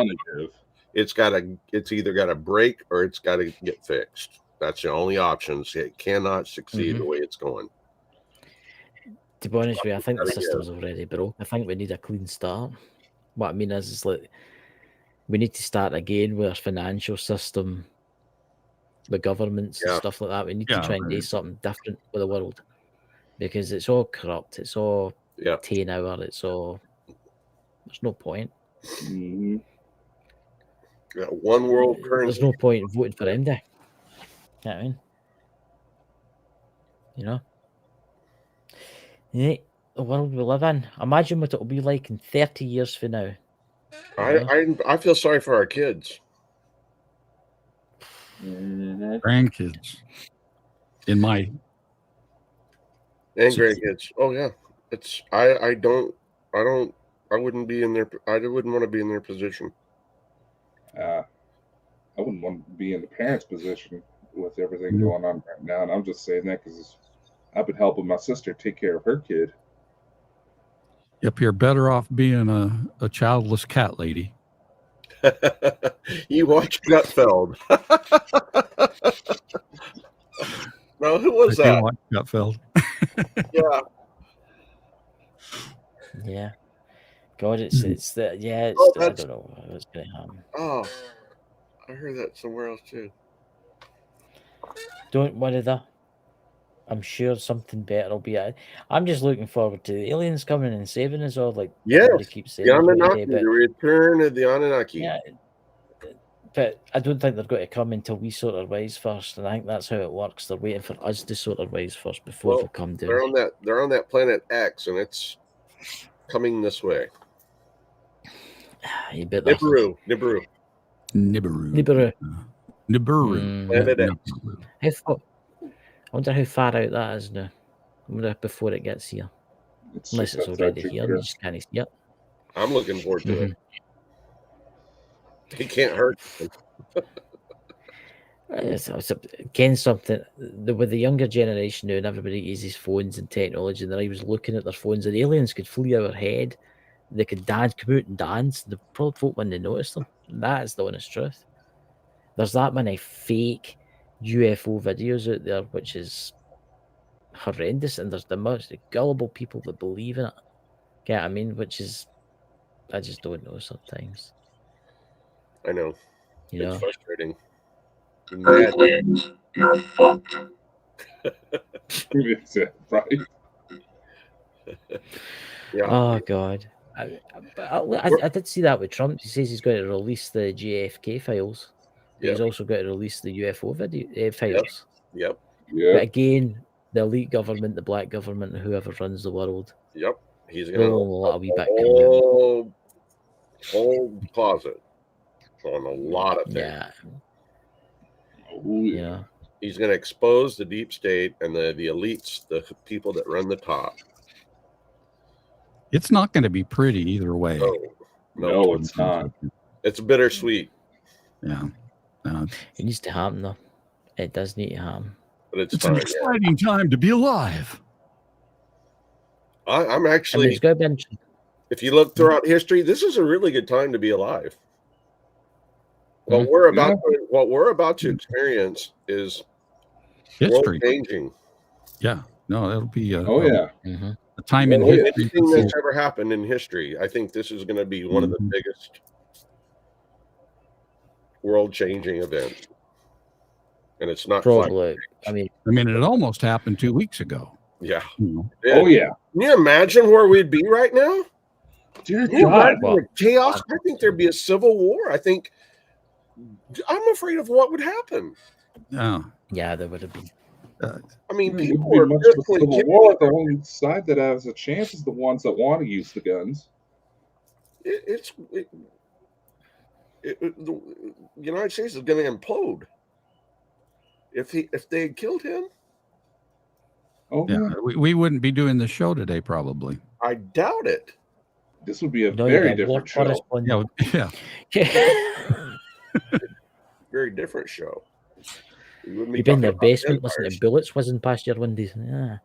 Speaker 4: It's either got to break or it's got to get fixed. That's the only options. It cannot succeed the way it's going.
Speaker 3: To be honest with you, I think the system's already broke. I think we need a clean start. What I mean is like we need to start again with our financial system, the governments and stuff like that. We need to try and do something different with the world because it's all corrupt. It's all 10 hour. It's all. There's no point.
Speaker 2: Mm-hmm.
Speaker 4: One world currency.
Speaker 3: There's no point in voting for MD. You know what I mean? You know? Yeah, the world we live in. Imagine what it'll be like in 30 years from now.
Speaker 4: I feel sorry for our kids.
Speaker 1: Grandkids. And
Speaker 2: grandkids.
Speaker 4: Oh yeah. I wouldn't be in their I wouldn't want to be in their position.
Speaker 2: I wouldn't want to be in the parents' position with everything going on right now. And I'm just saying that because I've been helping my sister take care of her kid.
Speaker 1: Yep, you're better off being a childless cat lady.
Speaker 4: You watch Gutfeld. No, who was that?
Speaker 1: Gutfeld.
Speaker 4: Yeah.
Speaker 3: Yeah. God, it's the I don't know what's going to happen.
Speaker 4: Oh, I heard that somewhere else too.
Speaker 3: Don't worry though. I'm sure something better will be. I'm just looking forward to the aliens coming and saving us all, like
Speaker 4: Yes,
Speaker 3: everybody keeps saying.
Speaker 4: the
Speaker 3: throughout the
Speaker 4: Anunnaki,
Speaker 3: day,
Speaker 4: the return of the Anunnaki.
Speaker 3: yeah, but I don't think they're going to come until we sort our ways first, and I think that's how it works. They're waiting for us to sort our ways first before
Speaker 4: Well,
Speaker 3: they come
Speaker 4: they're
Speaker 3: down.
Speaker 4: on that planet X, and it's coming this way.
Speaker 3: You better.
Speaker 4: Nibiru.
Speaker 3: Nibiru.
Speaker 1: Nibiru.
Speaker 4: Planet X.
Speaker 3: I wonder how far out that is now. I wonder before it gets here. Unless it's already here, you just can't see it.
Speaker 4: I'm looking forward to it. He can't hurt.
Speaker 3: Again, something with the younger generation now, and everybody uses phones and technology, and I was looking at their phones, and aliens could flee overhead. They could dance, come out and dance. The probably folk wouldn't notice them. That is the honest truth. There's that many fake UFO videos out there, which is horrendous, and there's the most gullible people that believe in it. Yeah, I mean, which is, I just don't know sometimes.
Speaker 4: I know.
Speaker 3: You know,
Speaker 4: it's frustrating.
Speaker 6: Aliens, you're fucked.
Speaker 2: Right?
Speaker 4: Yeah.
Speaker 3: Oh God, I did see that with Trump. He says he's going to release the JFK files. But he's also going to release the UFO video files.
Speaker 4: Yep.
Speaker 3: But again, the elite government, the black government, and whoever runs the world.
Speaker 4: Yep. He's going to
Speaker 3: let a wee bit
Speaker 4: whole closet on a lot of things.
Speaker 3: Yeah.
Speaker 2: Oh,
Speaker 3: Yeah.
Speaker 4: He's going to expose the deep state and the elites, the people that run the top.
Speaker 1: It's not going to be pretty either way.
Speaker 2: No, it's not.
Speaker 4: It's bittersweet.
Speaker 1: Yeah.
Speaker 3: It needs to happen, though. It does need to happen.
Speaker 4: But it's
Speaker 1: an exciting time to be alive.
Speaker 4: I'm actually,
Speaker 3: it's going to be interesting.
Speaker 4: If you look throughout history, this is a really good time to be alive. What we're about to experience is
Speaker 1: history
Speaker 4: changing.
Speaker 1: Yeah. No, it'll be a
Speaker 4: time
Speaker 1: in history.
Speaker 4: Anything that's ever happened in history, I think this is going to be one of the biggest world-changing events. And it's not
Speaker 3: probably.
Speaker 1: I mean, it almost happened 2 weeks ago.
Speaker 4: Yeah.
Speaker 2: Oh yeah.
Speaker 4: Can you imagine where we'd be right now?
Speaker 2: Dear God,
Speaker 4: chaos. I think there'd be a civil war. I'm afraid of what would happen.
Speaker 3: Yeah, there would have been.
Speaker 4: I mean, people
Speaker 2: are
Speaker 4: are
Speaker 2: much of a civil war. The only side that has a chance is the ones that want to use the guns.
Speaker 4: The United States is going to implode if they had killed him.
Speaker 2: Oh
Speaker 1: yeah, we wouldn't be doing the show today, probably.
Speaker 4: I doubt it.
Speaker 2: This would be a very different show.
Speaker 1: Yeah.
Speaker 4: Very different show.
Speaker 3: You've been in the basement listening to bullets whizzing past your windows. Yeah.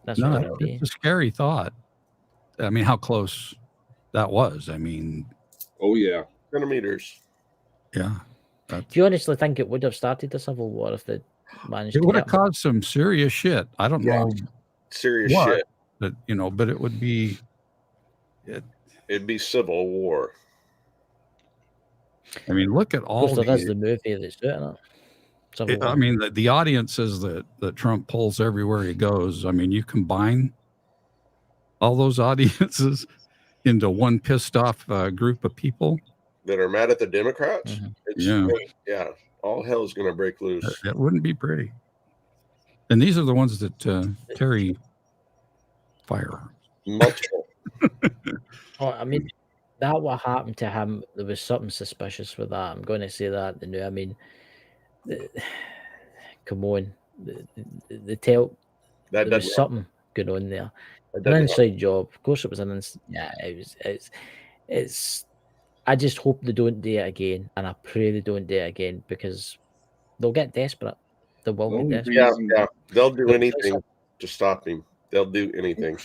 Speaker 3: That's what it'd be.
Speaker 1: It's a scary thought. I mean, how close that was. I mean,
Speaker 2: oh yeah,
Speaker 4: centimeters.
Speaker 1: Yeah.
Speaker 3: Do you honestly think it would have started the Civil War if they managed?
Speaker 1: It would have caused some serious shit. I don't know.
Speaker 4: Serious
Speaker 1: what,
Speaker 4: shit.
Speaker 1: But but it would be.
Speaker 4: It'd be civil war.
Speaker 1: I mean, look at all.
Speaker 3: That's the movie that's doing it.
Speaker 1: I mean, the audiences that Trump pulls everywhere he goes. I mean, you combine all those audiences into one pissed off group of people
Speaker 4: that are mad at the Democrats.
Speaker 1: Yeah.
Speaker 4: All hell is going to break loose.
Speaker 1: It wouldn't be pretty. And these are the ones that carry firearms.
Speaker 4: Multiple.
Speaker 3: I mean, that what happened to him. There was something suspicious with that. I'm going to say that. I mean, come on, the tell. There was something going on there. An inside job. Of course, it was an inside. Yeah, it was. It's. I just hope they don't do it again, and I pray they don't do it again because they'll get desperate. They will get desperate.
Speaker 4: Yeah. They'll do anything to stop him. They'll do anything.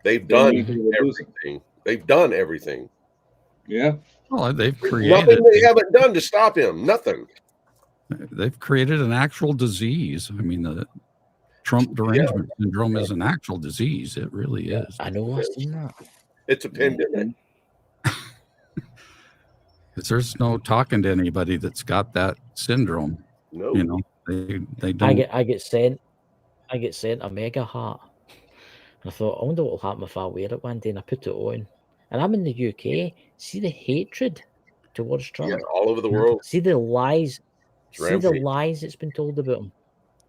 Speaker 4: They've done everything. They've done everything.
Speaker 2: Yeah.
Speaker 1: Well, they've created
Speaker 4: nothing they haven't done to stop him. Nothing.
Speaker 1: They've created an actual disease. I mean, the Trump derangement syndrome is an actual disease. It really is.
Speaker 3: I know. I've seen that.
Speaker 4: It's a pandemic.
Speaker 1: There's no talking to anybody that's got that syndrome.
Speaker 4: No.
Speaker 1: They don't.
Speaker 3: I get sent a mega hat. I thought, I wonder what will happen if I wear it one day, and I put it on. And I'm in the UK. See the hatred towards Trump.
Speaker 4: Yeah, all over the world.
Speaker 3: See the lies.
Speaker 4: It's
Speaker 3: See the
Speaker 4: rampant.
Speaker 3: lies that's been told about him.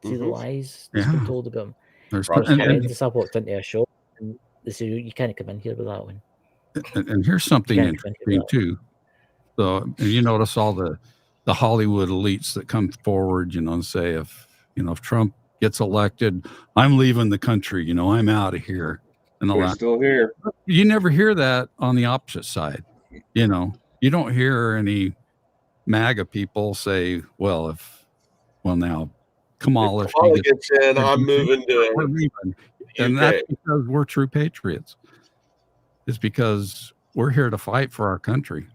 Speaker 3: See the
Speaker 4: Mhm.
Speaker 3: lies that's been
Speaker 1: Yeah.
Speaker 3: told about him.
Speaker 1: There's
Speaker 3: It was
Speaker 1: and,
Speaker 3: horrendous. I walked into a shop and they said, you can't come in here with that one.
Speaker 1: and here's something
Speaker 3: can't come in here
Speaker 1: interesting
Speaker 3: with that.
Speaker 1: too. So and you notice all the Hollywood elites that come forward, and say if Trump gets elected, I'm leaving the country. I'm out of here. And all
Speaker 2: They're
Speaker 1: that.
Speaker 2: still here.
Speaker 1: You never hear that on the opposite side. You don't hear any MAGA people say, well, now Kamala,
Speaker 4: If Kamala gets in, I'm moving
Speaker 1: we're
Speaker 4: to
Speaker 1: leaving.
Speaker 4: UK.
Speaker 1: And that's because we're true patriots. It's because we're here to fight for our country.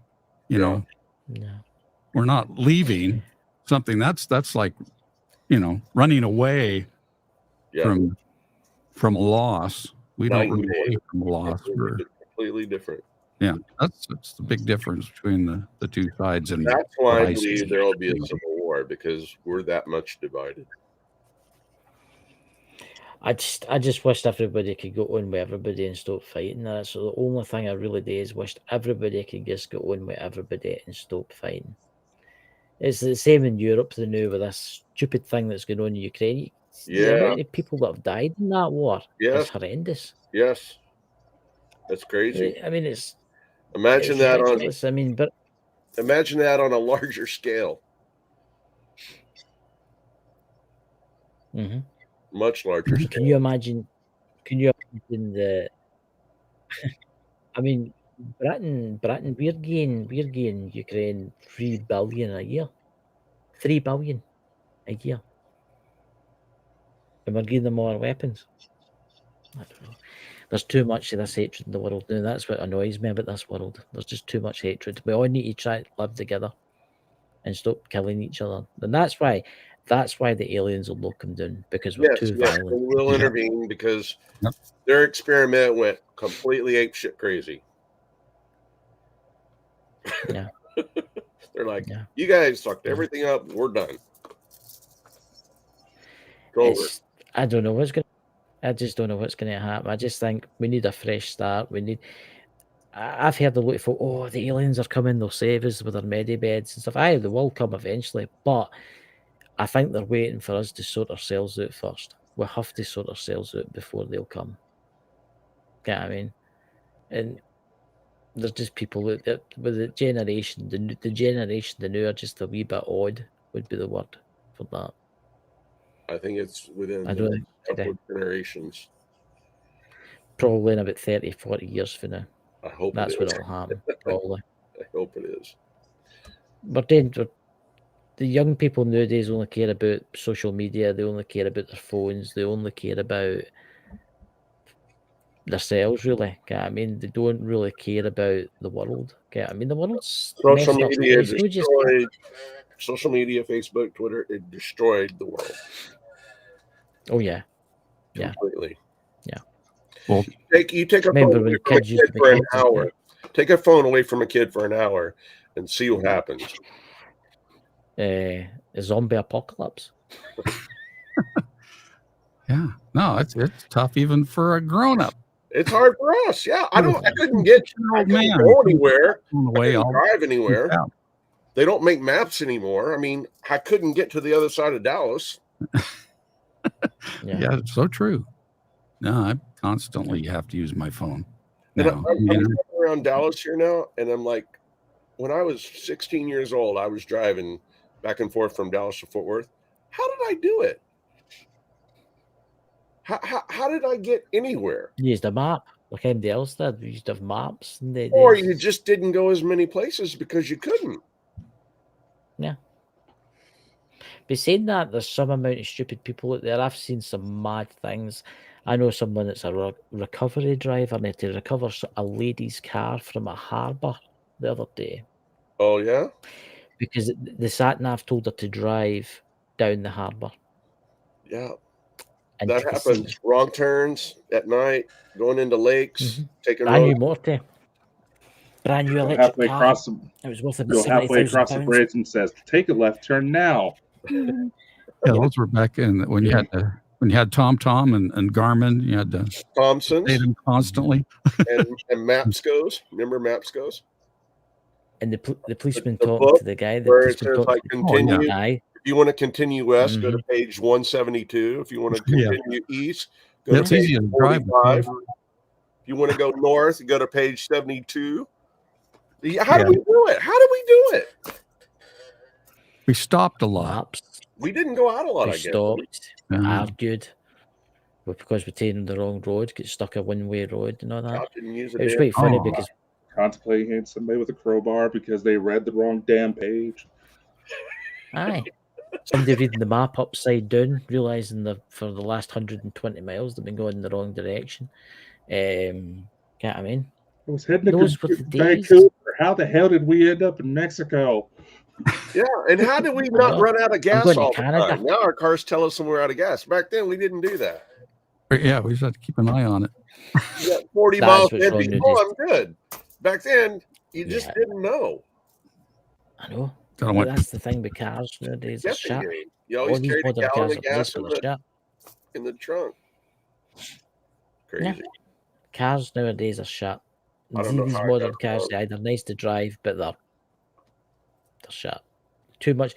Speaker 3: Yeah.
Speaker 1: We're not leaving something that's like, running away from a loss. We don't run away from a loss. We're
Speaker 4: completely different.
Speaker 1: Yeah, that's the big difference between the two sides. And
Speaker 4: that's why I believe there will be a civil war, because we're that much divided.
Speaker 3: I just wished everybody could go on with everybody and stop fighting. That's the only thing I really do is wished everybody could just go on with everybody and stop fighting. It's the same in Europe now with this stupid thing that's going on in Ukraine. The amount of people that have died in that war is horrendous.
Speaker 4: Yes, that's crazy.
Speaker 3: I mean, it's
Speaker 4: imagine that
Speaker 3: ridiculous. But
Speaker 4: imagine that on a larger scale.
Speaker 3: Mm-hmm.
Speaker 4: Much larger scale.
Speaker 3: Can you imagine the? I mean, Britain, we're gaining Ukraine $3 billion a year. $3 billion a year. And we're giving them more weapons. I don't know. There's too much of this hatred in the world now. That's what annoys me about this world. There's just too much hatred. We all need to try to live together and stop killing each other. And that's why the aliens will lock them down, because we're too violent.
Speaker 4: We will intervene because their experiment went completely apeshit crazy.
Speaker 3: Yeah.
Speaker 4: They're like, you guys fucked everything up. We're done.
Speaker 3: I don't know what's going to I just don't know what's going to happen. I just think we need a fresh start. I've heard a lot of folk, the aliens are coming, they'll save us with their medibeds and stuff. They will come eventually, but I think they're waiting for us to sort ourselves out first. We have to sort ourselves out before they'll come. Get what I mean? And there's just people with the generation, the generation the new are just a wee bit odd, would be the word for that.
Speaker 4: I think it's within a couple of generations.
Speaker 3: Probably in about 30, 40 years from now.
Speaker 4: I hope
Speaker 3: that's what will happen. Probably.
Speaker 4: I hope it is.
Speaker 3: But then the young people nowadays only care about social media. They only care about their phones. They only care about themselves, really. I mean, they don't really care about the world. I mean, the world's
Speaker 4: social media destroyed. Social media, Facebook, Twitter, it destroyed the world.
Speaker 3: Oh yeah,
Speaker 4: completely.
Speaker 3: Yeah.
Speaker 1: Well,
Speaker 4: you take a phone away from a kid for an hour. Take a phone away from a kid for an hour, and see what happens.
Speaker 3: A zombie apocalypse.
Speaker 1: Yeah, no, it's tough even for a grown-up.
Speaker 4: It's hard for us. Yeah, I couldn't go anywhere. I couldn't drive anywhere. Yeah. They don't make maps anymore. I mean, I couldn't get to the other side of Dallas.
Speaker 1: Yeah, it's so true. No, I constantly have to use my phone.
Speaker 4: And I'm driving around Dallas here now, and I'm like, when I was 16 years old, I was driving back and forth from Dallas to Fort Worth. How did I do it? How did I get anywhere?
Speaker 3: You used a map, like anybody else did. You used to have maps.
Speaker 4: Or you just didn't go as many places because you couldn't.
Speaker 3: Yeah. But saying that, there's some amount of stupid people out there. I've seen some mad things. I know someone that's a recovery driver and had to recover a lady's car from a harbour the other day.
Speaker 4: Oh, yeah?
Speaker 3: Because the sat-nav told her to drive down the harbour.
Speaker 4: Yeah. And that happens. Wrong turns at night, going into lakes, taking
Speaker 3: brand new motor. Brand new electric
Speaker 2: halfway
Speaker 3: car.
Speaker 2: Across
Speaker 3: it was worth
Speaker 2: go halfway across the bridge and says, "Take a left turn now."
Speaker 1: Yeah, those were back in when you had TomTom and Garmin. You had to
Speaker 4: Thompson's
Speaker 1: update them constantly.
Speaker 4: and Maps goes. Remember Maps goes?
Speaker 3: And the policeman
Speaker 4: The
Speaker 3: talking
Speaker 4: book
Speaker 3: to the guy. The
Speaker 4: where it
Speaker 3: policeman
Speaker 4: says
Speaker 3: talking
Speaker 4: like
Speaker 3: to the
Speaker 4: continue.
Speaker 3: guy.
Speaker 4: If you want to continue west, go to page 172. If you want to continue east, go
Speaker 1: It's
Speaker 4: to page
Speaker 1: easy to drive.
Speaker 4: 45. If you want to go north, go to page 72. How do we do it? How do we do it?
Speaker 1: We stopped a lot.
Speaker 3: Maps.
Speaker 4: We didn't go out a lot,
Speaker 3: We
Speaker 4: I guess.
Speaker 3: stopped.
Speaker 1: Mhm.
Speaker 3: Argued. But because we're taking the wrong road, get stuck a one-way road and all that.
Speaker 4: God didn't use a
Speaker 3: It was
Speaker 4: damn-
Speaker 3: quite funny
Speaker 1: Oh.
Speaker 3: because
Speaker 2: Contemplating hitting somebody with a crowbar because they read the wrong damn page.
Speaker 3: aye. Somebody reading the map upside down, realizing that for the last 120 miles they've been going in the wrong direction. Get what I mean?
Speaker 2: I was heading to
Speaker 3: Those were the days.
Speaker 2: Vancouver. How the hell did we end up in Mexico?
Speaker 4: Yeah, and how did we not
Speaker 3: know.
Speaker 4: run out of gas
Speaker 3: going to
Speaker 4: all the
Speaker 3: Canada.
Speaker 4: time? Now our cars tell us when we're out of gas. Back then, we didn't do that.
Speaker 1: Yeah, we just had to keep an eye on it.
Speaker 4: You got 40
Speaker 3: That's
Speaker 4: miles
Speaker 3: what's
Speaker 4: empty.
Speaker 3: wrong with
Speaker 4: Oh, I'm good. Back then, you just
Speaker 3: Yeah.
Speaker 4: didn't know.
Speaker 3: I know.
Speaker 1: Gotta
Speaker 3: But
Speaker 1: went-
Speaker 3: that's the thing with cars nowadays. It's
Speaker 4: Guessing
Speaker 3: shit.
Speaker 4: game. You
Speaker 3: All
Speaker 4: always
Speaker 3: these
Speaker 4: carried a
Speaker 3: modern
Speaker 4: gallon
Speaker 3: cars
Speaker 4: of
Speaker 3: are
Speaker 4: gas
Speaker 3: based
Speaker 4: in
Speaker 3: on the shit.
Speaker 4: the trunk. Crazy.
Speaker 3: Yeah. Cars nowadays are shit.
Speaker 4: I don't know
Speaker 3: These
Speaker 4: how I
Speaker 3: modern
Speaker 4: got
Speaker 3: cars,
Speaker 4: wrong.
Speaker 3: they're either nice to drive, but they're shit. Too much.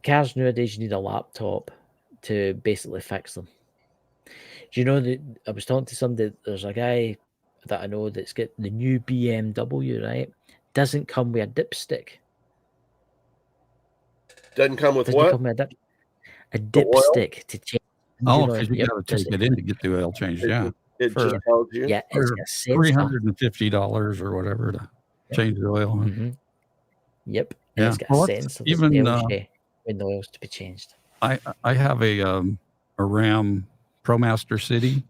Speaker 3: Cars nowadays, you need a laptop to basically fix them. Do you know that I was talking to somebody? There's a guy that I know that's got the new BMW, right? Doesn't come with a dipstick.
Speaker 4: Doesn't come with
Speaker 3: Doesn't
Speaker 4: what?
Speaker 3: come with a
Speaker 4: The oil?
Speaker 3: dipstick to change.
Speaker 1: Oh,
Speaker 3: engine oil.
Speaker 1: because you
Speaker 3: Yep,
Speaker 1: got to
Speaker 3: doesn't.
Speaker 1: take it in to get the oil changed. Yeah,
Speaker 4: It
Speaker 1: For-
Speaker 4: just tells you.
Speaker 3: Yeah, it's
Speaker 1: for
Speaker 3: got a sensor.
Speaker 1: $350 or whatever to change the oil.
Speaker 3: Mm-hmm. Yep. And
Speaker 1: Yeah.
Speaker 3: it's got
Speaker 1: Well,
Speaker 3: a
Speaker 1: that's
Speaker 3: sensor that
Speaker 1: even,
Speaker 3: tells you when the oil's to be changed.
Speaker 1: I have a Ram ProMaster City,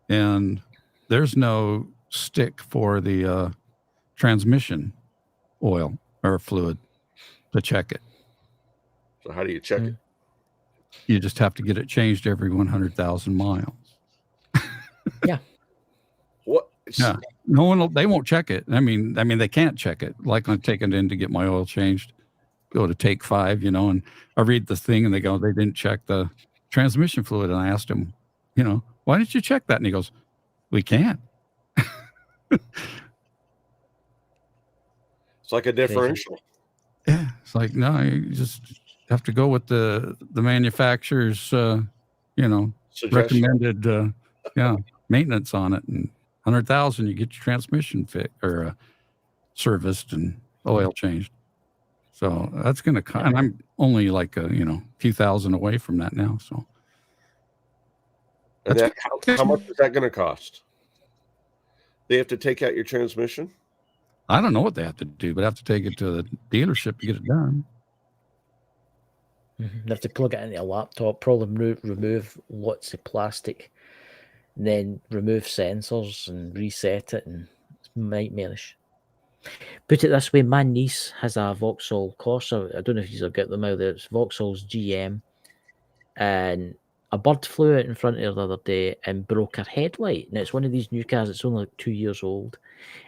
Speaker 1: and there's no stick for the transmission oil or fluid to check it.
Speaker 4: So how do you check it?
Speaker 1: You just have to get it changed every 100,000 miles.
Speaker 4: What?
Speaker 1: Yeah, no one they won't check it. I mean they can't check it. Like I'm taking it in to get my oil changed, go to take 5, and I read the thing and they go, they didn't check the transmission fluid. And I asked him, why didn't you check that? And he goes, we can't.
Speaker 4: It's like a differential.
Speaker 1: Yeah, it's like, no, you just have to go with the manufacturer's,
Speaker 4: Suggestion.
Speaker 1: recommended, maintenance on it. And 100,000, you get your transmission fixed or serviced and oil changed. So that's going to, and I'm only like a few thousand away from that now. So
Speaker 4: And
Speaker 1: That's
Speaker 4: how much is that going to cost? They have to take out your transmission?
Speaker 1: I don't know what they have to do, but I have to take it to the dealership to get it done.
Speaker 3: You have to plug it into a laptop, probably remove lots of plastic, and then remove sensors and reset it, and it's nightmarish. Put it this way, my niece has a Vauxhall Corsa. I don't know if you've got them out there. It's Vauxhall's GM, and a bird flew out in front of her the other day and broke her headlight. Now, it's one of these new cars. It's only like 2 years old,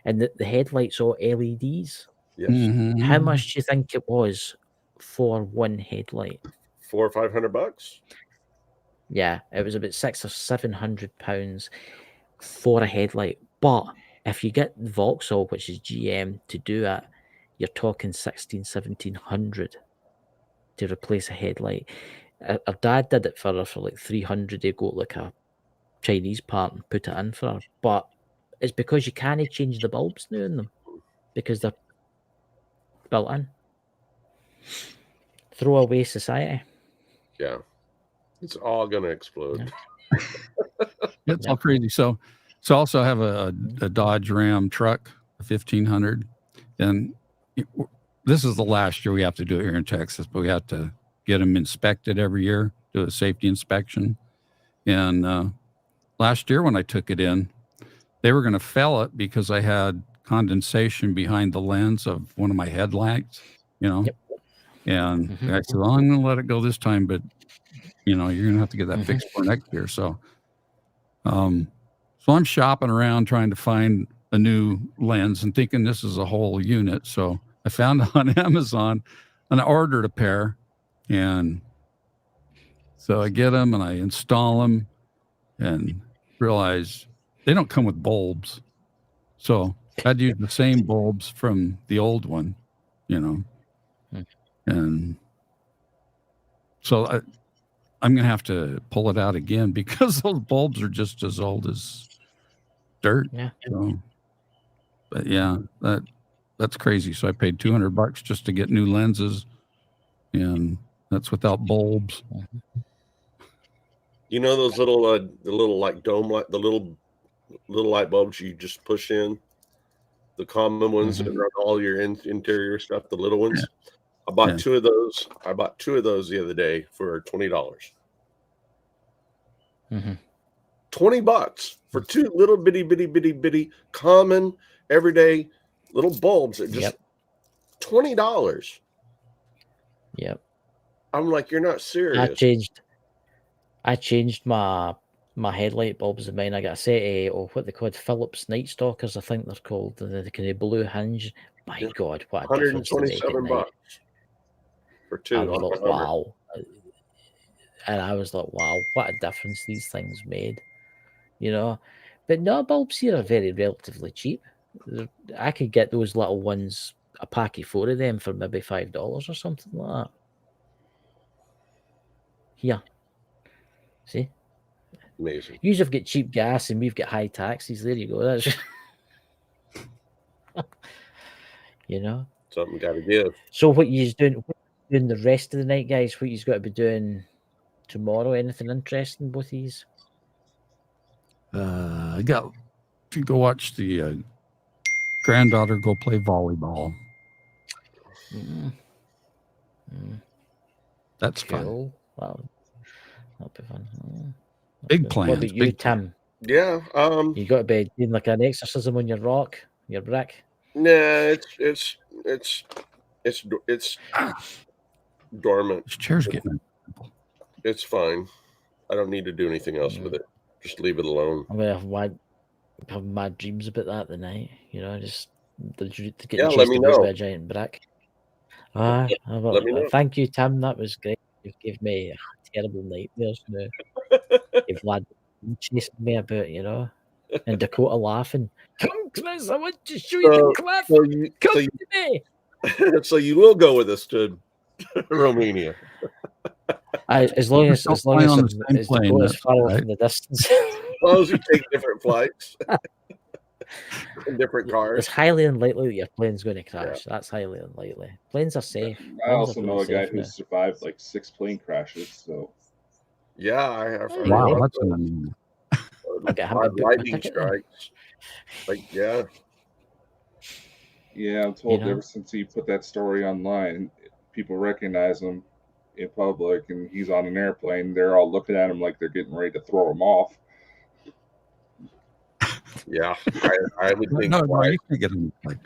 Speaker 3: and the headlight's all LEDs.
Speaker 4: Yes.
Speaker 1: Mhm.
Speaker 3: How much do you think it was for one headlight?
Speaker 4: $400 or $500?
Speaker 3: Yeah, it was about £600 or £700 for a headlight. But if you get Vauxhall, which is GM, to do it, you're talking £1,1700 to replace a headlight. Her dad did it for her for like $300. They go to like a Chinese part and put it in for her. But it's because you can't change the bulbs now in them because they're built in. Throwaway society.
Speaker 4: Yeah. It's all going to explode.
Speaker 1: It's all crazy. So I also have a Dodge Ram truck, a 1500, and this is the last year we have to do it here in Texas, but we have to get them inspected every year, do a safety inspection. And last year when I took it in, they were going to fail it because I had condensation behind the lens of one of my headlights,
Speaker 3: Yep.
Speaker 1: And
Speaker 3: Mhm.
Speaker 1: I said, well, I'm going to let it go this time, but you're going to have to get that fixed for next year. So I'm shopping around trying to find a new lens and thinking this is a whole unit. So I found on Amazon and I ordered a pair, and So I get them and I install them and realize they don't come with bulbs. So I'd use the same bulbs from the old one, you know. And so I'm going to have to pull it out again because those bulbs are just as old as dirt.
Speaker 3: Yeah.
Speaker 1: So, but yeah, that's crazy. So I paid $200 just to get new lenses, and that's without bulbs.
Speaker 4: You know those little the little like dome light, the little light bulbs you just push in, the common ones that run all your interior stuff, the little ones. I bought two of those. I bought two of those the other day for $20. $20 for two little bitty common everyday little bulbs that just $20.
Speaker 3: Yep.
Speaker 4: I'm like, you're not serious.
Speaker 3: I changed my headlight bulbs of mine. I got a set of what they called Phillips Night Stalkers, I think they're called. The kind of blue hinge. My God, what a difference they make at night.
Speaker 4: For two.
Speaker 3: I was like, wow. And I was like, wow, what a difference these things made. You know? But no, bulbs here are very relatively cheap. I could get those little ones, a pack of 4 of them for maybe $5 or something like that. Here. See?
Speaker 4: Amazing.
Speaker 3: You've got cheap gas and we've got high taxes. There you go. That's you know.
Speaker 4: Something got to give.
Speaker 3: So what you doing the rest of the night, guys? What you've got to be doing tomorrow? Anything interesting, both of these?
Speaker 1: I got to go watch the granddaughter go play volleyball. That's
Speaker 3: cool.
Speaker 1: fun.
Speaker 3: Wow, that'll be fun.
Speaker 1: Big plans.
Speaker 3: What about you, Tim?
Speaker 4: Yeah.
Speaker 3: You got to be doing like an exorcism on your rock, your brick.
Speaker 4: Nah, it's dormant.
Speaker 1: This chair's getting.
Speaker 4: It's fine. I don't need to do anything else with it. Just leave it alone.
Speaker 3: I'm gonna have mad dreams about that tonight. You know, just to get
Speaker 4: Yeah,
Speaker 3: chased
Speaker 4: let me
Speaker 3: about
Speaker 4: know.
Speaker 3: by a giant brick. Let
Speaker 4: me know.
Speaker 3: Thank you, Tim. That was great. You gave me terrible nightmares now. If Vlad chasing me about, you know, and Dakota laughing. Come, Chris, I want to show you the cliff. Come to me.
Speaker 4: So you will go with us to Romania.
Speaker 3: As long as Dakota's far off in the distance.
Speaker 4: As long as you take different flights. In different cars.
Speaker 3: It's highly unlikely that your plane's going to crash. Yeah. That's highly unlikely. Planes are safe.
Speaker 2: I also know a guy who survived like 6 plane crashes. So
Speaker 4: yeah, I have.
Speaker 1: Wow, that's amazing.
Speaker 4: Lightning strikes. Like yeah.
Speaker 2: Yeah, I'm told ever since he put that story online, people recognize him in public, and he's on an airplane. They're all looking at him like they're getting ready to throw him off.
Speaker 4: Yeah, I would think.
Speaker 1: No, you can't get him. Like,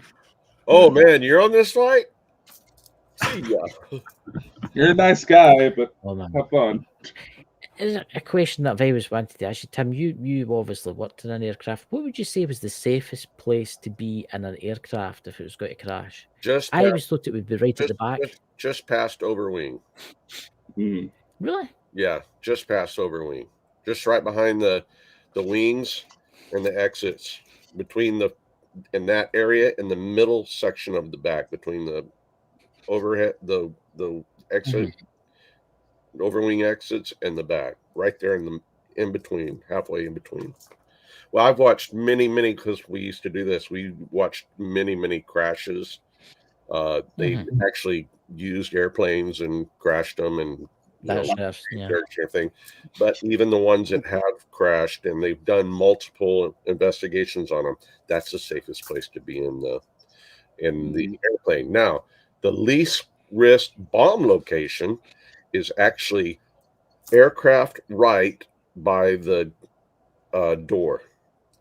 Speaker 4: oh man, you're on this flight? See ya.
Speaker 2: You're a nice guy, but have fun.
Speaker 3: Is a question that I've always wanted to ask you, Tim. You obviously worked in an aircraft. What would you say was the safest place to be in an aircraft if it was going to crash? I always thought it would be right at the back.
Speaker 4: Just past overwing.
Speaker 3: Really?
Speaker 4: Yeah, just past overwing. Just right behind the wings and the exits, in that area in the middle section of the back, between the overhead, the exit, overwing exits and the back, right there in between, halfway in between. Well, I've watched many, because we used to do this. We watched many crashes. They actually used airplanes and crashed them and everything. But even the ones that have crashed and they've done multiple investigations on them, that's the safest place to be in the airplane. Now, the least risk bomb location is actually aircraft right by the door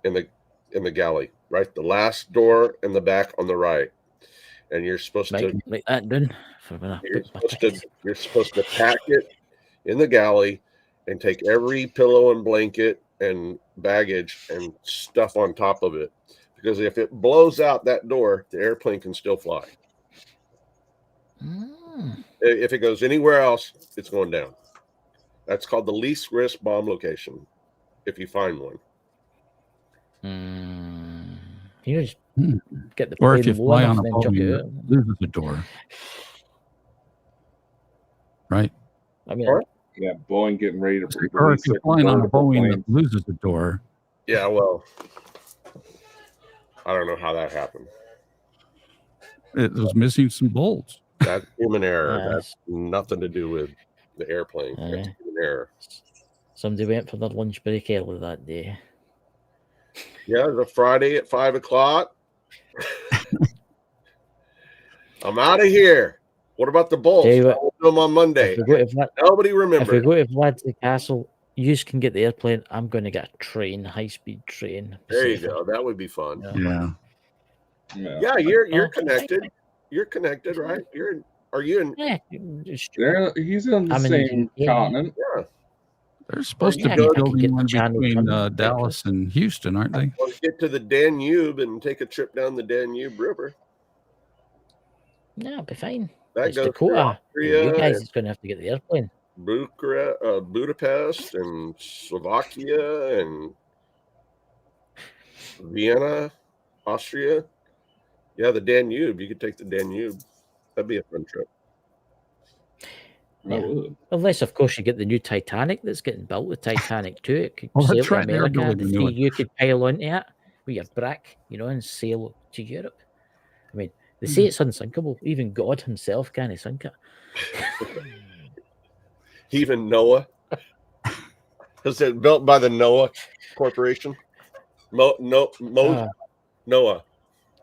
Speaker 4: in the galley, right? The last door in the back on the right. And you're supposed to
Speaker 3: make that done.
Speaker 4: You're supposed to pack it in the galley and take every pillow and blanket and baggage and stuff on top of it, because if it blows out that door, the airplane can still fly. If it goes anywhere else, it's going down. That's called the least risk bomb location, if you find one.
Speaker 3: You just
Speaker 1: Hmm.
Speaker 3: get the
Speaker 1: Or if
Speaker 3: plane
Speaker 1: you
Speaker 3: low
Speaker 1: fly
Speaker 3: enough
Speaker 1: on a
Speaker 3: and then chuck
Speaker 1: Boeing,
Speaker 3: it
Speaker 1: it
Speaker 3: out.
Speaker 1: loses a door. Right?
Speaker 3: I mean,
Speaker 4: Or-
Speaker 2: Yeah, Boeing getting ready to
Speaker 1: Or if
Speaker 2: release
Speaker 1: you're
Speaker 2: their
Speaker 1: flying on a
Speaker 2: convertible
Speaker 1: Boeing
Speaker 2: plane.
Speaker 1: that loses a door,
Speaker 4: Yeah, well, I don't know how that happened.
Speaker 1: it was missing some bolts.
Speaker 4: That's human error.
Speaker 3: Yeah,
Speaker 4: That's nothing to do with the airplane. That's
Speaker 3: Aye.
Speaker 4: human error.
Speaker 3: somebody went for their lunch break early that day.
Speaker 4: Yeah, the Friday at 5 o'clock. I'm out of here. What about the bolts?
Speaker 3: Tell you what,
Speaker 4: I'll do them on Monday.
Speaker 3: If we go to Vlad,
Speaker 4: Nobody
Speaker 3: if we
Speaker 4: remembers.
Speaker 3: go to Vlad's Castle, you can get the airplane. I'm going to get a train, high-speed train.
Speaker 4: There you
Speaker 3: safer.
Speaker 4: go. That would be fun.
Speaker 3: Yeah.
Speaker 1: Yeah.
Speaker 4: Yeah, you're
Speaker 3: Oh,
Speaker 4: connected. You're connected, right? Are you in?
Speaker 3: Yeah, it's-
Speaker 2: He's on the
Speaker 3: I'm in
Speaker 2: same
Speaker 3: the UK.
Speaker 2: continent.
Speaker 4: Yeah.
Speaker 1: They're supposed
Speaker 4: you
Speaker 1: to
Speaker 4: go-
Speaker 1: be
Speaker 4: I
Speaker 3: could get
Speaker 1: building one
Speaker 3: the Channel
Speaker 1: between
Speaker 3: Tunnel.
Speaker 1: Dallas and Houston, aren't they?
Speaker 4: Well, get to the Danube and take a trip down the Danube River.
Speaker 3: Yeah, it'll be fine.
Speaker 4: That
Speaker 3: It's
Speaker 4: goes
Speaker 3: Dakota.
Speaker 4: through
Speaker 3: You
Speaker 4: Austria,
Speaker 3: guys is going to have to get the airplane.
Speaker 4: Budapest and Slovakia and Vienna, Austria. Yeah, the Danube. You could take the Danube. That'd be a fun trip.
Speaker 2: I
Speaker 3: Yeah.
Speaker 2: would.
Speaker 3: Unless, of course, you get the new Titanic that's getting built. The Titanic too. It could
Speaker 1: Oh,
Speaker 3: sail
Speaker 1: that's
Speaker 3: to
Speaker 1: right, they're
Speaker 3: America.
Speaker 1: building
Speaker 3: The
Speaker 1: a new
Speaker 3: three
Speaker 1: one.
Speaker 3: you could pile onto it with your brick, and sail to Europe. I mean, they say it's unsinkable. Even God himself can't sink it.
Speaker 4: Even Noah. Because it's built by the Noah Corporation. Noah.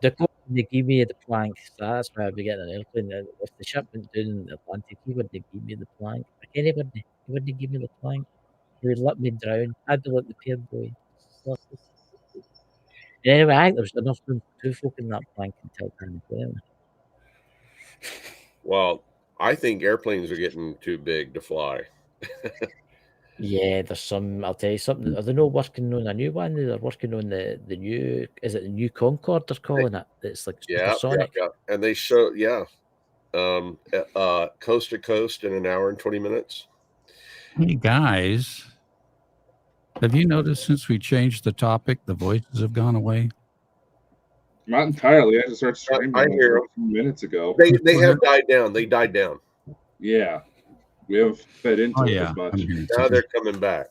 Speaker 3: Dakota, they give me the plank. That's why I'd be getting an airplane. If the ship went down in the Atlantic, he wouldn't give me the plank. Like anybody, he wouldn't give me the plank. He would let me drown. I'd be like the pier boy. Anyway, I think there's enough room for two folk in that plank until Titanic. Anyway.
Speaker 4: Well, I think airplanes are getting too big to fly.
Speaker 3: Yeah, there's some. I'll tell you something. Are they not working on a new one? They're working on the new. Is it the new Concorde? They're calling it. It's like
Speaker 4: Yeah,
Speaker 3: supersonic.
Speaker 4: yeah. And they show, coast to coast in an hour and 20 minutes.
Speaker 1: Hey guys, have you noticed since we changed the topic, the voices have gone away?
Speaker 2: Not entirely. I just started streaming
Speaker 4: I
Speaker 2: them
Speaker 4: hear
Speaker 2: a few minutes ago.
Speaker 4: They have died down. They died down.
Speaker 2: Yeah. We haven't fed into
Speaker 1: Oh
Speaker 2: it
Speaker 1: yeah,
Speaker 2: as much.
Speaker 1: I'm hearing
Speaker 4: Now
Speaker 1: something.
Speaker 4: they're coming back.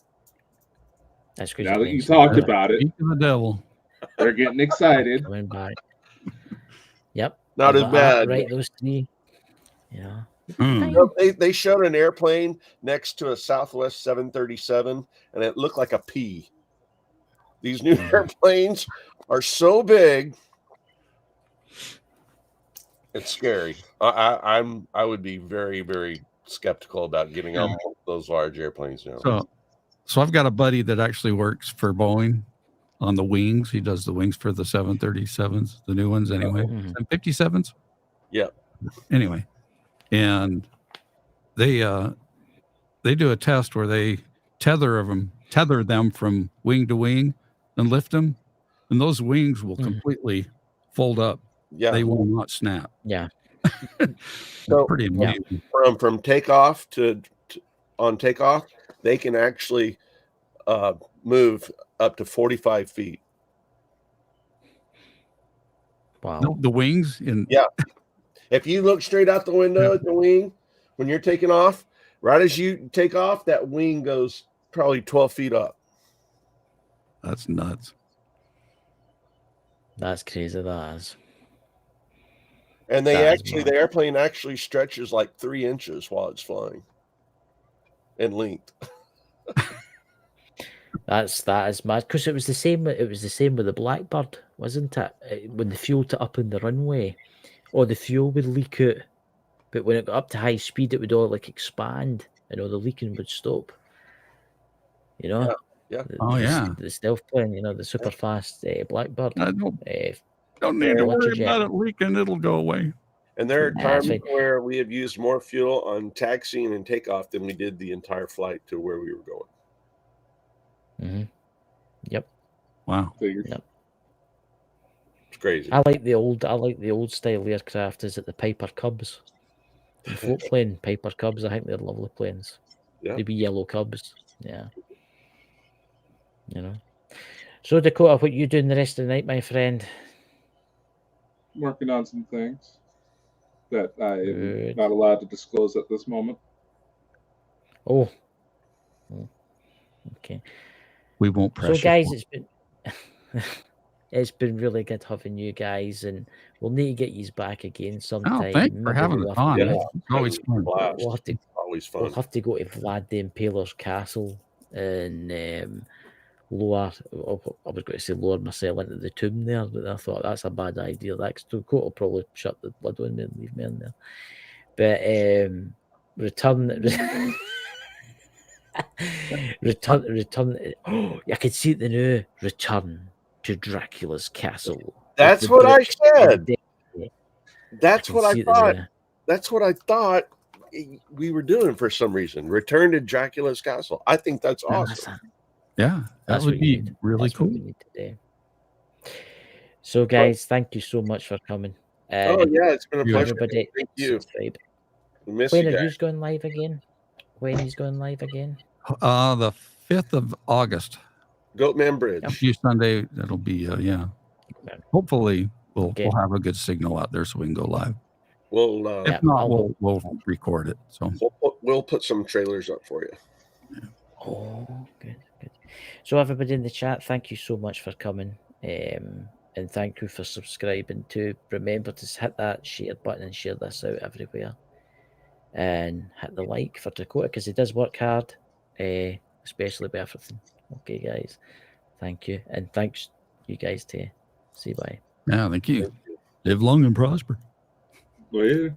Speaker 3: That's good.
Speaker 2: Now that you talked about it,
Speaker 1: Speak to the devil.
Speaker 2: they're getting excited.
Speaker 3: Coming back. Yep.
Speaker 4: Not as bad.
Speaker 3: Right, those three. Yeah.
Speaker 1: Hmm.
Speaker 4: No, they showed an airplane next to a Southwest 737, and it looked like a pea. These new airplanes are so big, it's scary. I would be very, very skeptical about getting on those large airplanes now.
Speaker 1: So I've got a buddy that actually works for Boeing on the wings. He does the wings for the 737s, the new ones anyway. 757s?
Speaker 4: Yeah.
Speaker 1: Anyway. And they do a test where they tether them from wing to wing and lift them, and those wings will completely fold up.
Speaker 4: Yeah.
Speaker 1: They will not snap.
Speaker 3: Yeah.
Speaker 4: So,
Speaker 1: pretty amazing.
Speaker 4: From takeoff to on takeoff, they can actually move up to 45 feet.
Speaker 3: Wow.
Speaker 1: The wings in
Speaker 4: If you look straight out the window at the wing when you're taking off, right as you take off, that wing goes probably 12 feet up.
Speaker 1: That's nuts.
Speaker 3: That's crazy. That is.
Speaker 4: And the airplane actually stretches like 3 inches while it's flying in length.
Speaker 3: That is mad because it was the same. It was the same with the Blackbird, wasn't it? When the fuel to up in the runway, or the fuel would leak out, but when it got up to high speed, it would all like expand, and all the leaking would stop.
Speaker 4: Yeah.
Speaker 3: The stealth plane, the super fast Blackbird.
Speaker 1: I don't need to worry about it leaking; it'll go away.
Speaker 4: And there are times where we have used more fuel on taxiing and takeoff than we did the entire flight to where we were going.
Speaker 3: Mm-hmm. Yep.
Speaker 1: Wow.
Speaker 3: Yep.
Speaker 4: It's crazy.
Speaker 3: I like the old style aircraft. Is it the Piper Cubs? The float plane Piper Cubs. I think they're lovely planes.
Speaker 4: Yeah.
Speaker 3: The wee yellow cubs. Yeah. You know. So Dakota, what you doing the rest of the night, my friend?
Speaker 2: I'm working on some things that I am
Speaker 3: Good.
Speaker 2: not allowed to disclose at this moment.
Speaker 3: Oh. Okay.
Speaker 1: We won't pressure.
Speaker 3: So guys, it's been really good having you guys, and we'll need to get you back again sometime.
Speaker 1: Oh, thanks for
Speaker 3: Maybe
Speaker 1: having
Speaker 3: we'll
Speaker 1: us
Speaker 3: have
Speaker 1: on.
Speaker 3: to-
Speaker 4: Yeah.
Speaker 1: It's always fun.
Speaker 4: Blast.
Speaker 3: We'll have to
Speaker 4: Always
Speaker 3: We'll
Speaker 4: fun.
Speaker 3: have to go to Vlad the Impaler's castle and lower. I was going to say lower myself into the tomb there, but I thought that's a bad idea. That's Dakota will probably shut the blood on me and leave me in there. But return. Oh, I can see it now. Return to Dracula's castle. with
Speaker 4: That's
Speaker 3: the
Speaker 4: what I
Speaker 3: bricks of
Speaker 4: said.
Speaker 3: death.
Speaker 4: That's
Speaker 3: can
Speaker 4: what I
Speaker 3: see it
Speaker 4: thought.
Speaker 3: now.
Speaker 4: That's what I thought we were doing for some reason. Return to Dracula's castle. I think that's awesome.
Speaker 1: Yeah, that
Speaker 3: That's
Speaker 1: would
Speaker 3: what you
Speaker 1: be
Speaker 3: need.
Speaker 1: really
Speaker 3: That's
Speaker 1: cool.
Speaker 3: what we need to do. So, guys, thank you so much for coming.
Speaker 4: Oh yeah, it's been a
Speaker 1: you
Speaker 4: pleasure.
Speaker 3: Everybody,
Speaker 4: Thank you.
Speaker 3: subscribe.
Speaker 4: We miss
Speaker 3: When
Speaker 4: you
Speaker 3: are
Speaker 4: guys.
Speaker 3: you going live again? When he's going live again?
Speaker 1: The 5th of August,
Speaker 4: Goatman Bridge.
Speaker 1: Few Sunday. That'll be yeah.
Speaker 3: Okay.
Speaker 1: Hopefully, we'll
Speaker 3: Okay.
Speaker 1: have a good signal out there so we can go live.
Speaker 4: We'll
Speaker 3: Yeah,
Speaker 1: If not,
Speaker 3: I'll
Speaker 1: we'll record it. So
Speaker 4: we'll put some trailers up for you.
Speaker 3: Oh, good. So, everybody in the chat, thank you so much for coming. And thank you for subscribing too. Remember to hit that share button and share this out everywhere. And hit the like for Dakota because he does work hard, especially with everything. Okay, guys. Thank you. And thanks you guys too. See you bye.
Speaker 1: yeah, thank you. Live long and prosper.
Speaker 2: Well, yeah.